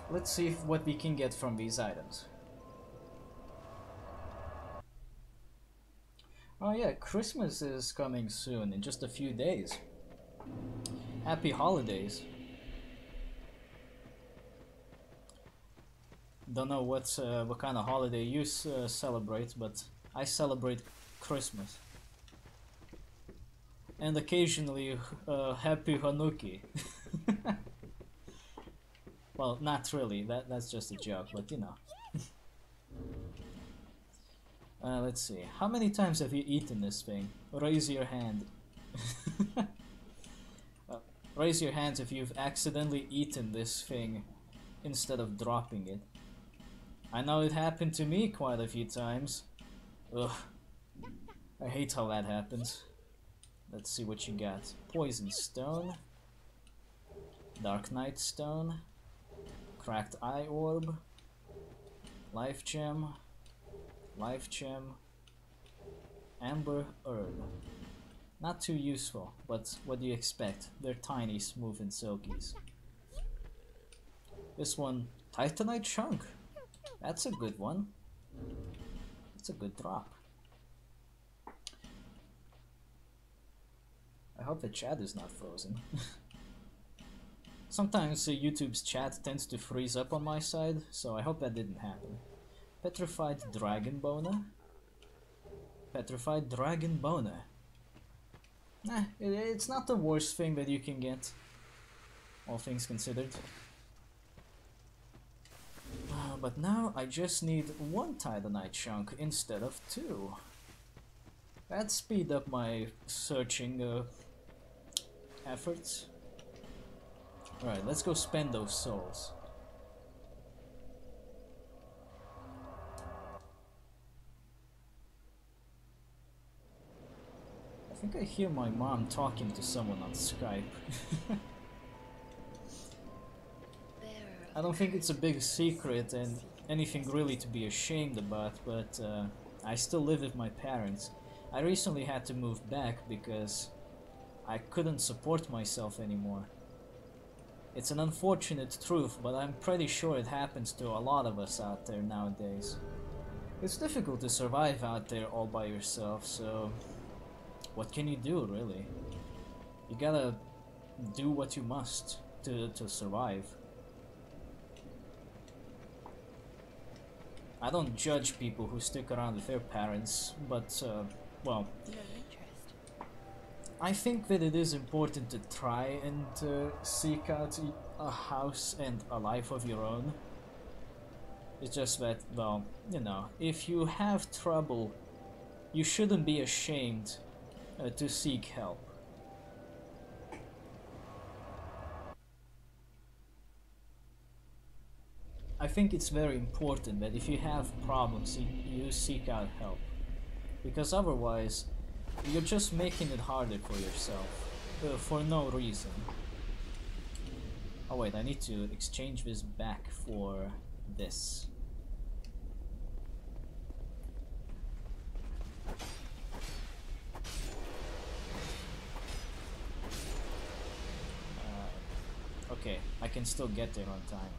Let's see what we can get from these items. Oh yeah, Christmas is coming soon, in just a few days. Happy holidays. Don't know what kind of holiday you celebrate, but I celebrate Christmas. And occasionally Happy Hanukkah. Well, not really, that's just a joke, but you know. Let's see, how many times have you eaten this thing? Raise your hand. Raise your hands if you've accidentally eaten this thing instead of dropping it. I know it happened to me quite a few times. Ugh. I hate how that happens. Let's see what you got. Poison Stone. Dark Knight Stone. Cracked Eye Orb. Life Gem. Life Gem. Amber Herb. Not too useful, but what do you expect? They're tiny, smooth, and silkies. This one, Titanite Chunk. That's a good one. It's a good drop. I hope the chat is not frozen. Sometimes YouTube's chat tends to freeze up on my side, so I hope that didn't happen. Petrified Dragon Boner. Petrified Dragon Boner. It's not the worst thing that you can get, all things considered. But now I just need 1 Titanite chunk instead of 2. That'd speed up my searching efforts. Alright, let's go spend those souls. I think I hear my mom talking to someone on Skype. I don't think it's a big secret and anything really to be ashamed about, but I still live with my parents. I recently had to move back because I couldn't support myself anymore. It's an unfortunate truth, but I'm pretty sure it happens to a lot of us out there nowadays. It's difficult to survive out there all by yourself, so what can you do, really? You gotta do what you must to survive. I don't judge people who stick around with their parents, but, well, I think that it is important to try and seek out a house and a life of your own. It's just that, well, you know, if you have trouble, you shouldn't be ashamed to seek help. I think it's very important that if you have problems, you seek out help. Because otherwise, you're just making it harder for yourself, for no reason. Oh wait, I need to exchange this back for this. okay. I can still get there on time.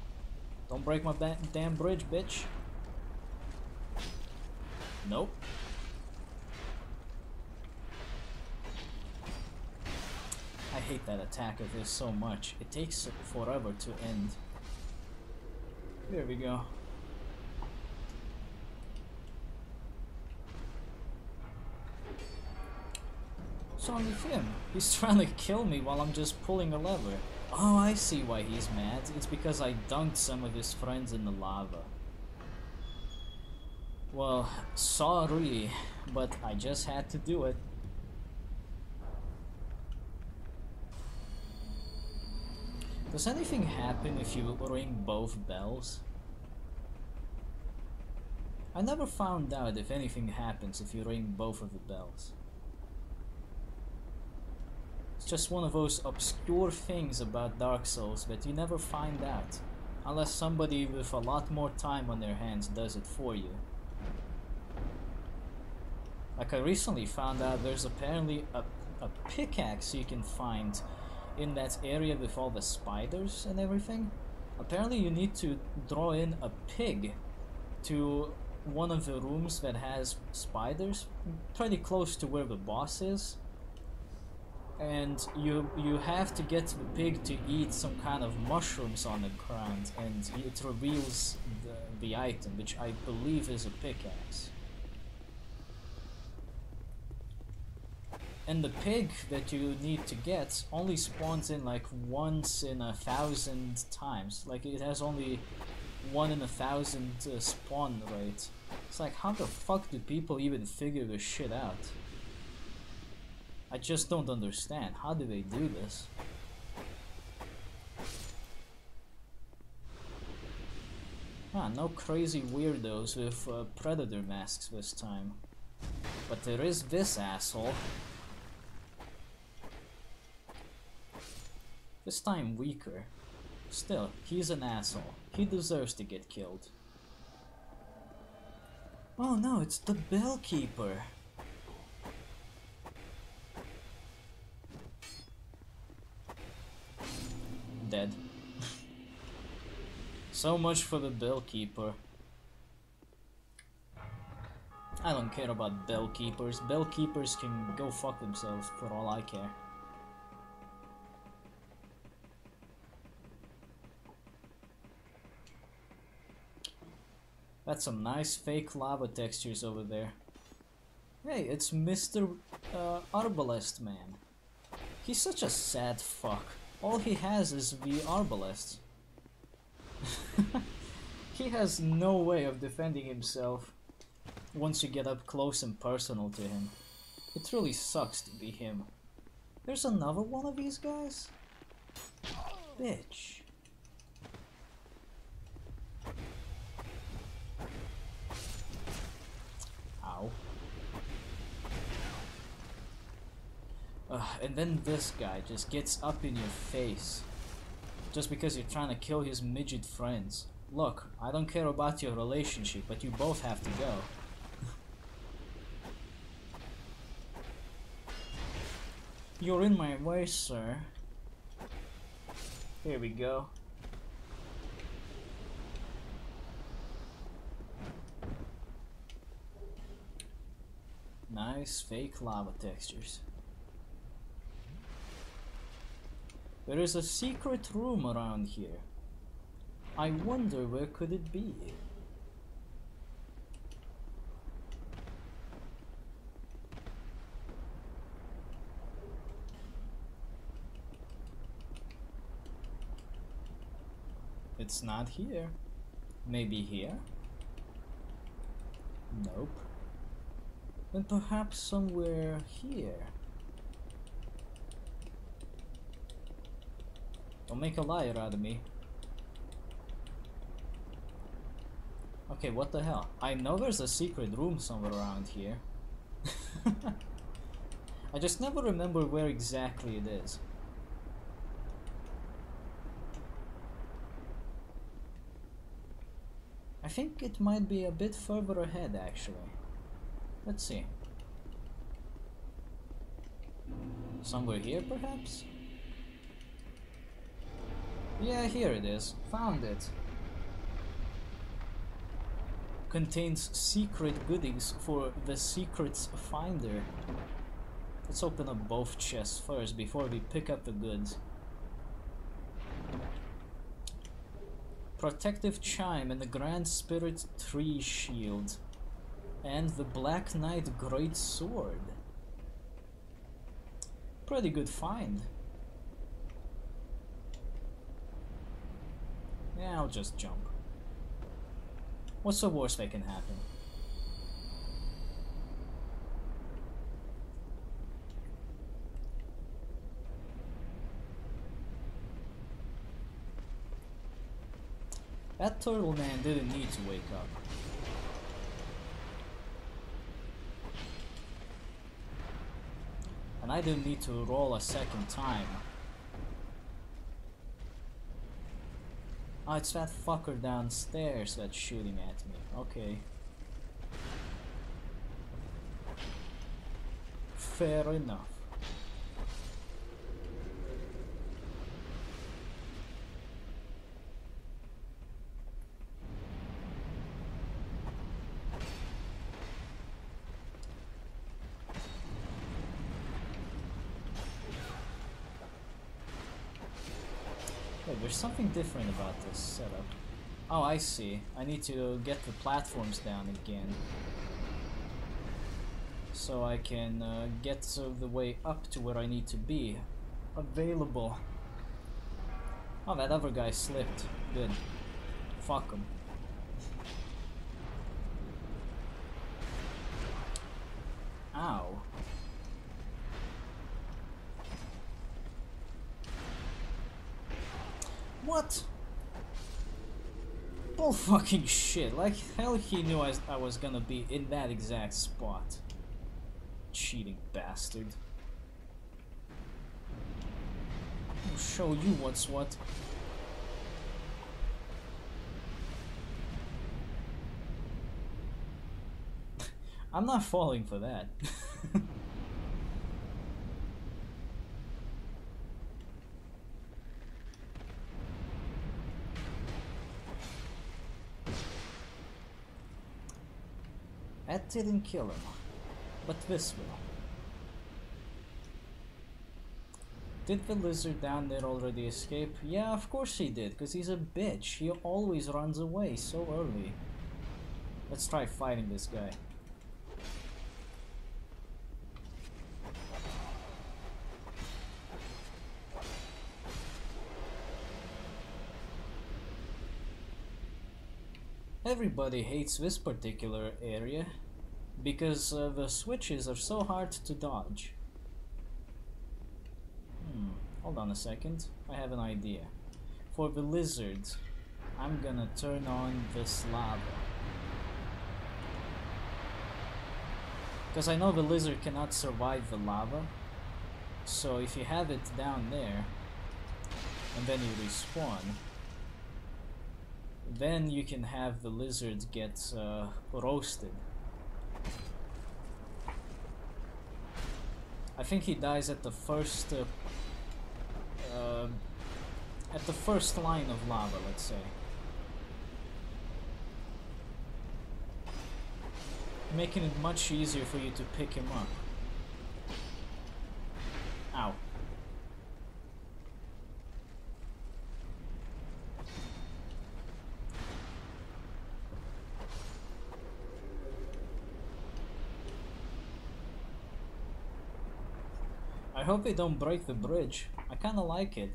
Don't break my damn bridge, bitch. Nope. I hate that attack of his so much. It takes forever to end. There we go. What's wrong with him? He's trying to kill me while I'm just pulling a lever. Oh, I see why he's mad. It's because I dunked some of his friends in the lava. Well, sorry, but I just had to do it. Does anything happen if you ring both bells? I never found out if anything happens if you ring both of the bells. It's just one of those obscure things about Dark Souls that you never find out. Unless somebody with a lot more time on their hands does it for you. Like I recently found out there's apparently a pickaxe you can find in that area with all the spiders and everything. Apparently you need to draw in a pig to one of the rooms that has spiders, pretty close to where the boss is. And you have to get the pig to eat some kind of mushrooms on the ground, and it reveals the item, which I believe is a pickaxe. And the pig that you need to get only spawns in like once in 1,000 times. Like it has only 1 in 1,000 spawn rate. It's like, how the fuck do people even figure this shit out? I just don't understand. How do they do this? Ah, no crazy weirdos with predator masks this time. But there is this asshole. This time weaker. Still, he's an asshole. He deserves to get killed. Oh no, it's the bellkeeper. Dead. So much for the bellkeeper. I don't care about bellkeepers. Bellkeepers can go fuck themselves for all I care. That's some nice fake lava textures over there. Hey, it's Mr. Arbalest Man. He's such a sad fuck. All he has is the Arbalest. He has no way of defending himself once you get up close and personal to him. It really sucks to be him. There's another one of these guys? Bitch. Ow. And then this guy just gets up in your face. Just because you're trying to kill his midget friends. Look, I don't care about your relationship, but you both have to go. You're in my way, sir. Here we go. Nice fake lava textures. There is a secret room around here. I wonder where could it be? It's not here. Maybe here? Nope. Then perhaps somewhere here. Don't make a liar out of me. Okay, what the hell? I know there's a secret room somewhere around here. I just never remember where exactly it is. I think it might be a bit further ahead, actually. Let's see. Somewhere here, perhaps? Yeah, here it is. Found it. Contains secret goodies for the secrets finder. Let's open up both chests first before we pick up the goods. Protective Chime and the Grand Spirit Tree Shield. And the Black Knight Great Sword. Pretty good find. Yeah, I'll just jump. What's the worst that can happen? That turtle man didn't need to wake up. And I didn't need to roll a second time. Oh, it's that fucker downstairs that's shooting at me. Okay. Fair enough. Wait, there's something different about this setup. Oh, I see. I need to get the platforms down again. So I can get the way up to where I need to be. Available. Oh, that other guy slipped. Good. Fuck him. Ow. What? Bull fucking shit. Like hell he knew I was gonna be in that exact spot. Cheating bastard. I'll show you what's what. I'm not falling for that. That didn't kill him, but this will. Did the lizard down there already escape? Yeah, of course he did, because he's a bitch. He always runs away so early. Let's try fighting this guy. Everybody hates this particular area because the switches are so hard to dodge. Hold on a second, I have an idea. For the lizard, I'm gonna turn on this lava. Because I know the lizard cannot survive the lava. So if you have it down there, and then you respawn, then you can have the lizard get roasted. I think he dies at the first line of lava, let's say. Making it much easier for you to pick him up. Ow. I hope they don't break the bridge. I kinda like it.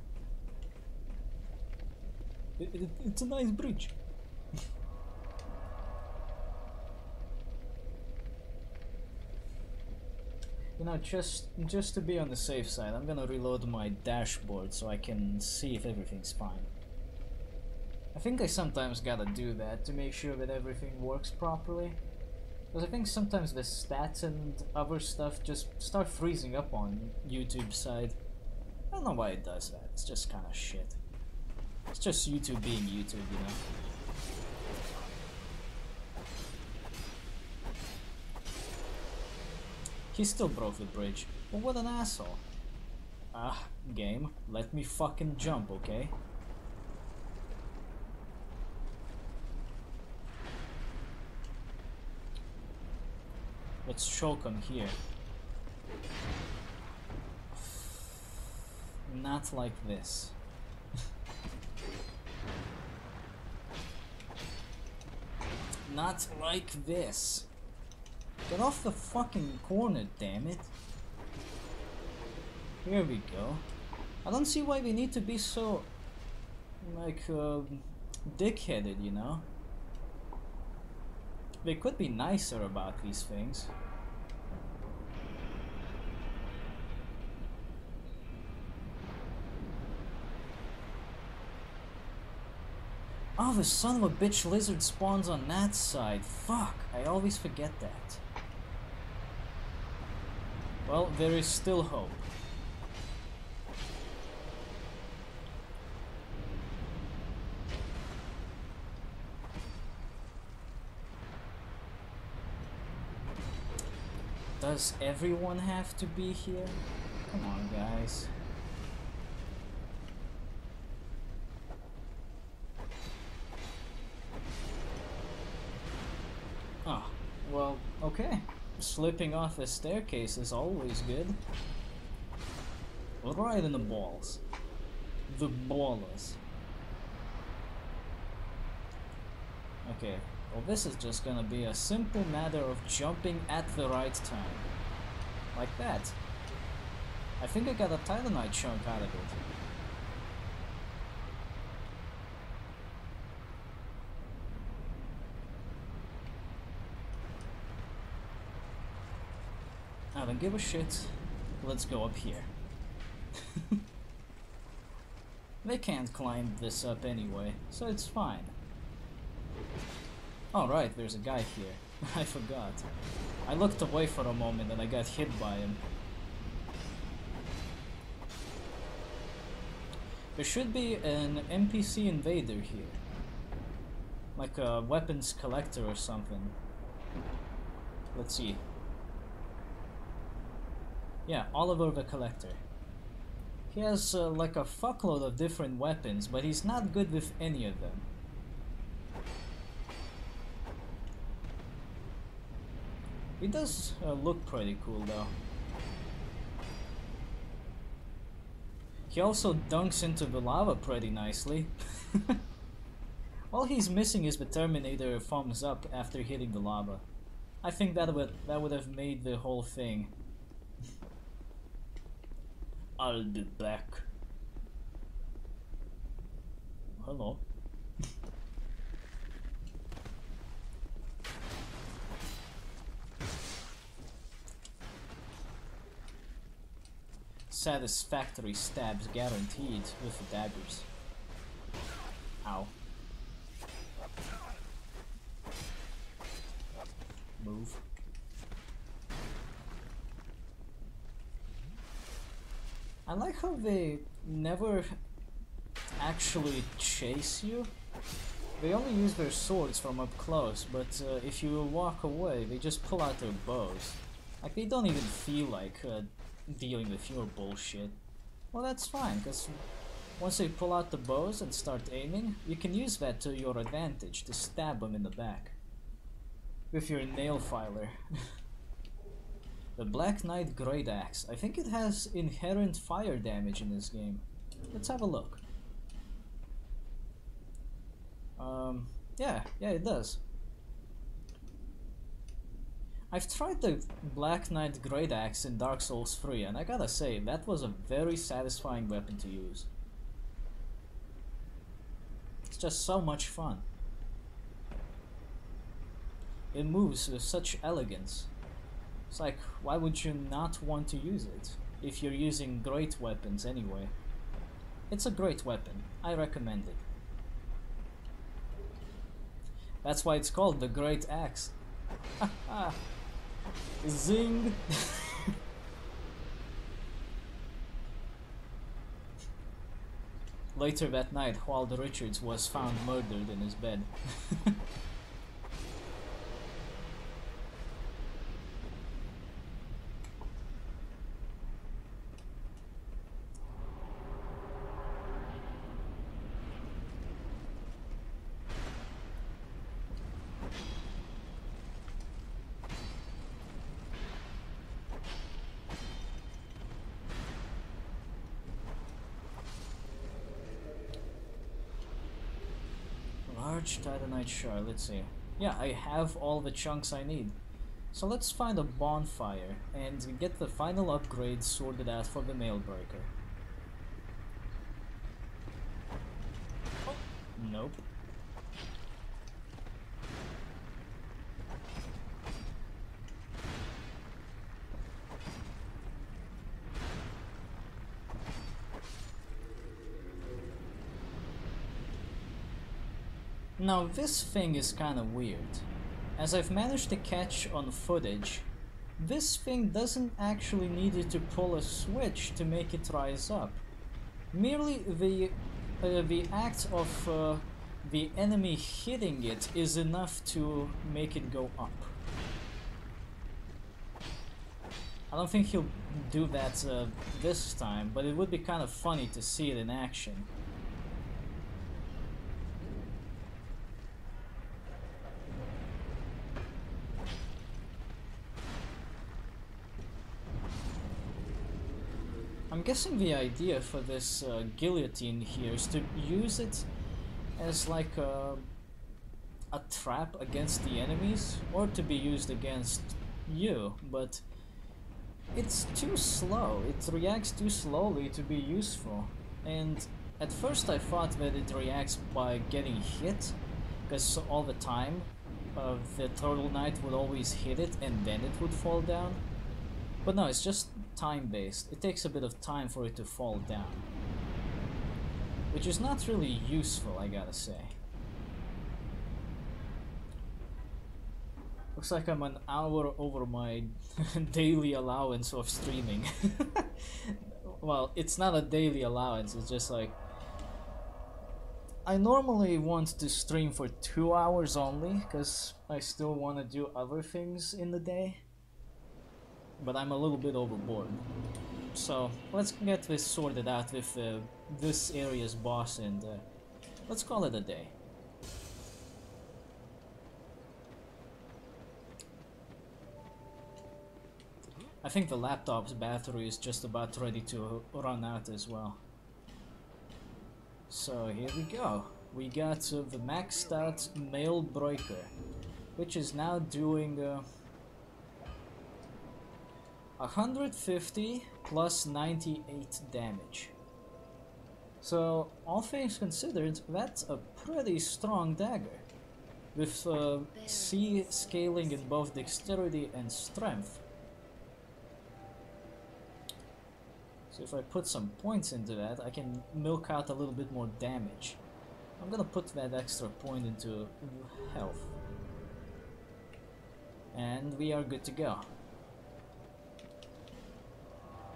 It's a nice bridge. You know, just to be on the safe side, I'm gonna reload my dashboard so I can see if everything's fine. I think I sometimes gotta do that to make sure that everything works properly. Because I think sometimes the stats and other stuff just start freezing up on YouTube's side. I don't know why it does that, it's just kinda shit. It's just YouTube being YouTube, you know? He still broke the bridge. Well, what an asshole. Ah, game, let me fucking jump, okay? Let's choke him here. Not like this. Not like this. Get off the fucking corner, damn it. Here we go. I don't see why we need to be so, like, dick-headed, you know? They could be nicer about these things. Oh, the son of a bitch lizard spawns on that side. Fuck, I always forget that. Well, there is still hope. Does everyone have to be here? Come on, guys. Ah, well, okay. Slipping off the staircase is always good. Right in the balls. The ballers. Okay, well this is just gonna be a simple matter of jumping at the right time. Like that. I think I got a Titanite chunk out of it. I don't give a shit. Let's go up here. They can't climb this up anyway, so it's fine. Oh right, there's a guy here. I forgot. I looked away for a moment and I got hit by him. There should be an NPC invader here. Like a weapons collector or something. Let's see. Yeah, Oliver the Collector. He has like a fuckload of different weapons, but he's not good with any of them. He does look pretty cool though. He also dunks into the lava pretty nicely. All he's missing is the Terminator thumbs up after hitting the lava. I think that would have made the whole thing. I'll be back. Hello. Satisfactory stabs guaranteed with the daggers. Ow. Move. I like how they never actually chase you. They only use their swords from up close, but if you walk away, they just pull out their bows. Like, they don't even feel like dealing with your bullshit. Well, that's fine, because once they pull out the bows and start aiming, you can use that to your advantage to stab them in the back. With your nail filer. The Black Knight Great Axe. I think it has inherent fire damage in this game. Let's have a look. Yeah, it does. I've tried the Black Knight Great Axe in Dark Souls 3, and I gotta say, that was a very satisfying weapon to use. It's just so much fun. It moves with such elegance. It's like, why would you not want to use it, if you're using great weapons anyway? It's a great weapon. I recommend it. That's why it's called the Great Axe. Zing! Later that night, Walter Richards was found murdered in his bed. Large titanite shard, let's see. Yeah, I have all the chunks I need. So let's find a bonfire and get the final upgrade sorted out for the Mailbreaker. Oh, nope. Now this thing is kinda weird. As I've managed to catch on footage, this thing doesn't actually need you to pull a switch to make it rise up. Merely the act of the enemy hitting it is enough to make it go up. I don't think he'll do that this time, but it would be kind of funny to see it in action. I'm guessing the idea for this guillotine here is to use it as like a trap against the enemies, or to be used against you, but it's too slow. It reacts too slowly to be useful. And at first I thought that it reacts by getting hit, because all the time the Turtle Knight would always hit it and then it would fall down. But no, it's just time-based. It takes a bit of time for it to fall down, which is not really useful, I gotta say. Looks like I'm an hour over my daily allowance of streaming. Well, it's not a daily allowance, it's just like... I normally want to stream for 2 hours only, because I still want to do other things in the day. But I'm a little bit overboard. So let's get this sorted out with this area's boss, and let's call it a day. I think the laptop's battery is just about ready to run out as well. So here we go. We got the maxed out Mailbreaker, which is now doing 150 plus 98 damage. So, all things considered, that's a pretty strong dagger, with C scaling in both dexterity and strength. So if I put some points into that, I can milk out a little bit more damage. I'm gonna put that extra point into health. And we are good to go.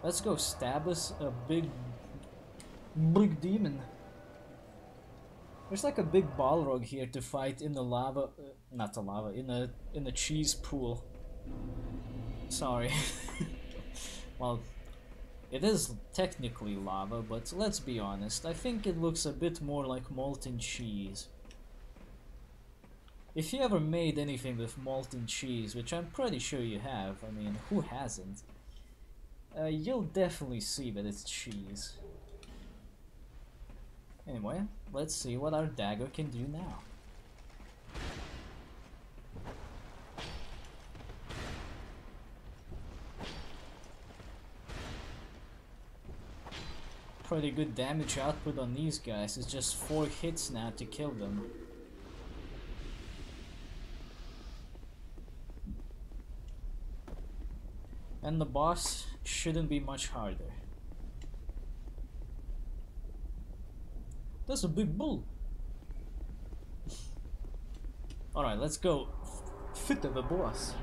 Let's go stab us a big demon. There's like a big Balrog here to fight in the lava, not the lava, in the cheese pool. Sorry. Well, it is technically lava, but let's be honest, I think it looks a bit more like molten cheese. If you ever made anything with molten cheese, which I'm pretty sure you have, I mean, who hasn't? You'll definitely see that it's cheese. Anyway, let's see what our dagger can do now. Pretty good damage output on these guys. It's just 4 hits now to kill them. And the boss shouldn't be much harder. That's a big bull. Alright, let's go fit the boss.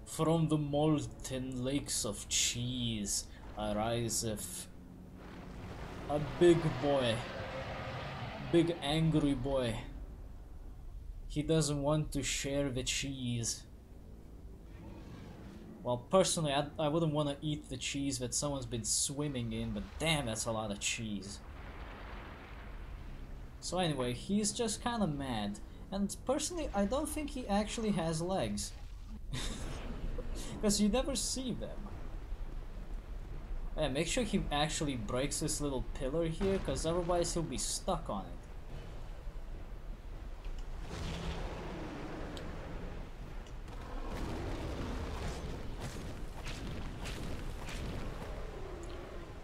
From the molten lakes of cheese ariseth a big boy, big angry boy. He doesn't want to share the cheese. Well, personally, I wouldn't want to eat the cheese that someone's been swimming in, but damn, that's a lot of cheese. So anyway, he's just kind of mad, and personally, I don't think he actually has legs. Because you never see them. Yeah, make sure he actually breaks this little pillar here, because otherwise he'll be stuck on it.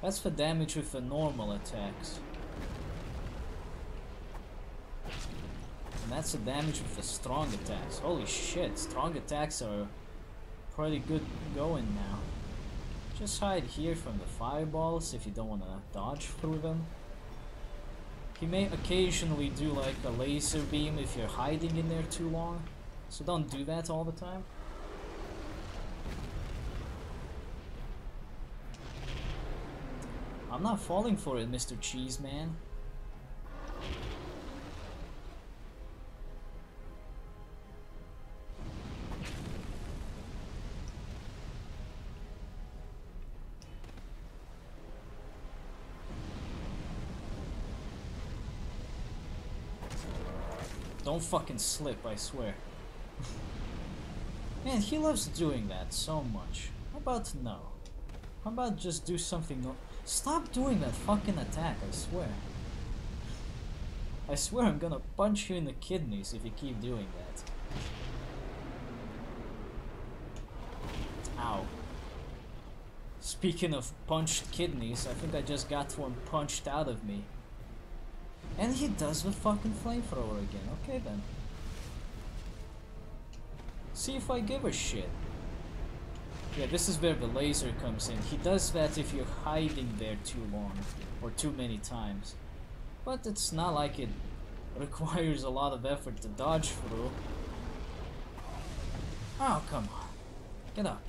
That's the damage with the normal attacks. And that's the damage with the strong attacks. Holy shit, strong attacks are pretty good going now. Just hide here from the fireballs if you don't want to dodge through them. He may occasionally do like a laser beam if you're hiding in there too long, so don't do that all the time. I'm not falling for it, Mr. Cheeseman. Don't fucking slip, I swear. Man, he loves doing that so much. How about no? How about just do something no— Stop doing that fucking attack, I swear. I swear I'm gonna punch you in the kidneys if you keep doing that. Ow. Speaking of punched kidneys, I think I just got one punched out of me. And he does the fucking flamethrower again. Okay then. See if I give a shit. Yeah, this is where the laser comes in. He does that if you're hiding there too long or too many times. But it's not like it requires a lot of effort to dodge through. Oh, come on. Get up.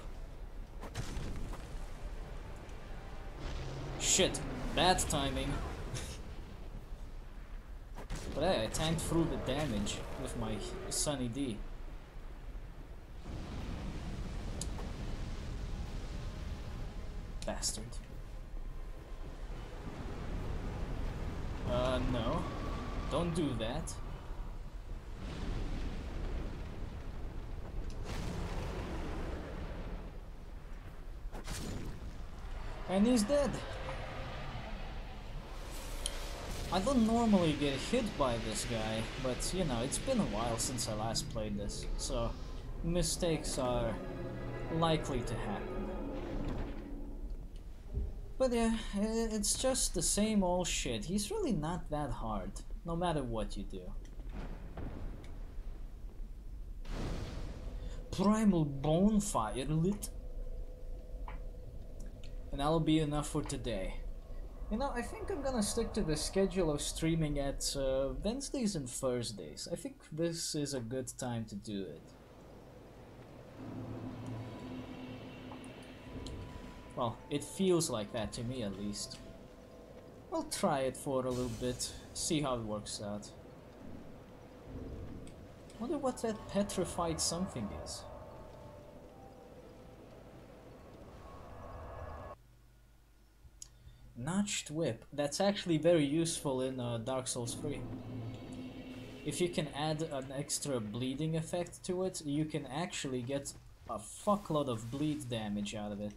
Shit. Bad timing. But hey, I tanked through the damage with my Sunny D. Bastard. No. Don't do that. And he's dead. I don't normally get hit by this guy, but you know, it's been a while since I last played this, so mistakes are likely to happen. But yeah, it's just the same old shit. He's really not that hard, no matter what you do. Primal bonfire lit. And that'll be enough for today. You know, I think I'm gonna stick to the schedule of streaming at Wednesdays and Thursdays. I think this is a good time to do it. Well, it feels like that to me at least. I'll try it for a little bit, see how it works out. Wonder what that petrified something is. Notched whip. That's actually very useful in Dark Souls 3. If you can add an extra bleeding effect to it, you can actually get a fuckload of bleed damage out of it.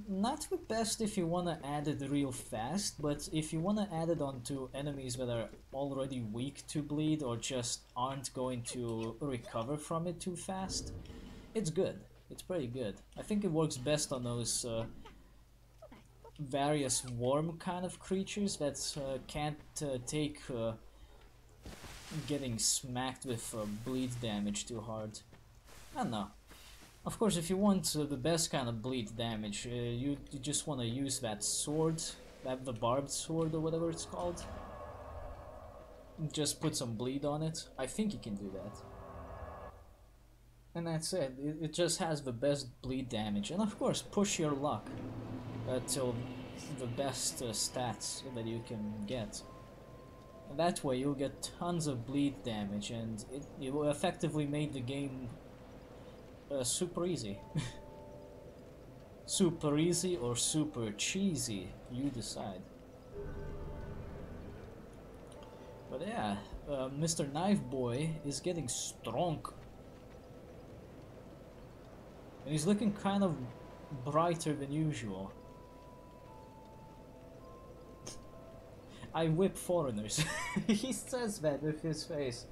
Not the best if you want to add it real fast, but if you want to add it onto enemies that are already weak to bleed or just aren't going to recover from it too fast, it's good. It's pretty good. I think it works best on those various worm kind of creatures that can't take getting smacked with bleed damage too hard. I don't know. Of course, if you want the best kind of bleed damage, you just want to use that sword, the barbed sword or whatever it's called. Just put some bleed on it. I think you can do that. And that's it. It just has the best bleed damage. And of course, push your luck till the best stats that you can get. And that way you'll get tons of bleed damage, and it will effectively make the game super easy. Super easy or super cheesy, you decide. But yeah, Mr. Knife Boy is getting strong. And he's looking kind of brighter than usual. I whip foreigners. He says that with his face.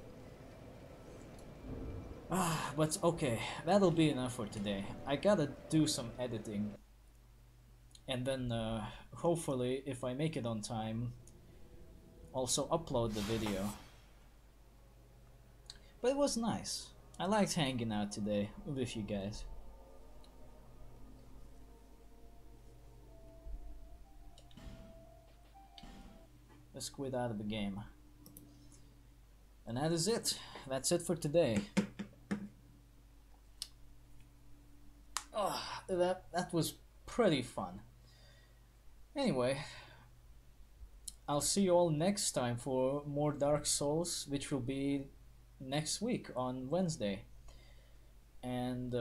But okay, that'll be enough for today. I gotta do some editing. And then hopefully, if I make it on time, also upload the video. But it was nice. I liked hanging out today with you guys. Let's quit out of the game. And that is it. That's it for today. Oh, that was pretty fun. Anyway, I'll see you all next time for more Dark Souls, which will be next week on Wednesday. And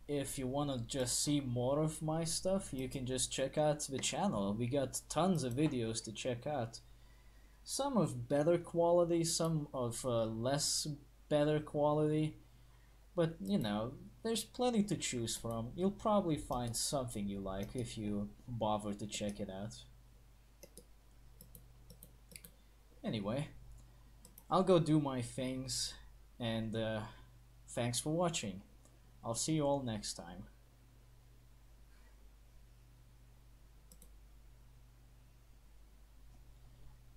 if you want to just see more of my stuff, you can just check out the channel. We got tons of videos to check out. Some of better quality, some of less better quality. But, you know, there's plenty to choose from. You'll probably find something you like if you bother to check it out. Anyway, I'll go do my things, and thanks for watching. I'll see you all next time.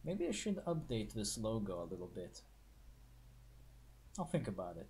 Maybe I should update this logo a little bit. I'll think about it.